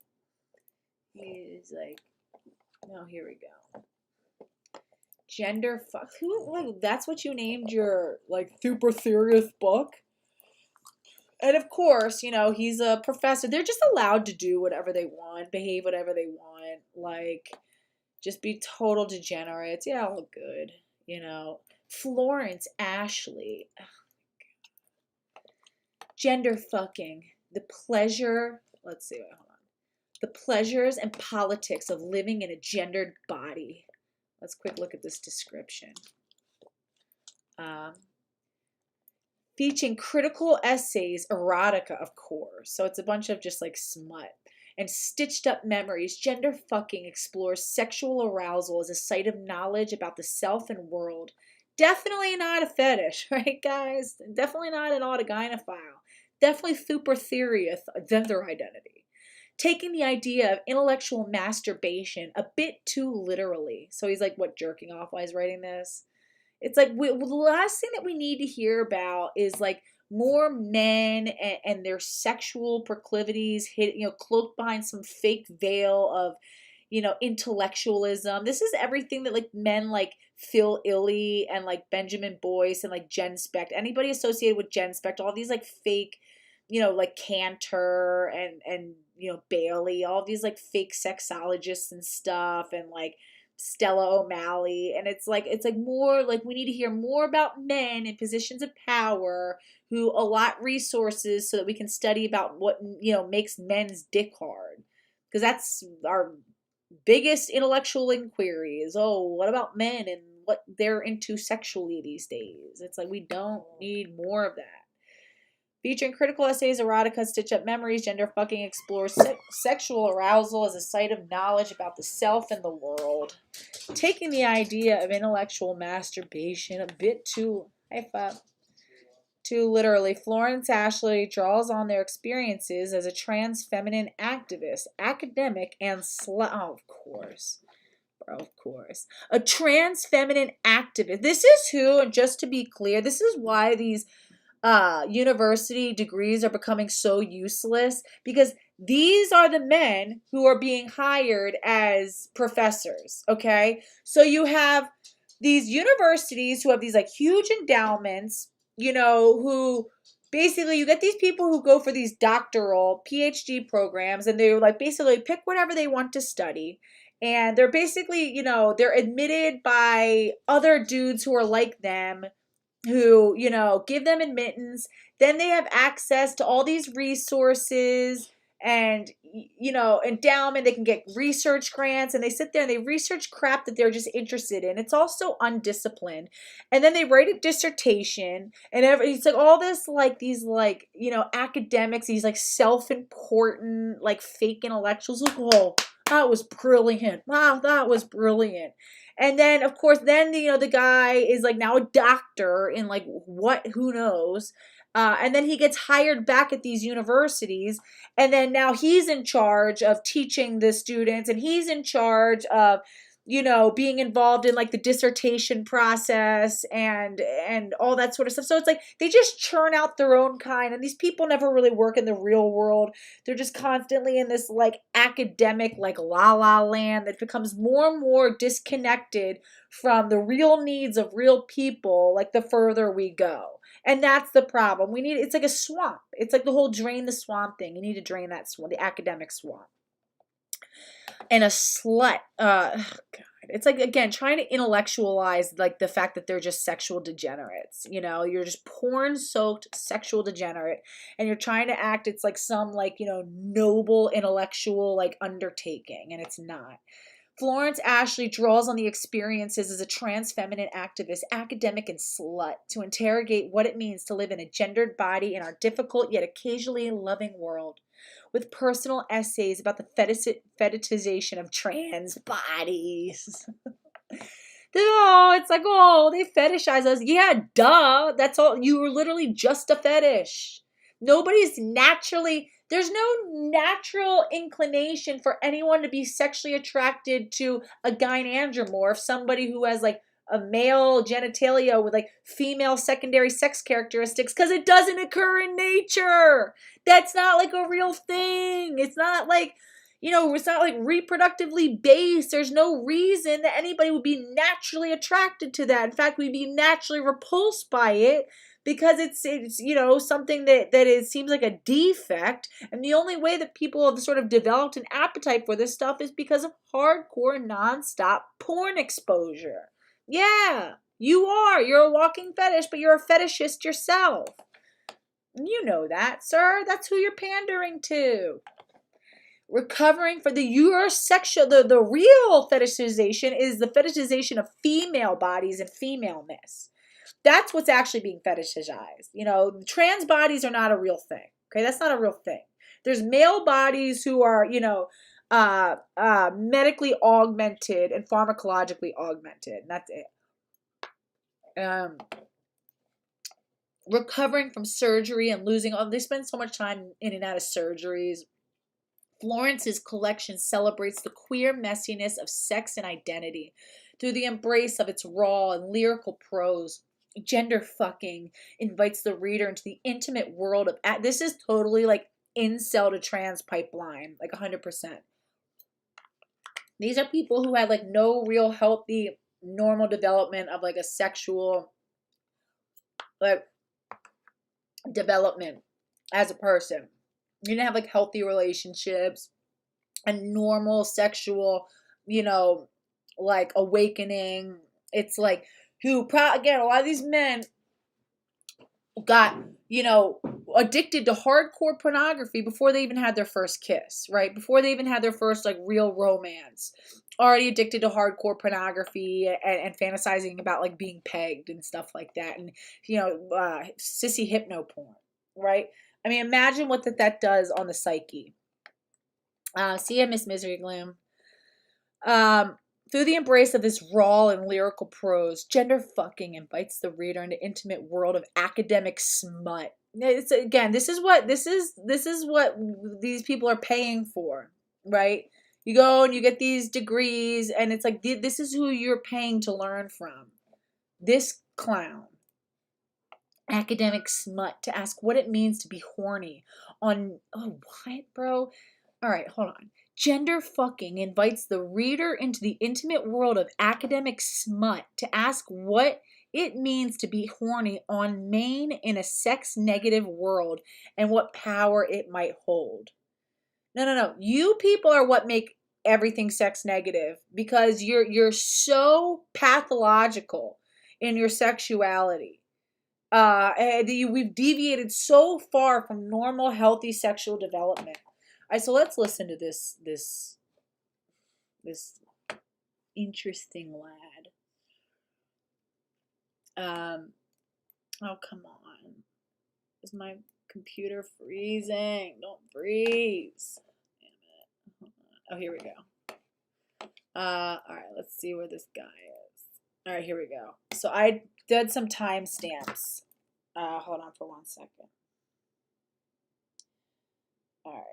He's like, no, here we go. Gender fuck. Who, like, that's what you named your, like, super serious book? And of course, you know, he's a professor. They're just allowed to do whatever they want, behave whatever they want, like, just be total degenerates. Yeah, all good, you know. Florence Ashley. Gender fucking. The pleasure, let's see, hold on. The pleasures and politics of living in a gendered body. Let's quick look at this description. Featuring critical essays, erotica, of course. So it's a bunch of just like smut. And stitched up memories. Gender fucking explores sexual arousal as a site of knowledge about the self and world. Definitely not a fetish, right, guys? Definitely not an autogynephile. Definitely super serious gender identity. Taking the idea of intellectual masturbation a bit too literally. So he's like, what, jerking off while he's writing this? It's like, the last thing that we need to hear about is like more men and their sexual proclivities cloaked behind some fake veil of, you know, intellectualism. This is everything that like men like Phil Illey and like Benjamin Boyce and like Jen Specht, anybody associated with Jen Specht, all these like fake, you know, like Cantor and you know, Bailey, all these like fake sexologists and stuff, and like Stella O'Malley. And it's like more like we need to hear more about men in positions of power who allot resources so that we can study about what, you know, makes men's dick hard. Because that's our biggest intellectual inquiry is, oh, what about men and what they're into sexually these days? It's like we don't need more of that. Featuring critical essays, erotica, stitch-up memories, gender fucking explores sexual arousal as a site of knowledge about the self and the world. Taking the idea of intellectual masturbation a bit too literally, Florence Ashley draws on their experiences as a transfeminine activist, academic, and oh, of course. Bro, of course. A transfeminine activist. This is who, and just to be clear, this is why these university degrees are becoming so useless, because these are the men who are being hired as professors, okay? So you have these universities who have these like huge endowments, you know, who basically you get these people who go for these doctoral PhD programs, and they like basically pick whatever they want to study. And they're basically, you know, they're admitted by other dudes who are like them, who, you know, give them admittance. Then they have access to all these resources and, you know, endowment. They can get research grants, and they sit there and they research crap that they're just interested in. It's also undisciplined. And then they write a dissertation, and it's like all this, like these, like, you know, academics, these like self-important, like fake intellectuals. Like, oh, that was brilliant. Wow, that was brilliant. And then, of course, then, you know, the guy is like now a doctor in like what, who knows. And then he gets hired back at these universities. And then now he's in charge of teaching the students, and he's in charge of, you know, being involved in like the dissertation process and all that sort of stuff. So it's like they just churn out their own kind, and these people never really work in the real world. They're just constantly in this like academic like la la land that becomes more and more disconnected from the real needs of real people like the further we go. And that's the problem. It's like a swamp. It's like the whole drain the swamp thing. You need to drain that swamp, the academic swamp. And a slut, God, It's like, again, trying to intellectualize like the fact that they're just sexual degenerates. You know, you're just porn soaked sexual degenerate, and you're trying to act it's like some like, you know, noble intellectual like undertaking, and it's not. Florence Ashley draws on the experiences as a transfeminine activist, academic, and slut to interrogate what it means to live in a gendered body in our difficult yet occasionally loving world, with personal essays about the fetishization of trans bodies. Oh, it's like, oh, they fetishize us. Yeah, duh. That's all. You were literally just a fetish. There's no natural inclination for anyone to be sexually attracted to a gynandromorph, somebody who has like a male genitalia with like female secondary sex characteristics, because it doesn't occur in nature. That's not like a real thing. It's not like, you know, it's not like reproductively based. There's no reason that anybody would be naturally attracted to that. In fact, we'd be naturally repulsed by it, because it's you know, something that seems like a defect. And the only way that people have sort of developed an appetite for this stuff is because of hardcore nonstop porn exposure. Yeah, you're a walking fetish, but you're a fetishist yourself. You know that, sir. That's who you're pandering to. Recovering for the real fetishization is the fetishization of female bodies and femaleness. That's what's actually being fetishized. You know, trans bodies are not a real thing. Okay, that's not a real thing. There's male bodies who are, you know, medically augmented and pharmacologically augmented. And that's it. Recovering from surgery and losing. They spend so much time in and out of surgeries. Florence's collection celebrates the queer messiness of sex and identity through the embrace of its raw and lyrical prose. Gender fucking invites the reader into the intimate world of... This is totally like incel to trans pipeline, like 100%. These are people who had like no real healthy, normal development of like a sexual like development as a person. You didn't have like healthy relationships and normal sexual, you know, like awakening. It's like again, a lot of these men got, you know, addicted to hardcore pornography before they even had their first kiss, right? Before they even had their first like real romance. Already addicted to hardcore pornography and fantasizing about like being pegged and stuff like that. And, you know, sissy hypno porn, right? I mean, imagine what that does on the psyche. See, I miss Misery Gloom. Through the embrace of this raw and lyrical prose, gender fucking invites the reader into intimate world of academic smut. It's, again, this is what these people are paying for, right? You go and you get these degrees, and it's like, this is who you're paying to learn from. This clown. Academic smut, to ask what it means to be horny on... Oh, what, bro? All right, hold on. Gender fucking invites the reader into the intimate world of academic smut to ask what it means to be horny on main in a sex-negative world and what power it might hold. No. You people are what make everything sex-negative, because you're so pathological in your sexuality. We've deviated so far from normal, healthy sexual development. All right, so let's listen to this interesting lad. Oh, come on. Is my computer freezing? Don't freeze. Damn it. Oh, here we go. All right, let's see where this guy is. All right, here we go. So I did some timestamps. Hold on for 1 second. All right.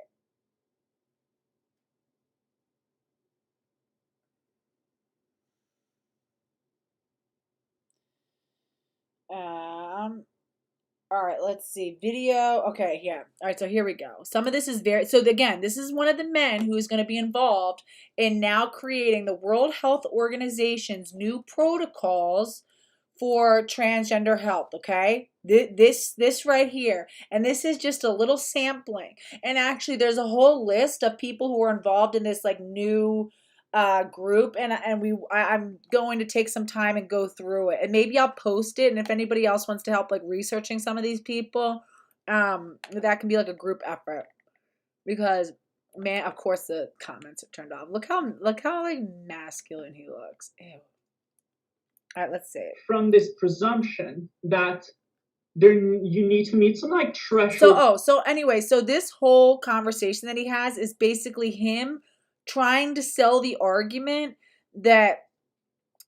All right, let's see. Video. Okay, yeah. All right, so here we go. Some of this is so again, this is one of the men who is going to be involved in now creating the World Health Organization's new protocols for transgender health, okay? This right here. And this is just a little sampling. And actually, there's a whole list of people who are involved in this like new group, and I'm going to take some time and go through it, and maybe I'll post it, and if anybody else wants to help like researching some of these people, that can be like a group effort, because man, of course the comments are turned off. Look how like masculine he looks. Ew. All right, let's see it. From this presumption that you need to meet some like threshold. So anyway, so this whole conversation that he has is basically him trying to sell the argument that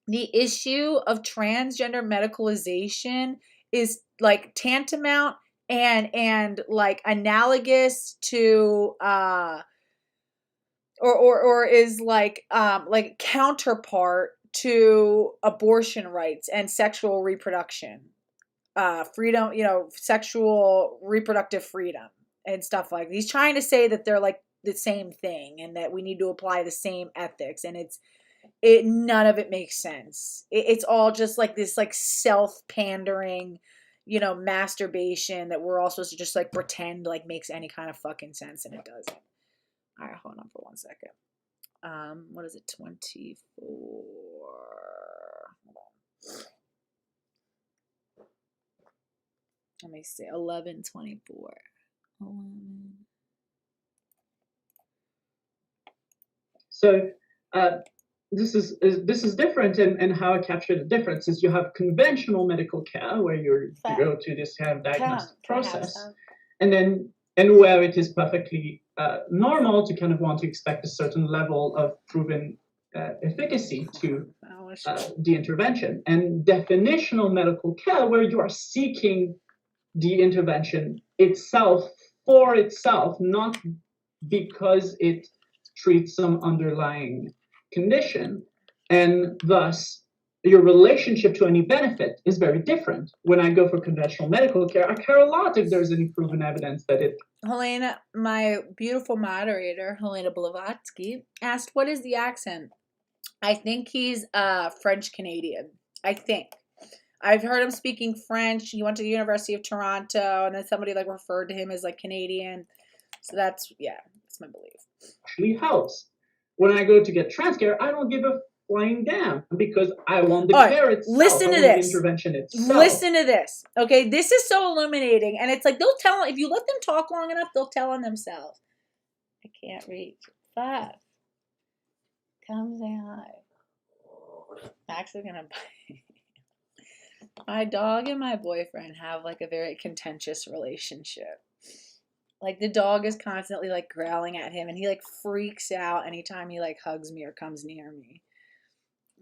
the issue of transgender medicalization is like tantamount and like analogous to or is like counterpart to abortion rights and sexual reproduction, freedom, sexual reproductive freedom and stuff like that. He's trying to say that they're like the same thing and that we need to apply the same ethics, and none of it makes sense. It's all just like this like self-pandering, masturbation that we're all supposed to just like pretend like makes any kind of fucking sense, and it doesn't. All right, hold on for 1 second. What is it? 24. Hold on. Let me see. 11:24. 11. So this is different, and how I capture the difference is you have conventional medical care where you go to this kind of diagnostic process, and where it is perfectly normal to kind of want to expect a certain level of proven efficacy to the intervention, and definitional medical care where you are seeking the intervention itself for itself, not because it treats some underlying condition, and thus your relationship to any benefit is very different. When I go for conventional medical care, I care a lot if there's any proven evidence that it... Helena, my beautiful moderator, Helena Blavatsky, asked, what is the accent? I think he's French-Canadian. I think. I've heard him speaking French. He went to the University of Toronto, and then somebody like referred to him as like Canadian. So that's my belief. Actually helps. When I go to get trans care, I don't give a flying damn because I want the care itself. Listen to this. The intervention itself. Listen to this. Okay, this is so illuminating, and it's like they'll tell. If you let them talk long enough, they'll tell on themselves. I can't reach. 5. Come say hi. Max is gonna bite. My dog and my boyfriend have like a very contentious relationship. Like the dog is constantly like growling at him, and he like freaks out anytime he like hugs me or comes near me.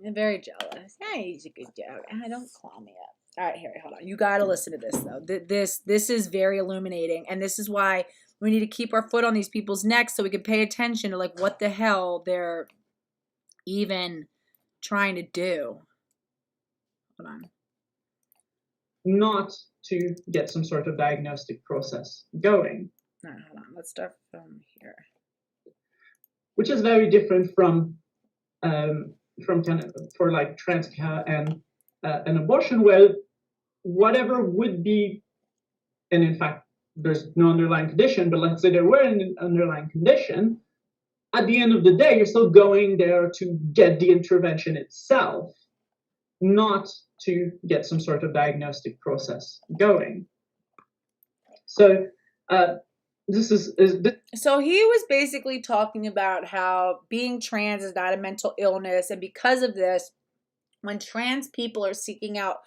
I'm very jealous. Yeah, he's a good dog. Don't claw me up. All right, Harry, hold on. You got to listen to this though. This is very illuminating, and this is why we need to keep our foot on these people's necks so we can pay attention to like what the hell they're even trying to do. Hold on. Not to get some sort of diagnostic process going. All right, hold on. Let's start from here. Which is very different from kind of for like trans care and an abortion, where whatever would be, and in fact there's no underlying condition, but let's say there were an underlying condition, at the end of the day you're still going there to get the intervention itself, not to get some sort of diagnostic process going. So So he was basically talking about how being trans is not a mental illness, and because of this, when trans people are seeking out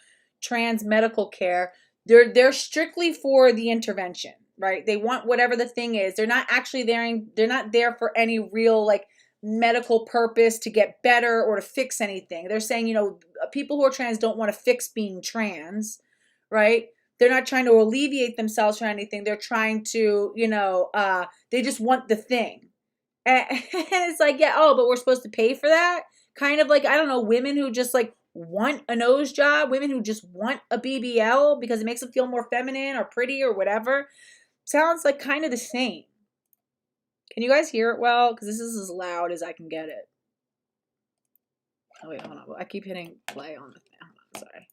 trans medical care, they're strictly for the intervention, right? They want whatever the thing is. They're not actually they're not there for any real like medical purpose to get better or to fix anything. They're saying, people who are trans don't want to fix being trans, right? They're not trying to alleviate themselves from anything. They're trying to, they just want the thing. And it's like, but we're supposed to pay for that? Kind of like, I don't know, women who just like want a nose job, women who just want a BBL because it makes them feel more feminine or pretty or whatever. Sounds like kind of the same. Can you guys hear it well? Because this is as loud as I can get it. Oh, wait, hold on. I keep hitting play on the thing. Hold on, sorry.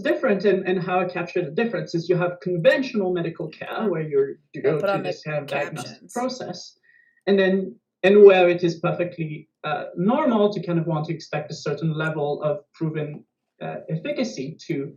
Different, and how I capture the difference is you have conventional medical care where you go to this kind of diagnostic process, and where it is perfectly normal to kind of want to expect a certain level of proven efficacy to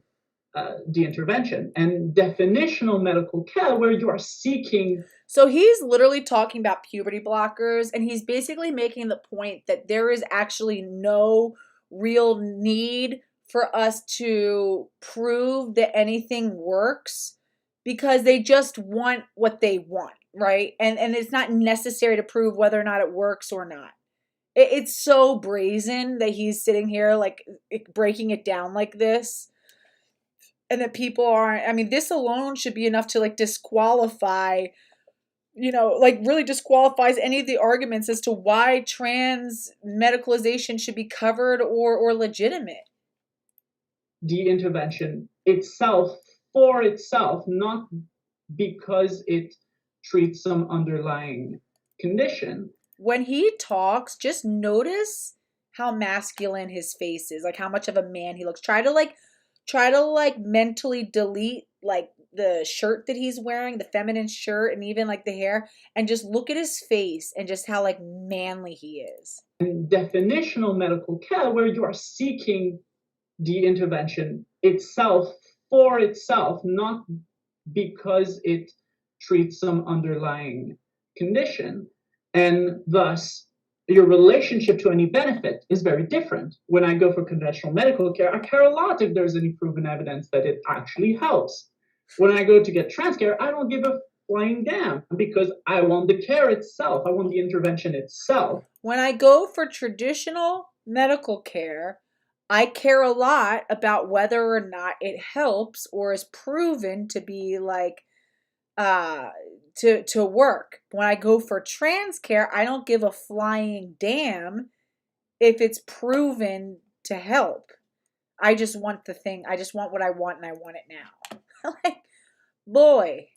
the intervention. And definitional medical care, where you are seeking. So he's literally talking about puberty blockers, and he's basically making the point that there is actually no real need for us to prove that anything works, because they just want what they want, right? And it's not necessary to prove whether or not it works or not. It's so brazen that he's sitting here like breaking it down like this. And that people aren't, I mean, this alone should be enough to like disqualify, like really disqualifies any of the arguments as to why trans medicalization should be covered or legitimate. The intervention itself, for itself, not because it treats some underlying condition. When he talks, just notice how masculine his face is, like how much of a man he looks. Try to mentally delete like the shirt that he's wearing, the feminine shirt, and even like the hair, and just look at his face and just how like manly he is. And definitional medical care, where you are seeking the intervention itself for itself, not because it treats some underlying condition, and thus your relationship to any benefit is very different. When I go for conventional medical care, I care a lot if there's any proven evidence that it actually helps. When I go to get trans care, I don't give a flying damn, because I want the care itself. I want the intervention itself. When I go for traditional medical care, I care a lot about whether or not it helps or is proven to be like to work. When I go for trans care, I don't give a flying damn if it's proven to help. I just want the thing. I just want what I want, and I want it now. Like, boy.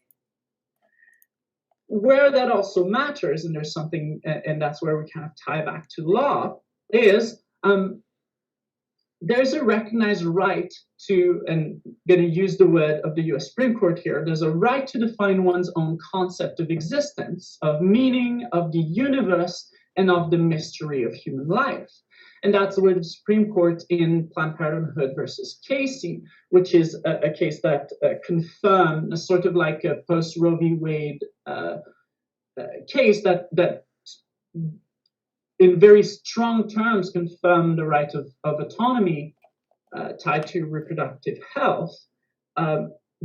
Where that also matters, and there's something, and that's where we kind of tie back to law, is there's a recognized right to, and I'm going to use the word of the US Supreme Court here, there's a right to define one's own concept of existence, of meaning, of the universe, and of the mystery of human life. And that's where the Supreme Court in Planned Parenthood versus Casey, which is a case that confirmed a sort of like a post-Roe v. Wade case that in very strong terms confirmed the right of autonomy tied to reproductive health,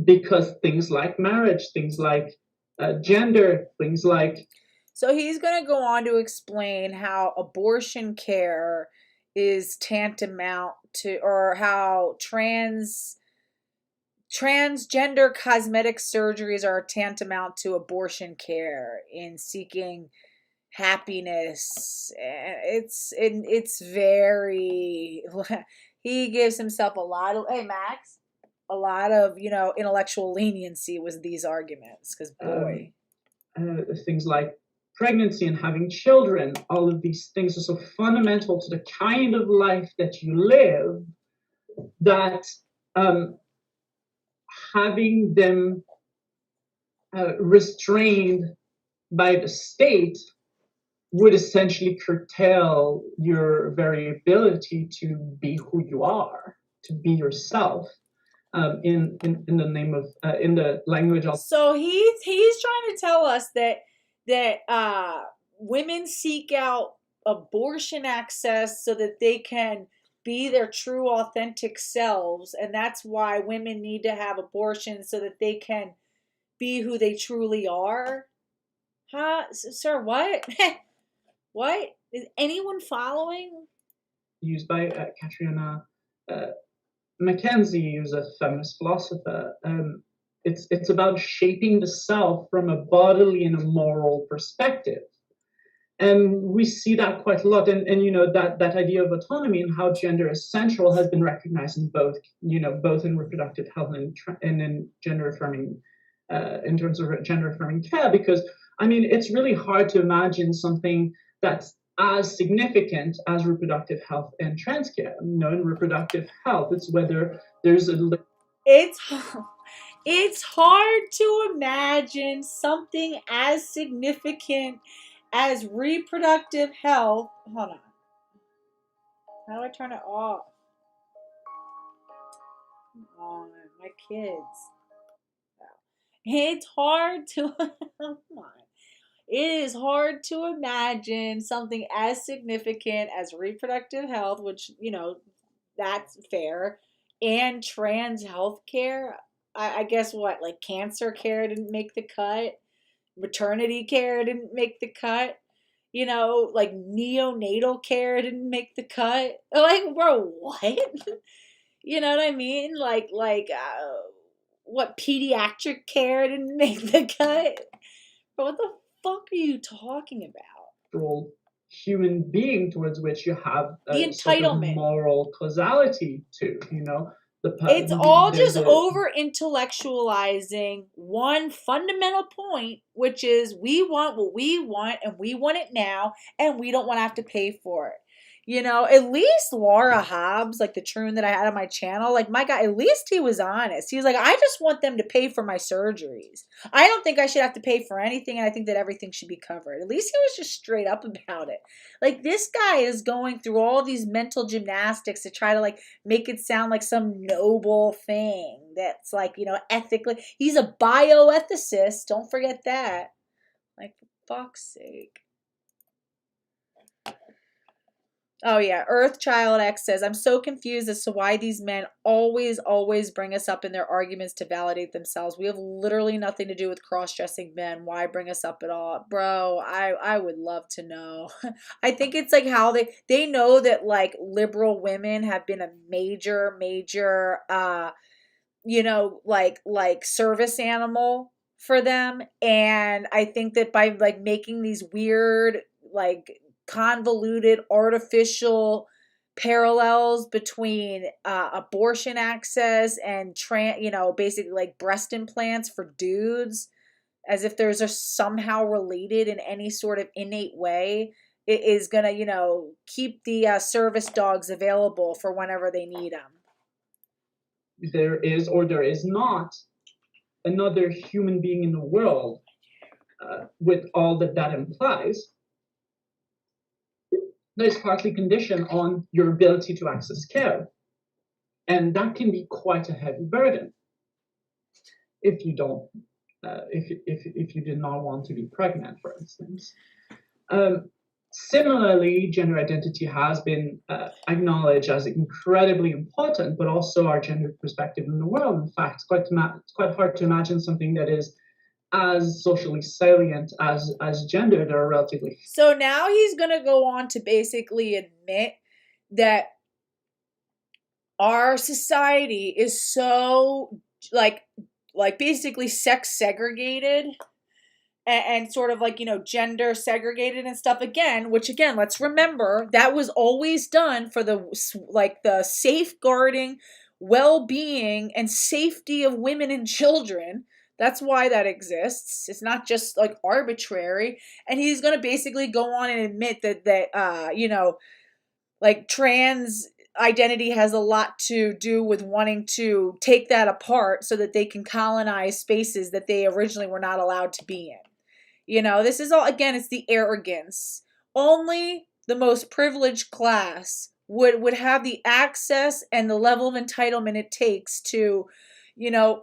because things like marriage, things like gender, things like... So he's going to go on to explain how abortion care is tantamount to, or how transgender cosmetic surgeries are tantamount to abortion care in seeking happiness. It's very, he gives himself a lot of, hey Max, a lot of, intellectual leniency with these arguments, because boy. Things like pregnancy and having children, all of these things are so fundamental to the kind of life that you live that having them restrained by the state would essentially curtail your very ability to be who you are, to be yourself, in the name of in the language of. So he's trying to tell us that women seek out abortion access so that they can be their true authentic selves, and that's why women need to have abortions so that they can be who they truly are. Huh, sir? What? What? Is anyone following? Used by Katrina Mackenzie, who's a feminist philosopher. It's about shaping the self from a bodily and a moral perspective. And we see that quite a lot. And that idea of autonomy and how gender is central has been recognized in both in reproductive health and in gender affirming, in terms of gender affirming care, because it's really hard to imagine something that's as significant as reproductive health and trans care. In reproductive health, it's whether there's it's hard to imagine something as significant as reproductive health. Hold on. How do I turn it off? Come on, my kids. It's hard to, come on. It is hard to imagine something as significant as reproductive health, which, that's fair, and trans health care. I guess what, like cancer care didn't make the cut, maternity care didn't make the cut, like neonatal care didn't make the cut. Like, bro, what? You know what I mean? What pediatric care didn't make the cut? But what the fuck are you talking about? Human being towards which you have the entitlement, sort of moral causality to, it's all just over intellectualizing one fundamental point, which is we want what we want and we want it now and we don't want to have to pay for it. At least Laura Hobbs, like the troon that I had on my channel, like my guy, at least he was honest. He was like, I just want them to pay for my surgeries. I don't think I should have to pay for anything, and I think that everything should be covered. At least he was just straight up about it. Like, this guy is going through all these mental gymnastics to try to, like, make it sound like some noble thing that's, like, ethically. He's a bioethicist. Don't forget that. Like, for fuck's sake. Oh, yeah. EarthChildX says, I'm so confused as to why these men always bring us up in their arguments to validate themselves. We have literally nothing to do with cross-dressing men. Why bring us up at all? Bro, I would love to know. I think it's like how they know that, like, liberal women have been a major, like service animal for them. And I think that by, like, making these weird, like, convoluted artificial parallels between abortion access and basically like breast implants for dudes, as if those are somehow related in any sort of innate way, it is gonna keep the service dogs available for whenever they need them. There is or there is not another human being in the world with all that implies. There's partly conditioned on your ability to access care. And that can be quite a heavy burden if you don't, if you did not want to be pregnant, for instance. Similarly, gender identity has been acknowledged as incredibly important, but also our gender perspective in the world. In fact, it's quite hard to imagine something that is as socially salient as gender that are relatively. So now he's going to go on to basically admit that our society is so like basically sex segregated and sort of like, gender segregated and stuff again, which again, let's remember that was always done for the safeguarding, well-being and safety of women and children. That's why that exists. It's not just like arbitrary. And he's going to basically go on and admit that like trans identity has a lot to do with wanting to take that apart so that they can colonize spaces that they originally were not allowed to be in. This is all, again, it's the arrogance. Only the most privileged class would have the access and the level of entitlement it takes to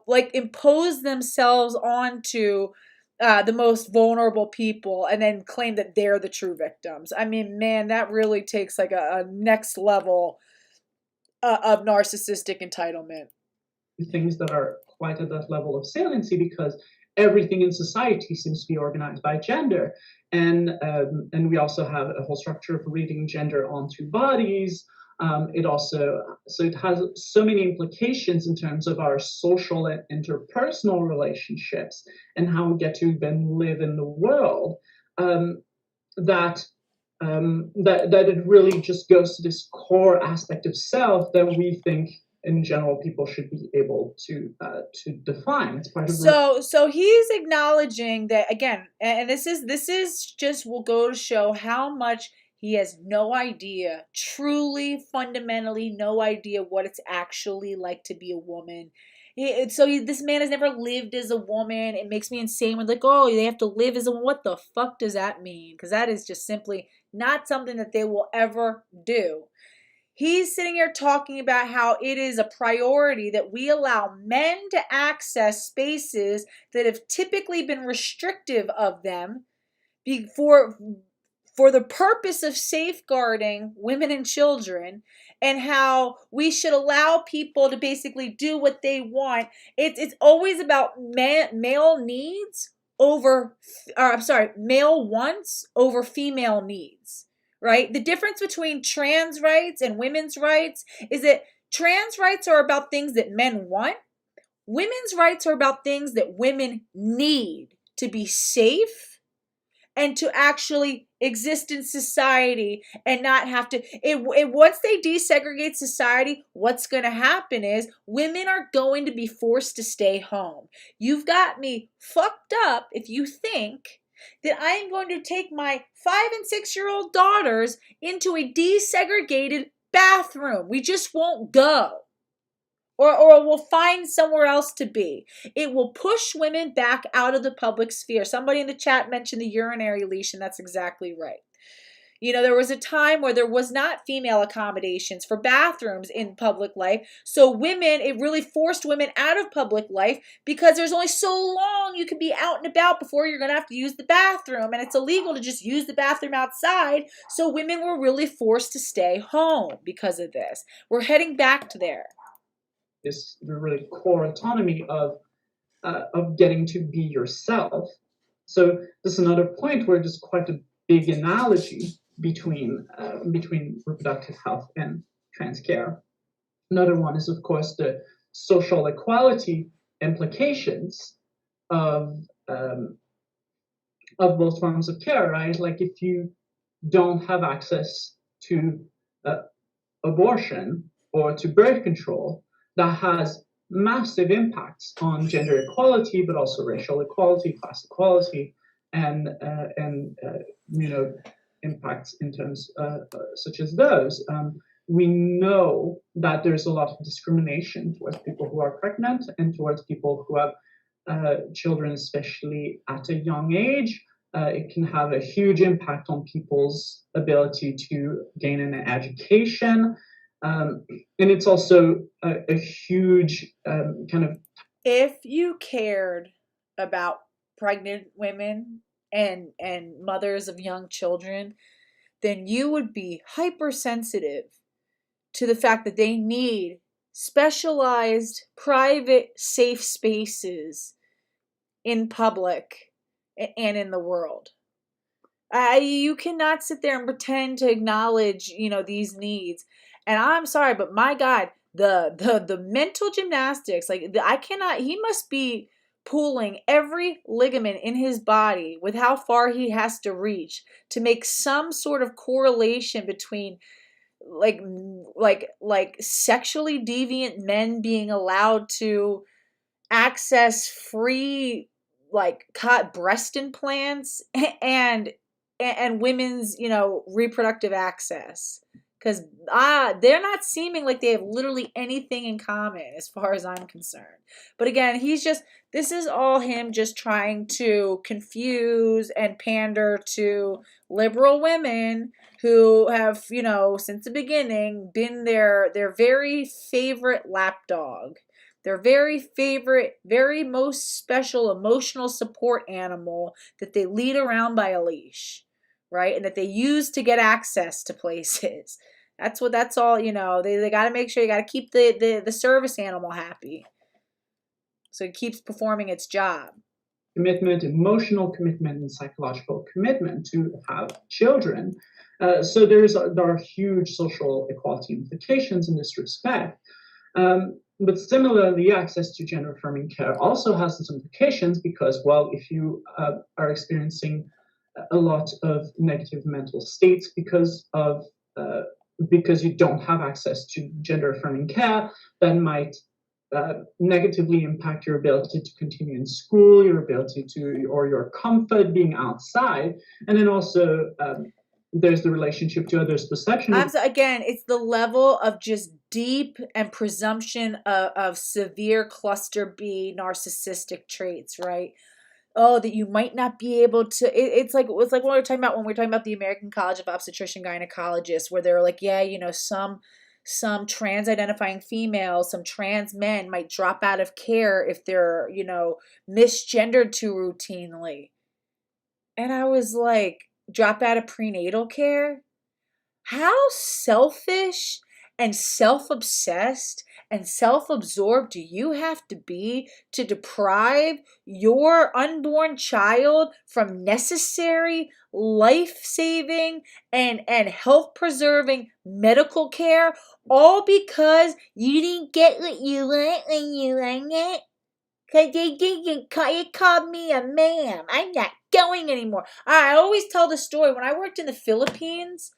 like impose themselves onto the most vulnerable people and then claim that they're the true victims. I mean, man, that really takes like a next level of narcissistic entitlement. Things that are quite at that level of saliency because everything in society seems to be organized by gender. And we also have a whole structure of reading gender onto bodies. It has so many implications in terms of our social and interpersonal relationships and how we get to then live in the world, that it really just goes to this core aspect of self that we think in general people should be able to define. It's part of so he's acknowledging that again, and this is just will go to show how much he has no idea, truly, fundamentally no idea what it's actually like to be a woman. This man has never lived as a woman. It makes me insane when like, oh, they have to live as a woman. What the fuck does that mean? Because that is just simply not something that they will ever do. He's sitting here talking about how it is a priority that we allow men to access spaces that have typically been restrictive of them for the purpose of safeguarding women and children, and how we should allow people to basically do what they want. It's always about male needs over, or I'm sorry, male wants over female needs. Right? The difference between trans rights and women's rights is that trans rights are about things that men want. Women's rights are about things that women need to be safe and to actually exist in society and not have to. Once they desegregate society, what's going to happen is women are going to be forced to stay home. You've got me fucked up if you think that I am going to take my 5 and 6-year-old daughters into a desegregated bathroom. We just won't go. Or we'll find somewhere else to be. It will push women back out of the public sphere. Somebody in the chat mentioned the urinary leash, and that's exactly right. You know, there was a time where there was not female accommodations for bathrooms in public life. So it really forced women out of public life because there's only so long you can be out and about before you're going to have to use the bathroom. And it's illegal to just use the bathroom outside. So women were really forced to stay home because of this. We're heading back to there. This really core autonomy of getting to be yourself. So this is another point where there's quite a big analogy between reproductive health and trans care. Another one is, of course, the social equality implications of both forms of care, right? Like if you don't have access to abortion or to birth control, that has massive impacts on gender equality, but also racial equality, class equality, and impacts in terms such as those. We know that there's a lot of discrimination towards people who are pregnant and towards people who have children, especially at a young age. It can have a huge impact on people's ability to gain an education. And it's also a huge kind of... If you cared about pregnant women and mothers of young children, then you would be hypersensitive to the fact that they need specialized, private, safe spaces in public and in the world. You cannot sit there and pretend to acknowledge, these needs. And I'm sorry, but my God, the mental gymnastics, he must be pulling every ligament in his body with how far he has to reach to make some sort of correlation between like sexually deviant men being allowed to access free cut breast implants and women's reproductive access. Because they're not seeming like they have literally anything in common as far as I'm concerned. But again, this is all him just trying to confuse and pander to liberal women who have, since the beginning been their very favorite lapdog. Their very favorite, very most special emotional support animal that they lead around by a leash. Right? And that they use to get access to places. That's all, they got to make sure you got to keep the service animal happy. So it keeps performing its job. Commitment, emotional commitment, and psychological commitment to have children. So there are huge social equality implications in this respect. But similarly, access to gender-affirming care also has its implications because, well, if you are experiencing a lot of negative mental states because you don't have access to gender-affirming care, that might negatively impact your ability to continue in school, your ability to, or your comfort being outside. And then also there's the relationship to others' perception. Again, it's the level of just deep and presumption of severe cluster B narcissistic traits, right? Oh, that you might not be able to. It's like what we were talking about when we were talking about the American College of Obstetrician Gynecologists, where they're like, yeah, some some trans identifying females, some trans men might drop out of care if they're, misgendered too routinely. And I was like, drop out of prenatal care? How selfish and self-obsessed and self-absorbed do you have to be to deprive your unborn child from necessary, life-saving, and health-preserving medical care, all because you didn't get what you want when you want it? Because you called me a ma'am. I'm not going anymore. I always tell the story. When I worked in the Philippines,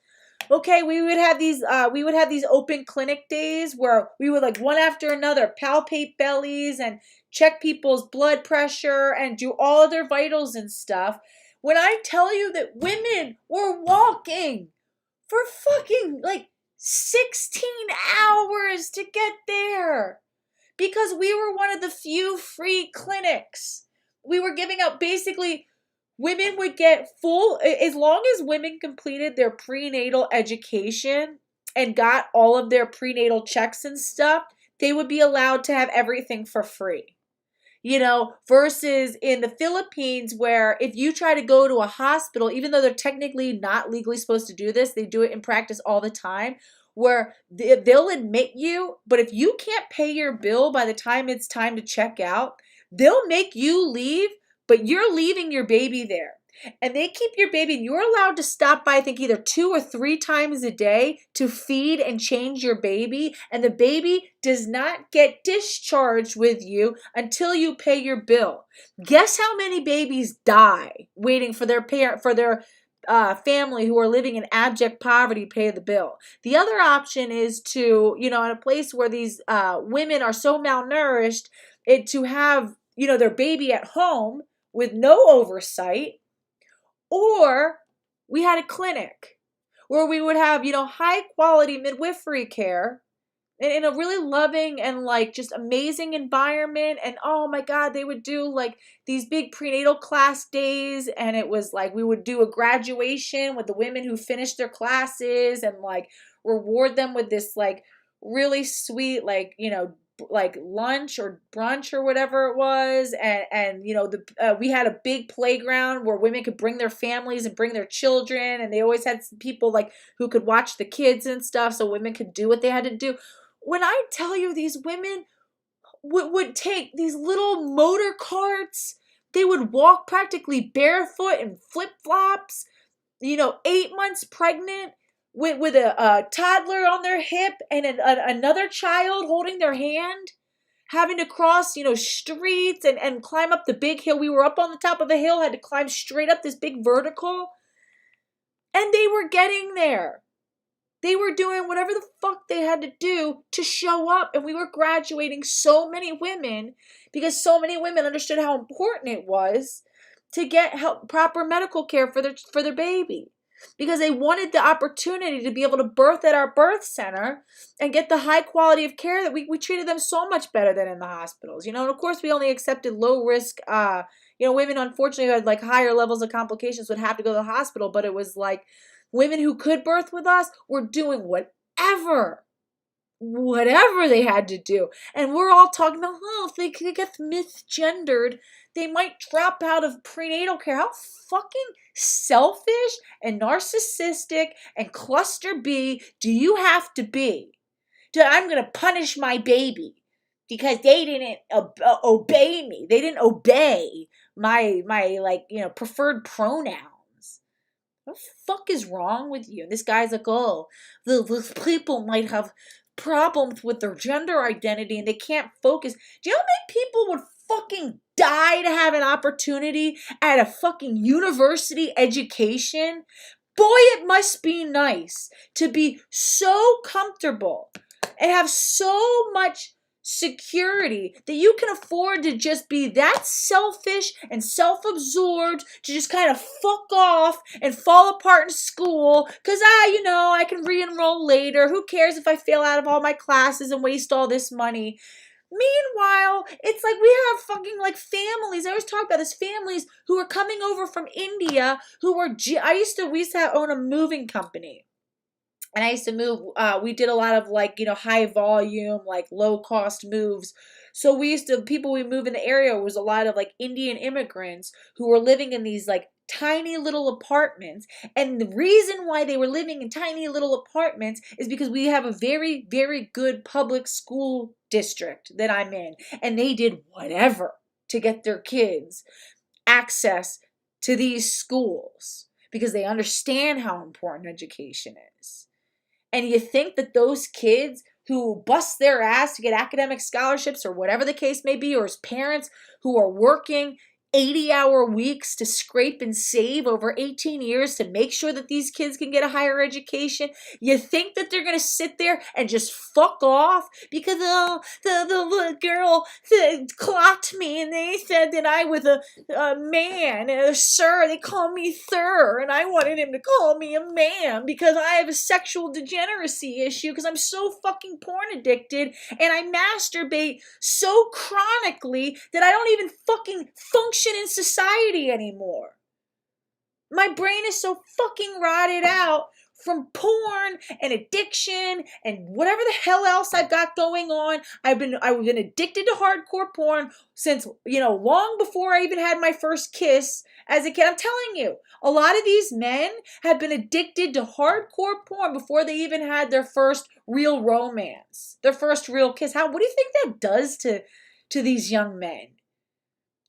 okay, we would have these open clinic days where we would, like, one after another palpate bellies and check people's blood pressure and do all of their vitals and stuff. When I tell you that women were walking for fucking like 16 hours to get there because we were one of the few free clinics. We were giving out basically. Women would get full, as long as women completed their prenatal education and got all of their prenatal checks and stuff, they would be allowed to have everything for free. Versus in the Philippines, where if you try to go to a hospital, even though they're technically not legally supposed to do this, they do it in practice all the time, where they'll admit you, but if you can't pay your bill by the time it's time to check out, they'll make you leave. But you're leaving your baby there. And they keep your baby, and you're allowed to stop by, I think, either 2 or 3 times a day to feed and change your baby. And the baby does not get discharged with you until you pay your bill. Guess how many babies die waiting for their family who are living in abject poverty pay the bill? The other option is to, in a place where these women are so malnourished, to have, their baby at home with no oversight. Or we had a clinic where we would have, high quality midwifery care in a really loving and like just amazing environment. And oh my God, they would do like these big prenatal class days. And it was like, we would do a graduation with the women who finished their classes and like reward them with this like really sweet, like, like lunch or brunch or whatever it was, and we had a big playground where women could bring their families and bring their children, and they always had people like who could watch the kids and stuff, so women could do what they had to do. When I tell you, these women would take these little motor carts, they would walk practically barefoot and flip-flops, 8 months pregnant, with a toddler on their hip and another child holding their hand, having to cross, streets and climb up the big hill. We were up on the top of a hill, had to climb straight up this big vertical. And they were getting there. They were doing whatever the fuck they had to do to show up. And we were graduating so many women because so many women understood how important it was to get proper medical care for their baby. Because they wanted the opportunity to be able to birth at our birth center and get the high quality of care that we treated them so much better than in the hospitals. And of course, we only accepted low risk, women, unfortunately, who had like higher levels of complications would have to go to the hospital. But it was like women who could birth with us were doing whatever they had to do. And we're all talking about, if they get misgendered, they might drop out of prenatal care. How fucking selfish and narcissistic and cluster B do you have to be? I'm going to punish my baby because they didn't obey me. They didn't obey my preferred pronouns. What the fuck is wrong with you? And this guy's like, the people might have problems with their gender identity and they can't focus. Do you know how many people would fucking die to have an opportunity at a fucking university education? Boy, it must be nice to be so comfortable and have so much security that you can afford to just be that selfish and self-absorbed to just kind of fuck off and fall apart in school because I can re-enroll later. Who cares if I fail out of all my classes and waste all this money? Meanwhile, it's like we have fucking like families. I always talk about this, families who are coming over from India who were we used to own a moving company. And I used to move, we did a lot of like, high volume, like low cost moves. So people we move in the area was a lot of like Indian immigrants who were living in these like tiny little apartments. And the reason why they were living in tiny little apartments is because we have a very, very good public school district that I'm in. And they did whatever to get their kids access to these schools because they understand how important education is. And you think that those kids who bust their ass to get academic scholarships or whatever the case may be, or as parents who are working 80-hour weeks to scrape and save over 18 years to make sure that these kids can get a higher education, you think that they're going to sit there and just fuck off because the little girl clocked me and they said that I was a man, sir, they call me sir, and I wanted him to call me a man because I have a sexual degeneracy issue because I'm so fucking porn addicted and I masturbate so chronically that I don't even fucking function in society anymore. My brain is so fucking rotted out from porn and addiction and whatever the hell else I've got going on. I've been addicted to hardcore porn since, long before I even had my first kiss as a kid. I'm telling you, a lot of these men have been addicted to hardcore porn before they even had their first real romance, their first real kiss. What do you think that does to these young men?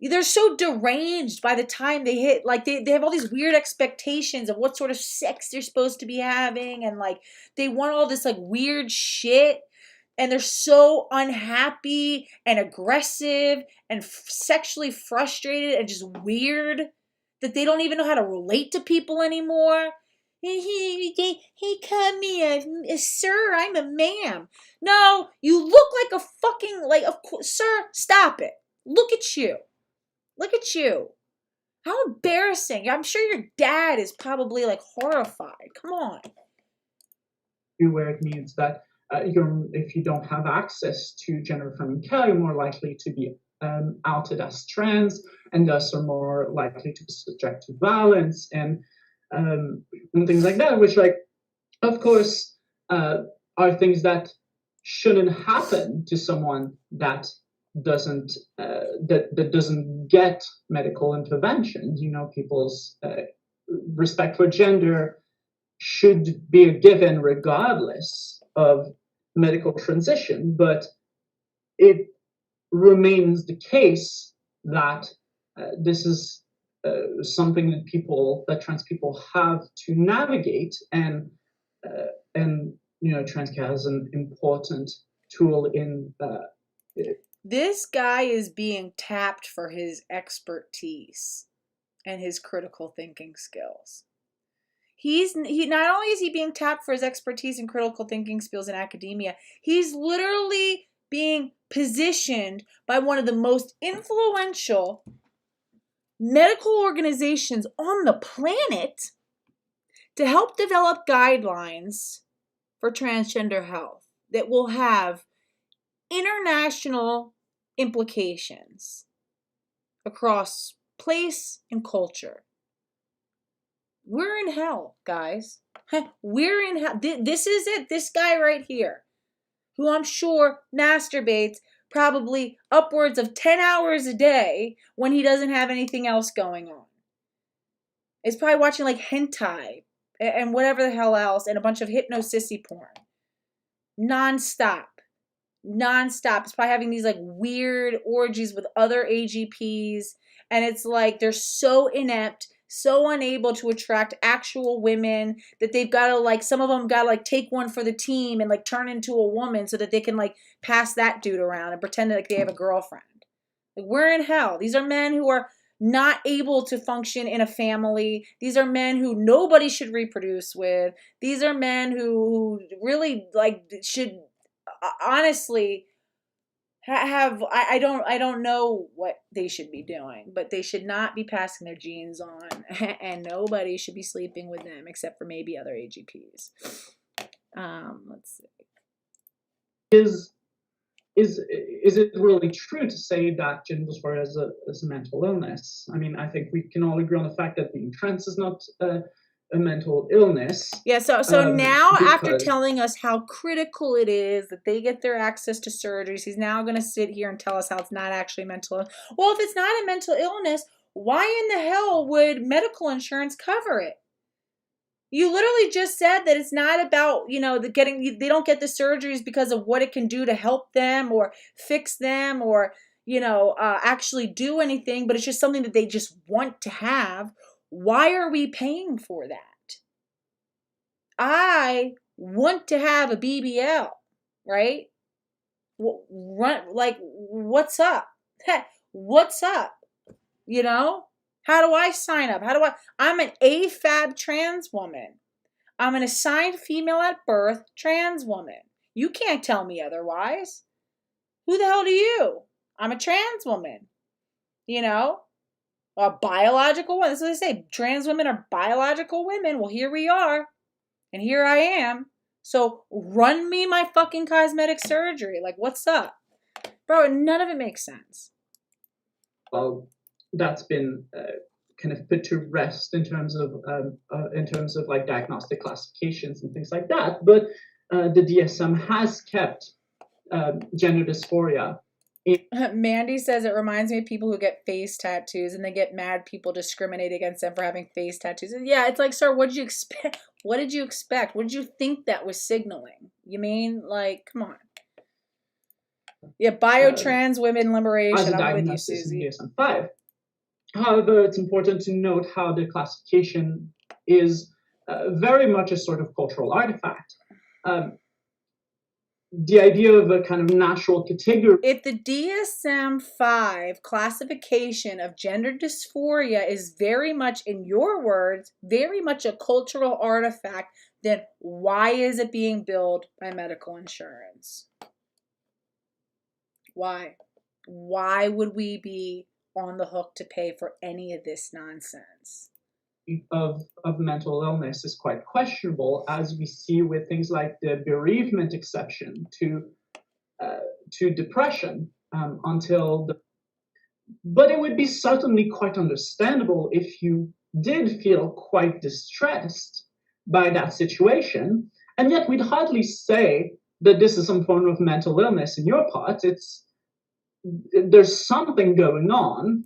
They're so deranged by the time they hit, like they have all these weird expectations of what sort of sex they're supposed to be having. And like, they want all this like weird shit. And they're so unhappy and aggressive and sexually frustrated and just weird that they don't even know how to relate to people anymore. He called me a sir, I'm a ma'am. No, you look like a fucking, sir, stop it. Look at you. Look at you. How embarrassing. I'm sure your dad is probably like horrified. Come on. Where it means that if you don't have access to gender-affirming care, you're more likely to be outed as trans, and thus are more likely to be subject to violence and things like that, which, like, of course, are things that shouldn't happen to someone that doesn't get medical intervention. People's respect for gender should be a given regardless of medical transition, but it remains the case that this is something that trans people have to navigate, and trans care is an important tool in This guy is being tapped for his expertise and his critical thinking skills. He not only is he being tapped for his expertise and critical thinking skills in academia, he's literally being positioned by one of the most influential medical organizations on the planet to help develop guidelines for transgender health that will have international implications across place and culture. We're in hell, guys. We're in hell. This is it. This guy right here, who I'm sure masturbates probably upwards of 10 hours a day when he doesn't have anything else going on. Is probably watching like hentai and whatever the hell else and a bunch of hypno-sissy porn. Non-stop. It's probably having these like weird orgies with other AGPs. And it's like they're so inept, so unable to attract actual women that they've got to like, some of them got to like take one for the team and like turn into a woman so that they can like pass that dude around and pretend like they have a girlfriend. Like, we're in hell. These are men who are not able to function in a family. These are men who nobody should reproduce with. These are men who really like should honestly have, I don't know what they should be doing, but they should not be passing their genes on, and nobody should be sleeping with them except for maybe other AGPs. Let's see. Is it really true to say that gender dysphoria is a mental illness? I mean, I think we can all agree on the fact that being trans is not a mental illness. Yeah, so now after because- telling us how critical it is that they get their access to surgeries, he's now going to sit here and tell us how it's not actually mental illness. Well, if it's not a mental illness, why in the hell would medical insurance cover it? You literally just said that it's not about, they don't get the surgeries because of what it can do to help them or fix them or, actually do anything, but it's just something that they just want to have. Why are we paying for that? I want to have a BBL, right? What's up? What's up? How do I sign up? I'm an AFAB trans woman. I'm an assigned female at birth trans woman. You can't tell me otherwise. Who the hell are you? I'm a trans woman. A biological woman. That's what they say. Trans women are biological women. Well, here we are. And here I am. So run me my fucking cosmetic surgery. Like, what's up? Bro, none of it makes sense. Well, that's been kind of put to rest in terms of like diagnostic classifications and things like that. But the DSM has kept gender dysphoria. Mandy says it reminds me of people who get face tattoos and they get mad people discriminate against them for having face tattoos. Yeah, it's like, sir, what did you expect? What did you expect? What did you think that was signaling? You mean, like, come on. Yeah, biotrans women liberation. I'm with you, Susie. DSM-5. However, it's important to note how the classification is very much a sort of cultural artifact. The idea of a kind of natural category. If the DSM-5 classification of gender dysphoria is very much, in your words, very much a cultural artifact, then why is it being billed by medical insurance? Why? Why would we be on the hook to pay for any of this nonsense? Of mental illness is quite questionable, as we see with things like the bereavement exception to depression but it would be certainly quite understandable if you did feel quite distressed by that situation, and yet we'd hardly say that this is some form of mental illness in your part. There's something going on.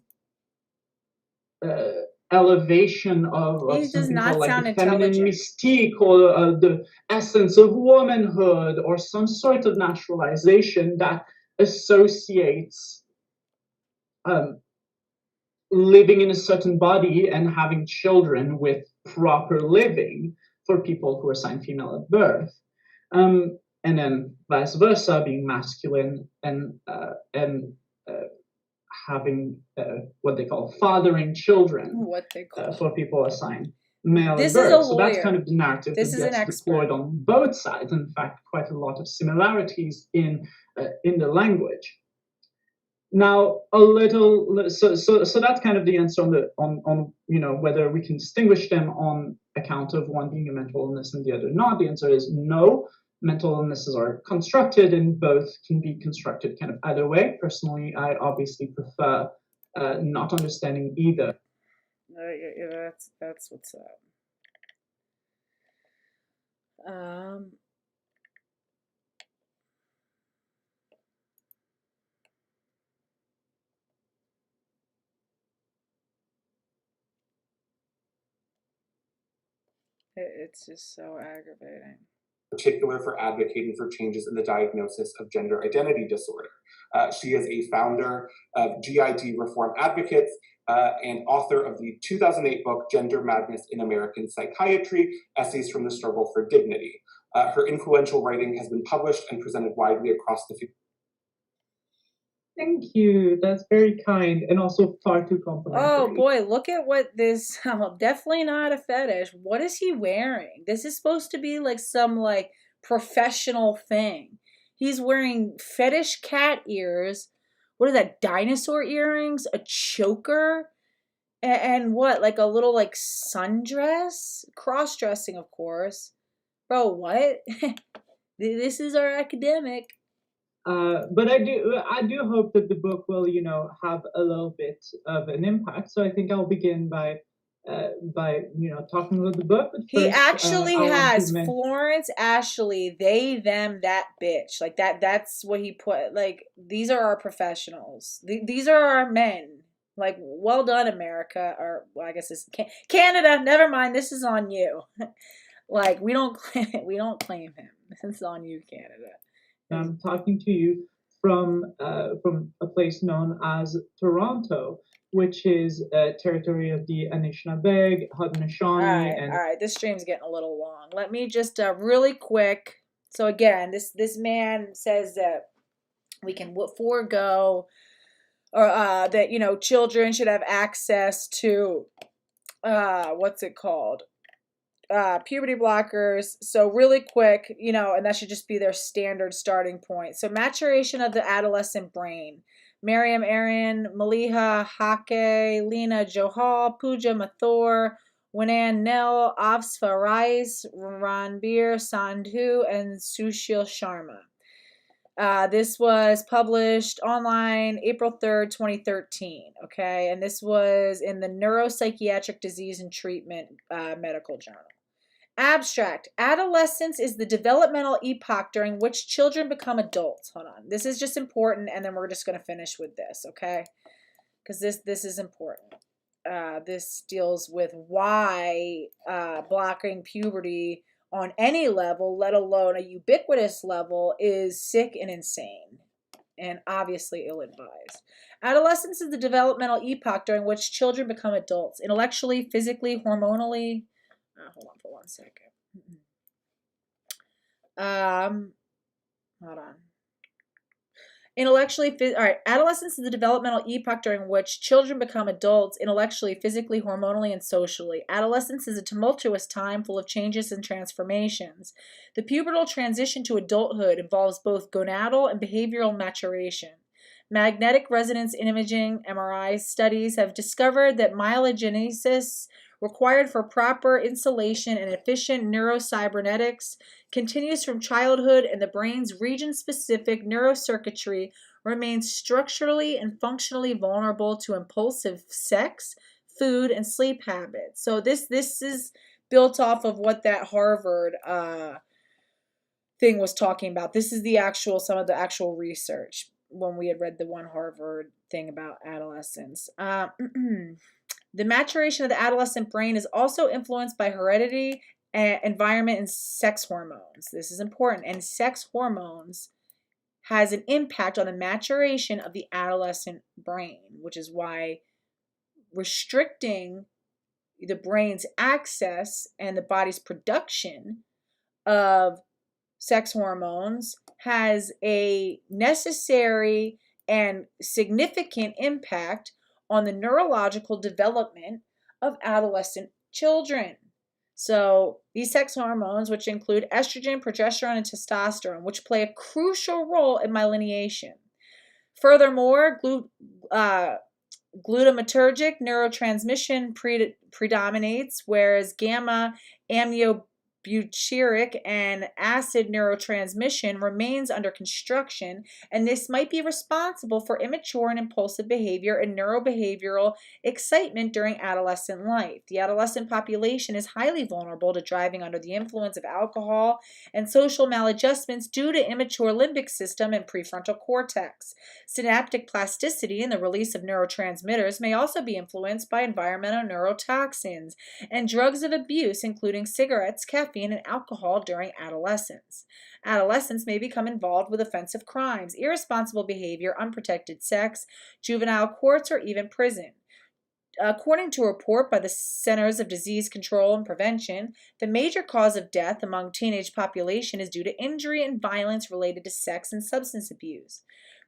Elevation of something called like the feminine mystique or the essence of womanhood or some sort of naturalization that associates living in a certain body and having children with proper living for people who are assigned female at birth, and then vice versa, being masculine and having what they call fathering children for people assigned male at birth. So that's kind of the narrative that gets deployed on both sides. In fact, quite a lot of similarities in the language. Now, so that's kind of the answer on whether we can distinguish them on account of one being a mental illness and the other not. The answer is no. Mental illnesses are constructed, and both can be constructed kind of either way. Personally, I obviously prefer not understanding either. Yeah, that's what's up. It's just so aggravating. Particular for advocating for changes in the diagnosis of gender identity disorder. She is a founder of GID Reform Advocates and author of the 2008 book, Gender Madness in American Psychiatry, Essays from the Struggle for Dignity. Her influential writing has been published and presented widely across the field. Thank you. That's very kind and also far too complimentary. Oh boy, look at what this, definitely not a fetish. What is he wearing? This is supposed to be like some like professional thing. He's wearing fetish cat ears. What is that? Dinosaur earrings? A choker? And what? Like a little like sundress? Cross-dressing, of course. Bro, what? This is our academic. But I do hope that the book will, have a little bit of an impact. So I think I'll begin by by talking about the book. But he first, actually I want has to Florence Ashley, they, them, that bitch. Like that's what he put. Like, these are our professionals. These are our men. Like, well done, America. Or, well, I guess it's Canada. Never mind. This is on you. Like, we don't claim him. This is on you, Canada. I'm talking to you from a place known as Toronto, which is a territory of the Anishinaabe, Haudenosaunee, and all right. This stream's getting a little long. Let me just really quick. So again, this man says that we can forego, or that children should have access to what's it called? Puberty blockers. So really quick, and that should just be their standard starting point. So maturation of the adolescent brain. Miriam Aaron, Maliha Hake, Lena Johal, Pooja Mathur, Winan Nell, Avsfa Rice, Ranbir Sandhu, and Sushil Sharma. This was published online April 3rd, 2013. Okay, and this was in the Neuropsychiatric Disease and Treatment Medical Journal. Abstract. Adolescence is the developmental epoch during which children become adults. Hold on. This is just important, and then we're just going to finish with this, okay? Because this is important. This deals with why blocking puberty on any level, let alone a ubiquitous level, is sick and insane, and obviously ill-advised. Adolescence is the developmental epoch during which children become adults, intellectually, physically, hormonally. Hold on for 1 second. Hold on. Intellectually, all right. Adolescence is the developmental epoch during which children become adults, intellectually, physically, hormonally, and socially. Adolescence is a tumultuous time full of changes and transformations. The pubertal transition to adulthood involves both gonadal and behavioral maturation. Magnetic resonance imaging (MRI) studies have discovered that myelogenesis required for proper insulation and efficient neurocybernetics continues from childhood, and the brain's region-specific neurocircuitry remains structurally and functionally vulnerable to impulsive sex, food, and sleep habits. So this is built off of what that Harvard thing was talking about. This is some of the actual research when we had read the one Harvard thing about adolescence. The maturation of the adolescent brain is also influenced by heredity, environment, and sex hormones. This is important. And sex hormones has an impact on the maturation of the adolescent brain, which is why restricting the brain's access and the body's production of sex hormones has a necessary and significant impact on the neurological development of adolescent children. So these sex hormones, which include estrogen, progesterone, and testosterone, which play a crucial role in myeliniation. Furthermore, glutamatergic neurotransmission predominates, whereas gamma aminobutyric and acid neurotransmission remains under construction, and this might be responsible for immature and impulsive behavior and neurobehavioral excitement during adolescent life. The adolescent population is highly vulnerable to driving under the influence of alcohol and social maladjustments due to immature limbic system and prefrontal cortex. Synaptic plasticity and the release of neurotransmitters may also be influenced by environmental neurotoxins and drugs of abuse, including cigarettes, caffeine, and alcohol during adolescence. Adolescents may become involved with offensive crimes, irresponsible behavior, unprotected sex, juvenile courts, or even prison. According to a report by the Centers of Disease Control and Prevention, the major cause of death among teenage population is due to injury and violence related to sex and substance abuse.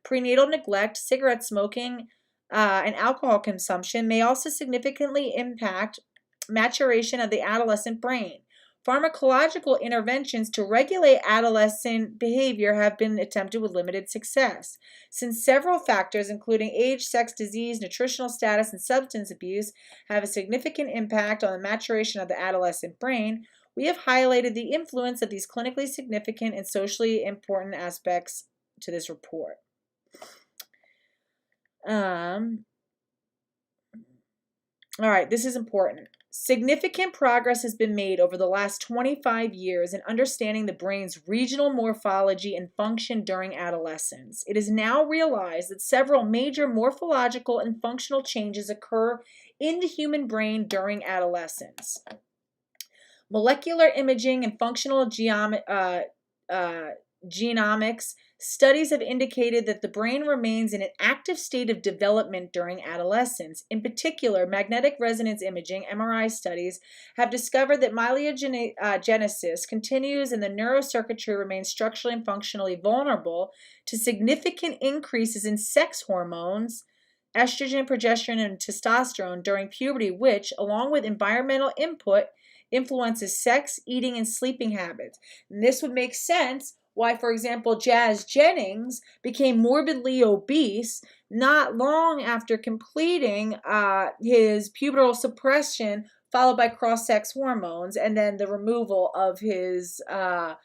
Prenatal neglect, cigarette smoking, and alcohol consumption may also significantly impact maturation of the adolescent brain. Pharmacological interventions to regulate adolescent behavior have been attempted with limited success. Since several factors, including age, sex, disease, nutritional status, and substance abuse, have a significant impact on the maturation of the adolescent brain, we have highlighted the influence of these clinically significant and socially important aspects to this report. All right, this is important. Significant progress has been made over the last 25 years in understanding the brain's regional morphology and function during adolescence. It is now realized that several major morphological and functional changes occur in the human brain during adolescence. Molecular imaging and functional genomics studies have indicated that the brain remains in an active state of development during adolescence. In particular, magnetic resonance imaging, MRI studies, have discovered that myelogenesis continues and the neurocircuitry remains structurally and functionally vulnerable to significant increases in sex hormones, estrogen, progesterone, and testosterone during puberty, which, along with environmental input, influences sex, eating, and sleeping habits. And this would make sense why, for example, Jazz Jennings became morbidly obese not long after completing his pubertal suppression, followed by cross-sex hormones, and then the removal of his, gonads,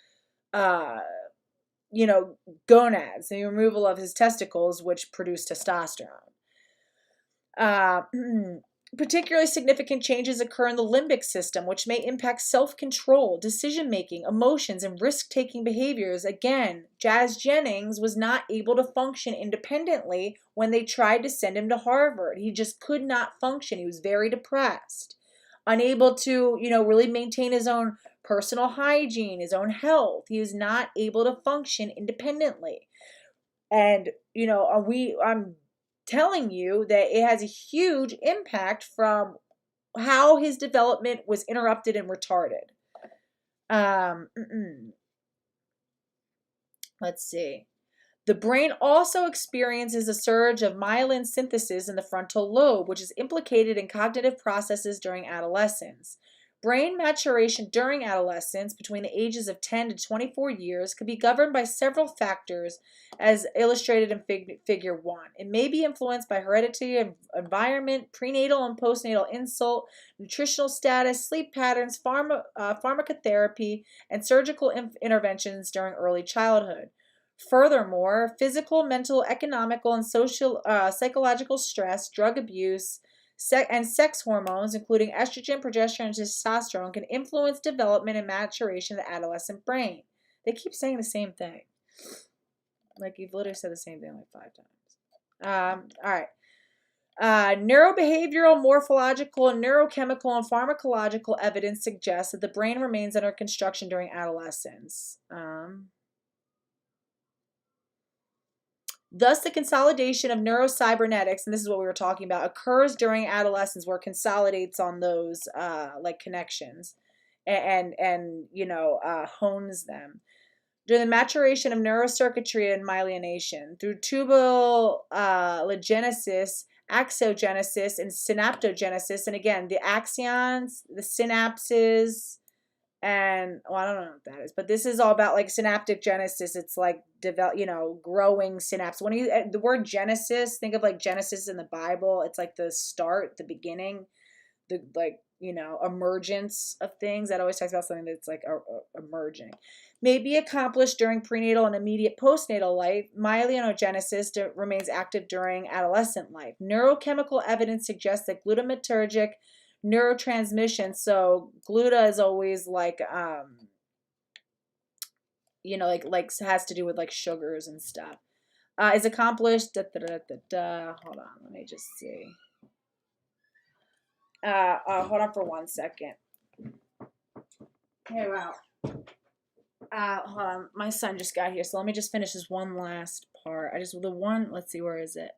the removal of his testicles, which produce testosterone. Particularly significant changes occur in the limbic system, which may impact self-control, decision-making, emotions, and risk-taking behaviors. Again, Jazz Jennings was not able to function independently when they tried to send him to Harvard. He just could not function. He was very depressed, unable to, really maintain his own personal hygiene, his own health. He was not able to function independently. And, I'm telling you that it has a huge impact from how his development was interrupted and retarded. Let's see. The brain also experiences a surge of myelin synthesis in the frontal lobe, which is implicated in cognitive processes during adolescence. Brain maturation during adolescence, between the ages of 10 to 24 years, could be governed by several factors, as illustrated in Figure 1. It may be influenced by heredity, environment, prenatal and postnatal insult, nutritional status, sleep patterns, pharmacotherapy, and surgical interventions during early childhood. Furthermore, physical, mental, economical, and social, psychological stress, drug abuse, and sex hormones, including estrogen, progesterone, and testosterone, can influence development and maturation of the adolescent brain. They keep saying the same thing. Like, you've literally said the same thing like 5 times. All right. Neurobehavioral, morphological, and neurochemical and pharmacological evidence suggests that the brain remains under construction during adolescence. Thus, the consolidation of neurocybernetics, and this is what we were talking about, occurs during adolescence, where it consolidates on those connections and hones them. During the maturation of neurocircuitry and myelination, through tuberogenesis, axogenesis, and synaptogenesis, and again, the axons, the synapses, and I don't know what that is, but this is all about like synaptic genesis. It's like growing synapse. When the word Genesis, think of like Genesis in the Bible. It's like the start, the beginning, the emergence of things. That always talks about something that's like emerging. May be accomplished during prenatal and immediate postnatal life. Myelinogenesis remains active during adolescent life. Neurochemical evidence suggests that glutamatergic neurotransmission, so gluta is always like has to do with like sugars and stuff, is accomplished. Hold on, let me just see. Hold on for 1 second. Hey, wow. Hold on, my son just got here, so let me just finish this one last part. Let's see, where is it?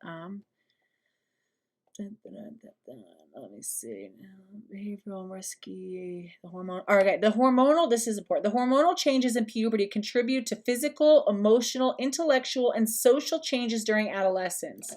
Let me see. Behavioral, risky, the hormone. Okay, the hormonal, this is important. The hormonal changes in puberty contribute to physical, emotional, intellectual, and social changes during adolescence.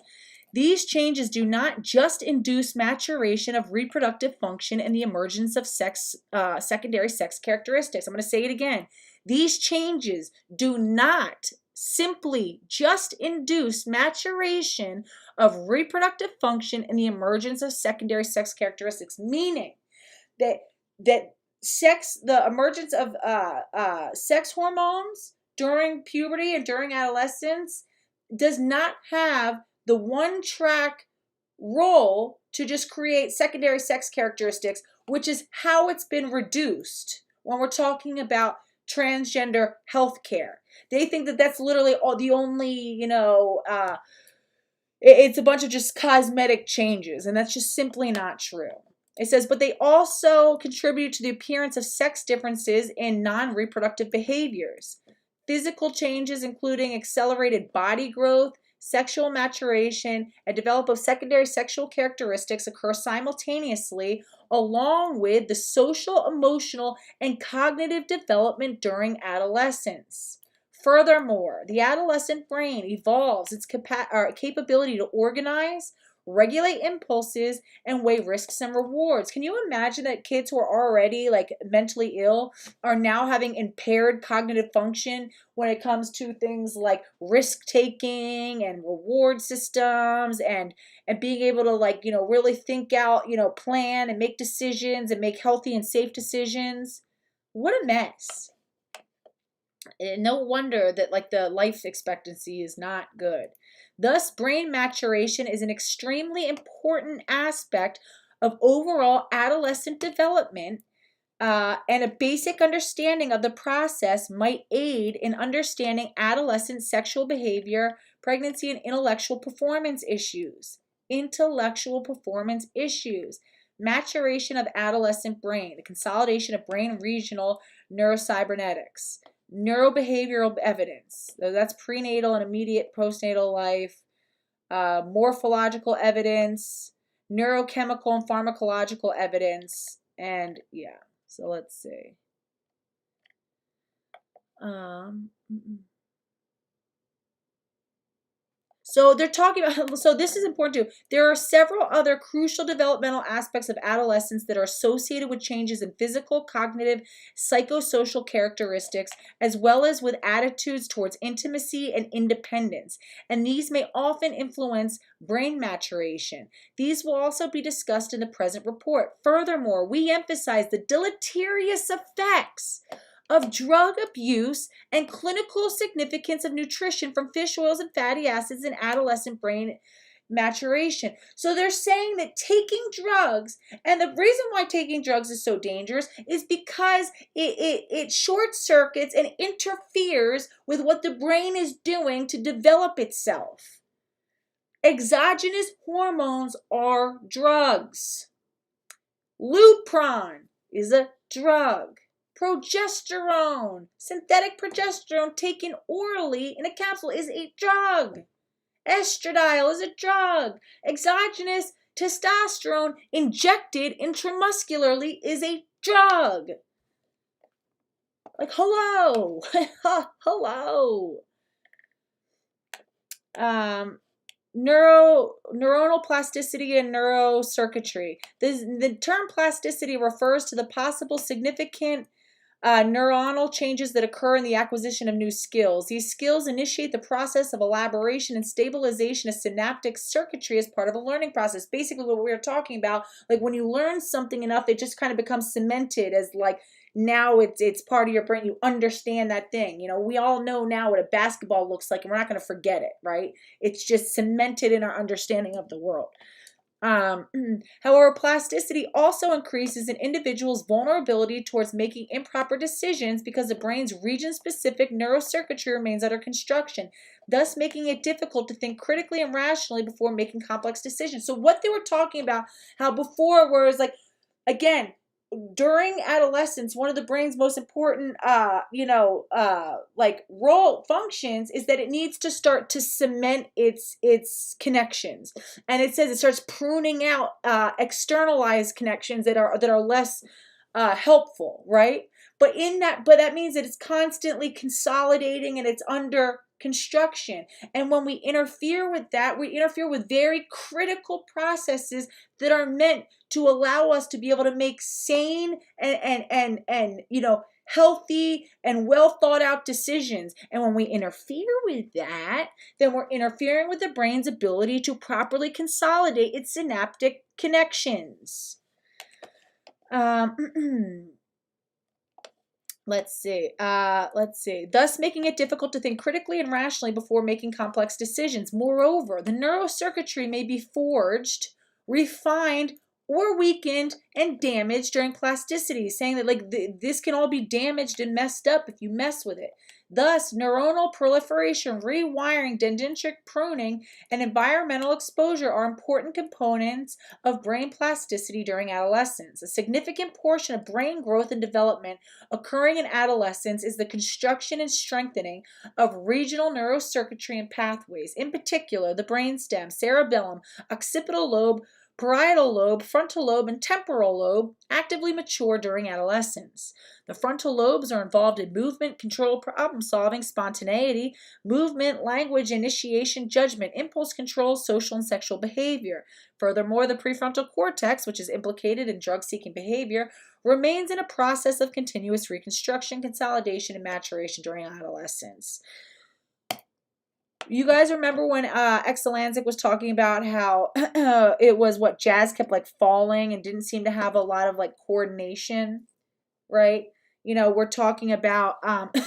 These changes do not just induce maturation of reproductive function and the emergence of secondary sex characteristics. I'm going to say it again. These changes do not simply just induce maturation of reproductive function and the emergence of secondary sex characteristics, meaning that the emergence of sex hormones during puberty and during adolescence does not have the one-track role to just create secondary sex characteristics, which is how it's been reduced when we're talking about transgender healthcare. They think that that's literally the only, it's a bunch of just cosmetic changes, and that's just simply not true. It says, but they also contribute to the appearance of sex differences in non-reproductive behaviors. Physical changes, including accelerated body growth, sexual maturation, and develop of secondary sexual characteristics occur simultaneously, along with the social, emotional, and cognitive development during adolescence. Furthermore, the adolescent brain evolves its capability to organize, regulate impulses, and weigh risks and rewards. Can you imagine that kids who are already like mentally ill are now having impaired cognitive function when it comes to things like risk taking and reward systems and being able to really think out, plan and make decisions and make healthy and safe decisions? What a mess. And no wonder that the life expectancy is not good. Thus, brain maturation is an extremely important aspect of overall adolescent development, and a basic understanding of the process might aid in understanding adolescent sexual behavior, pregnancy, and intellectual performance issues. Maturation of adolescent brain, the consolidation of brain regional neurocybernetics. Neurobehavioral evidence, that's prenatal and immediate postnatal life, morphological evidence, neurochemical and pharmacological evidence, and yeah, so let's see. So they're talking about, so this is important too. There are several other crucial developmental aspects of adolescence that are associated with changes in physical, cognitive, psychosocial characteristics, as well as with attitudes towards intimacy and independence. And these may often influence brain maturation. These will also be discussed in the present report. Furthermore, we emphasize the deleterious effects of drug abuse and clinical significance of nutrition from fish oils and fatty acids in adolescent brain maturation. So they're saying that taking drugs, and the reason why taking drugs is so dangerous is because it short circuits and interferes with what the brain is doing to develop itself. Exogenous hormones are drugs. Lupron is a drug. Progesterone, synthetic progesterone taken orally in a capsule is a drug. Estradiol is a drug. Exogenous testosterone injected intramuscularly is a drug. Hello. Hello. Neuronal plasticity and neurocircuitry. The term plasticity refers to the possible significant neuronal changes that occur in the acquisition of new skills. These skills initiate the process of elaboration and stabilization of synaptic circuitry as part of a learning process. Basically, what we were talking about, when you learn something enough, it just kind of becomes cemented as now it's part of your brain. You understand that thing. We all know now what a basketball looks like, and we're not going to forget it, right? It's just cemented in our understanding of the world. However, plasticity also increases an individual's vulnerability towards making improper decisions because the brain's region-specific neurocircuitry remains under construction, thus making it difficult to think critically and rationally before making complex decisions. So what they were talking about, how before was again, during adolescence, one of the brain's most important, role functions is that it needs to start to cement its connections, and it says it starts pruning out externalized connections that are less helpful, right? But that means that it's constantly consolidating and it's under construction. And when we interfere with that, we interfere with very critical processes that are meant to allow us to be able to make sane and healthy and well thought out decisions. And when we interfere with that, then we're interfering with the brain's ability to properly consolidate its synaptic connections. Let's see. Thus making it difficult to think critically and rationally before making complex decisions. Moreover, the neurocircuitry may be forged, refined, or weakened and damaged during plasticity, saying that like this can all be damaged and messed up if you mess with it. Thus, neuronal proliferation, rewiring, dendritic pruning, and environmental exposure are important components of brain plasticity during adolescence. A significant portion of brain growth and development occurring in adolescence is the construction and strengthening of regional neurocircuitry and pathways. In particular, the brainstem, cerebellum, occipital lobe, parietal lobe, frontal lobe, and temporal lobe actively mature during adolescence. The frontal lobes are involved in movement, control, problem solving, spontaneity, movement, language, initiation, judgment, impulse control, social and sexual behavior. Furthermore, the prefrontal cortex, which is implicated in drug-seeking behavior, remains in a process of continuous reconstruction, consolidation, and maturation during adolescence. You guys remember when Exelanzic was talking about how it was what Jazz kept like falling and didn't seem to have a lot of like coordination, right? You know, we're talking about what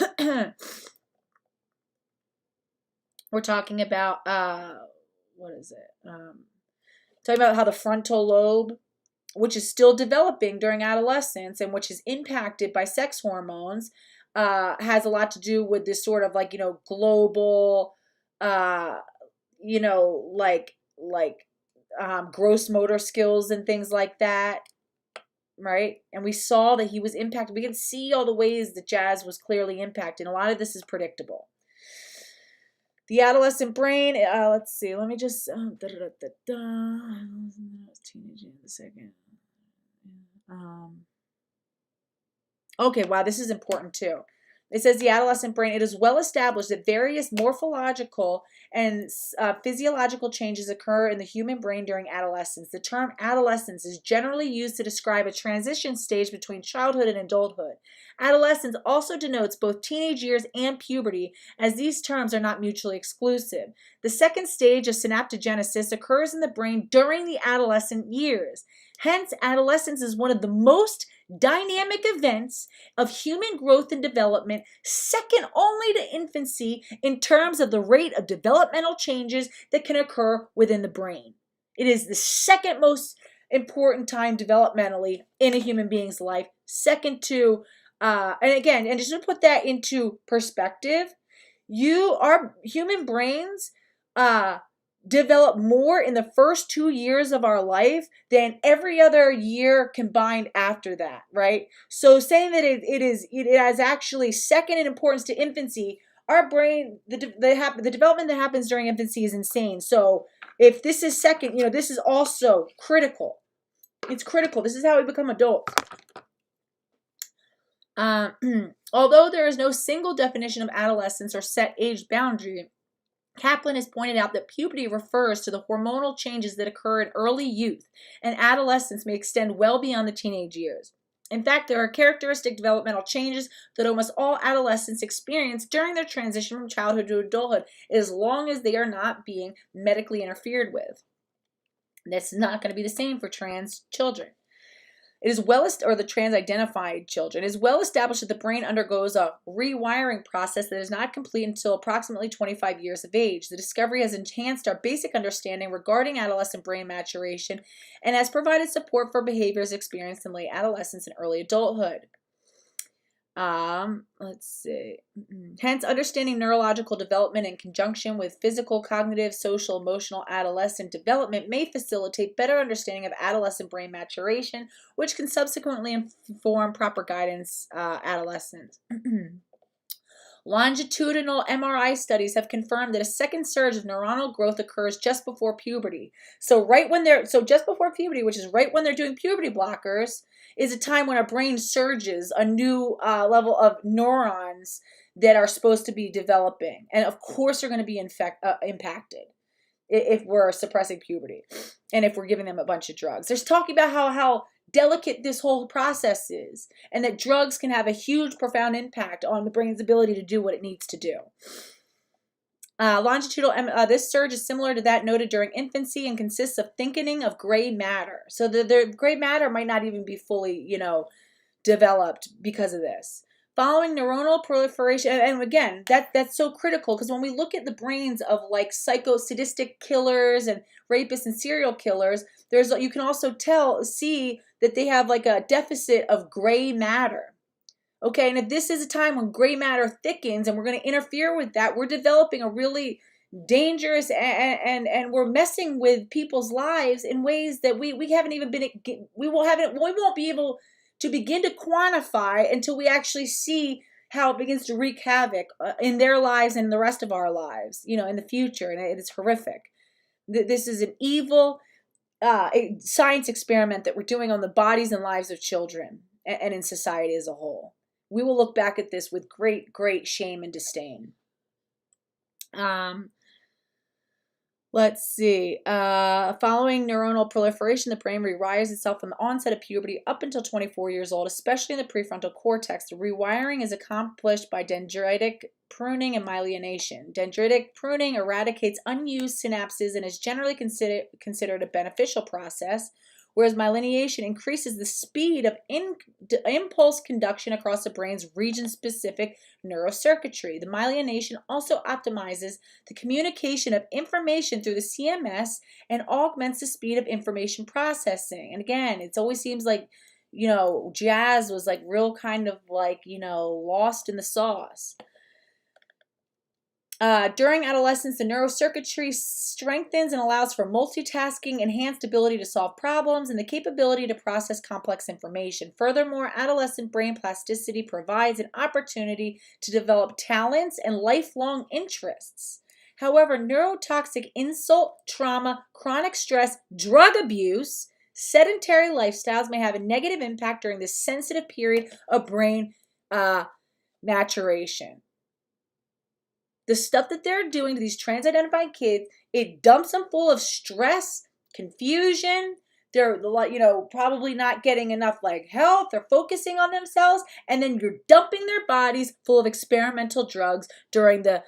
is it? Talking about how the frontal lobe, which is still developing during adolescence and which is impacted by sex hormones, has a lot to do with this sort of like, you know, global gross motor skills and things like that, right? And we saw that he was impacted. We can see all the ways that Jazz was clearly impacted. A lot of this is predictable. The adolescent brain, let's see, let me just, teenage in a second. Okay, wow, this is important too. It says the adolescent brain, it is well established that various morphological and physiological changes occur in the human brain during adolescence. The term adolescence is generally used to describe a transition stage between childhood and adulthood. Adolescence also denotes both teenage years and puberty, as these terms are not mutually exclusive. The second stage of synaptogenesis occurs in the brain during the adolescent years. Hence, adolescence is one of the most dynamic events of human growth and development, second only to infancy in terms of the rate of developmental changes that can occur within the brain. It is the second most important time developmentally in a human being's life, second to, and just to put that into perspective, our human brains, develop more in the first 2 years of our life than every other year combined after that, right? So saying that it is actually second in importance to infancy, our brain, the development that happens during infancy is insane. So if this is second, you know, this is also critical. It's critical. This is how we become adults. Although there is no single definition of adolescence or set age boundary, Kaplan has pointed out that puberty refers to the hormonal changes that occur in early youth, and adolescence may extend well beyond the teenage years. In fact, there are characteristic developmental changes that almost all adolescents experience during their transition from childhood to adulthood, as long as they are not being medically interfered with. That's not going to be the same for trans children. It is the trans-identified children. It is well established that the brain undergoes a rewiring process that is not complete until approximately 25 years of age. The discovery has enhanced our basic understanding regarding adolescent brain maturation and has provided support for behaviors experienced in late adolescence and early adulthood. Let's see. Hence, understanding neurological development in conjunction with physical, cognitive, social, emotional, adolescent development may facilitate better understanding of adolescent brain maturation, which can subsequently inform proper guidance adolescents. Longitudinal MRI studies have confirmed that a second surge of neuronal growth occurs just before puberty. So just before puberty, which is right when they're doing puberty blockers, is a time when our brain surges a new level of neurons that are supposed to be developing. And of course, they're going to be impacted if we're suppressing puberty and if we're giving them a bunch of drugs. There's talking about how delicate this whole process is and that drugs can have a huge, profound impact on the brain's ability to do what it needs to do. This surge is similar to that noted during infancy and consists of thickening of gray matter. So the gray matter might not even be fully, developed because of this. Following neuronal proliferation, and again, that's so critical, because when we look at the brains of like sadistic killers and rapists and serial killers, you can also see that they have like a deficit of gray matter. Okay, and if this is a time when gray matter thickens and we're going to interfere with that, we're developing a really dangerous and we're messing with people's lives in ways that we haven't even been, we won't be able to begin to quantify until we actually see how it begins to wreak havoc in their lives and the rest of our lives, in the future. And it is horrific. This is an evil science experiment that we're doing on the bodies and lives of children and in society as a whole. We will look back at this with great, great shame and disdain. Let's see. Following neuronal proliferation, the brain rewires itself from the onset of puberty up until 24 years old, especially in the prefrontal cortex. The rewiring is accomplished by dendritic pruning and myelination. Dendritic pruning eradicates unused synapses and is generally considered a beneficial process, whereas myelination increases the speed of impulse conduction across the brain's region-specific neurocircuitry. The myelination also optimizes the communication of information through the CMS and augments the speed of information processing. And again, it always seems like, jazz was like real kind of like, lost in the sauce. During adolescence, the neurocircuitry strengthens and allows for multitasking, enhanced ability to solve problems, and the capability to process complex information. Furthermore, adolescent brain plasticity provides an opportunity to develop talents and lifelong interests. However, neurotoxic insult, trauma, chronic stress, drug abuse, sedentary lifestyles may have a negative impact during this sensitive period of brain maturation. The stuff that they're doing to these trans-identified kids, it dumps them full of stress, confusion. They're, probably not getting enough health. They're focusing on themselves, and then you're dumping their bodies full of experimental drugs during the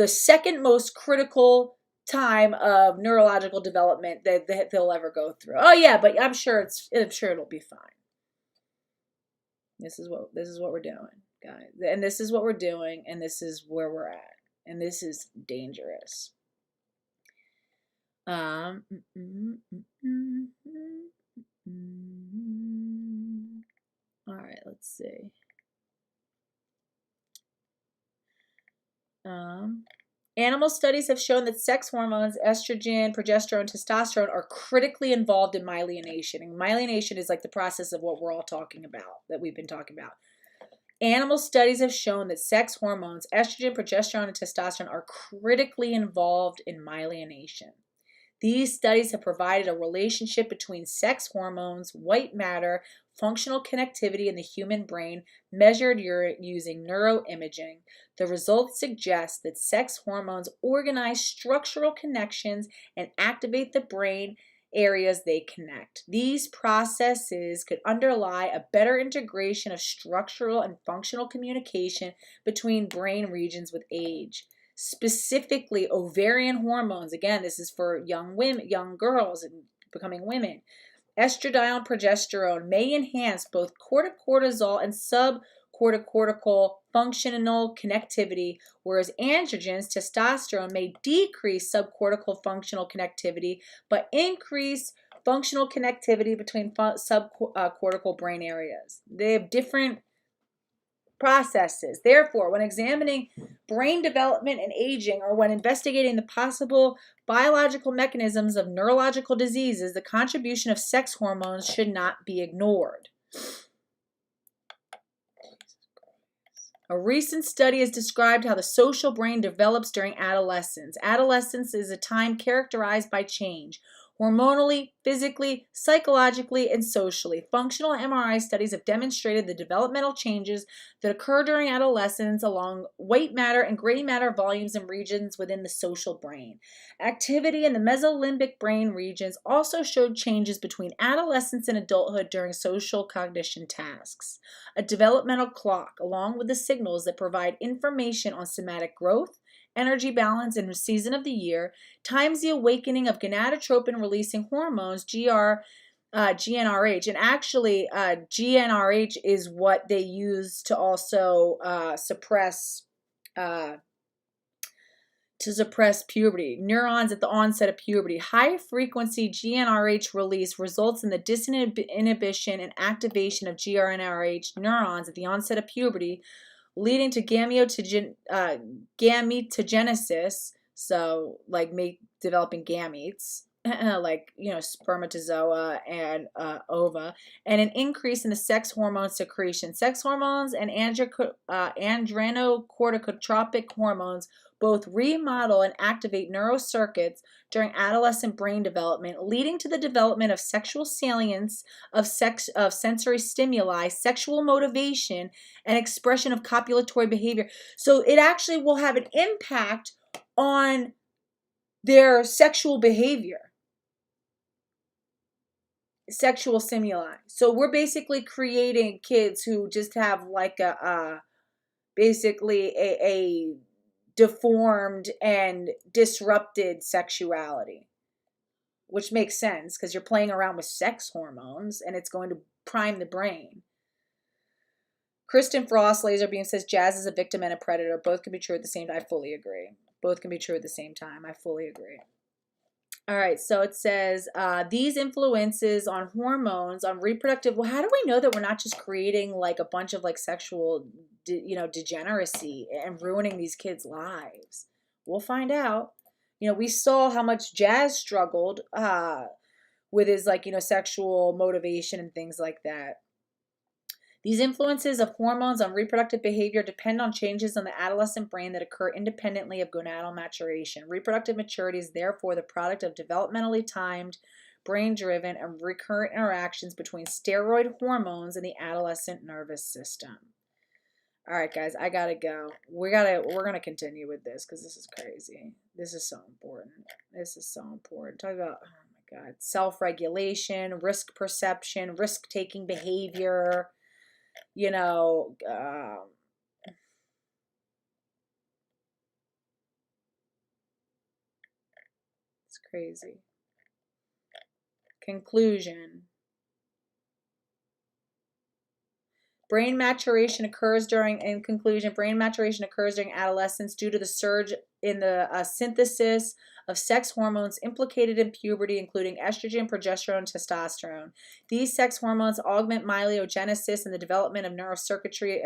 second most critical time of neurological development that they'll ever go through. Oh yeah, but I'm sure it'll be fine. This is what we're doing, guys, and this is what we're doing, and this is where we're at. And this is dangerous. All right, let's see. Animal studies have shown that sex hormones, estrogen, progesterone, testosterone, are critically involved in myelination. And myelination is like the process of what we're all talking about, that we've been talking about. Animal studies have shown that sex hormones, estrogen, progesterone, and testosterone are critically involved in myelination. These studies have provided a relationship between sex hormones, white matter, functional connectivity in the human brain, measured using neuroimaging. The results suggest that sex hormones organize structural connections and activate the brain areas they connect. These processes could underlie a better integration of structural and functional communication between brain regions with age. Specifically, ovarian hormones, again, this is for young women, young girls and becoming women. Estradiol and progesterone may enhance both corticortisol and subcortical functional connectivity, whereas androgens, testosterone, may decrease subcortical functional connectivity, but increase functional connectivity between subcortical brain areas. They have different processes. Therefore, when examining brain development and aging, or when investigating the possible biological mechanisms of neurological diseases, the contribution of sex hormones should not be ignored. A recent study has described how the social brain develops during adolescence. Adolescence is a time characterized by change, hormonally, physically, psychologically, and socially. Functional MRI studies have demonstrated the developmental changes that occur during adolescence along white matter and gray matter volumes and regions within the social brain. Activity in the mesolimbic brain regions also showed changes between adolescence and adulthood during social cognition tasks. A developmental clock, along with the signals that provide information on somatic growth, energy balance, and season of the year, times the awakening of gonadotropin-releasing hormones, GR, GnRH. And actually, GnRH is what they use to also suppress puberty. Neurons at the onset of puberty. High frequency GnRH release results in the disinhibition and activation of GnRH neurons at the onset of puberty, leading to gametogenesis, so like developing gametes, like, spermatozoa and ova, and an increase in the sex hormone secretion. Sex hormones and adrenocorticotropic hormones both remodel and activate neurocircuits during adolescent brain development, leading to the development of sexual salience of sensory stimuli, sexual motivation, and expression of copulatory behavior. So it actually will have an impact on their sexual behavior, sexual stimuli. So we're basically creating kids who just have like basically a deformed and disrupted sexuality, which makes sense because you're playing around with sex hormones and it's going to prime the brain. Kristen Frost, Laser Beam, says jazz is a victim and a predator. Both can be true at the same time. I fully agree. Both can be true at the same time. I fully agree. All right, so it says these influences on hormones, on reproductive. Well, how do we know that we're not just creating like a bunch of like sexual, degeneracy and ruining these kids' lives? We'll find out. We saw how much Jazz struggled with his sexual motivation and things like that. These influences of hormones on reproductive behavior depend on changes in the adolescent brain that occur independently of gonadal maturation. Reproductive maturity is therefore the product of developmentally timed, brain-driven, and recurrent interactions between steroid hormones and the adolescent nervous system. All right, guys, I gotta go. We're gonna continue with this because this is crazy. This is so important. This is so important. Talk about, oh my God, self-regulation, risk perception, risk-taking behavior. It's crazy. Conclusion. Brain maturation occurs during adolescence due to the surge in the synthesis of sex hormones implicated in puberty, including estrogen, progesterone, and testosterone. These sex hormones augment myelogenesis and the development of neurocircuitry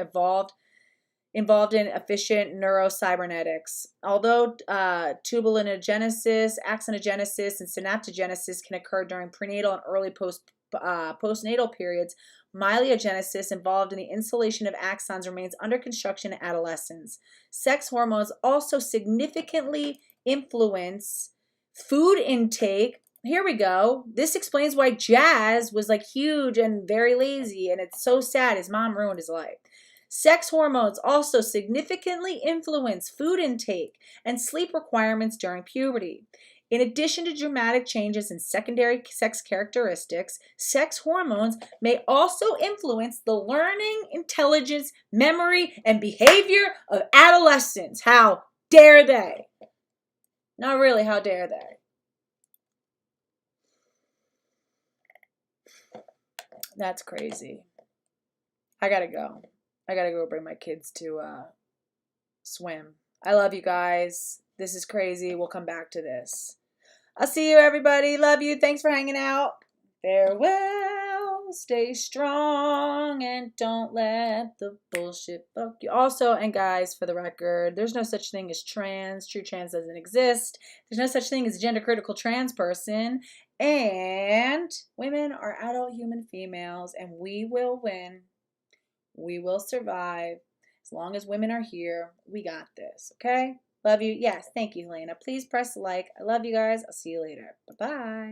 involved in efficient neurocybernetics. Although tubulinogenesis, axonogenesis, and synaptogenesis can occur during prenatal and early postnatal periods, myelogenesis involved in the insulation of axons remains under construction in adolescence. Sex hormones also significantly influence food intake. Here we go. This explains why Jazz was huge and very lazy, and it's so sad. His mom ruined his life. Sex hormones also significantly influence food intake and sleep requirements during puberty. In addition to dramatic changes in secondary sex characteristics, sex hormones may also influence the learning, intelligence, memory, and behavior of adolescents. How dare they? Not really, how dare they? That's crazy. I gotta go. I gotta go bring my kids to swim. I love you guys. This is crazy. We'll come back to this. I'll see you, everybody. Love you. Thanks for hanging out. Farewell. Stay strong and don't let the bullshit fuck you. Also, and guys, for the record, there's no such thing as trans. True trans doesn't exist. There's no such thing as a gender critical trans person. And women are adult human females, and we will win. We will survive. As long as women are here, we got this, okay? Love you. Yes, thank you, Helena. Please press like. I love you guys. I'll see you later. Bye-bye.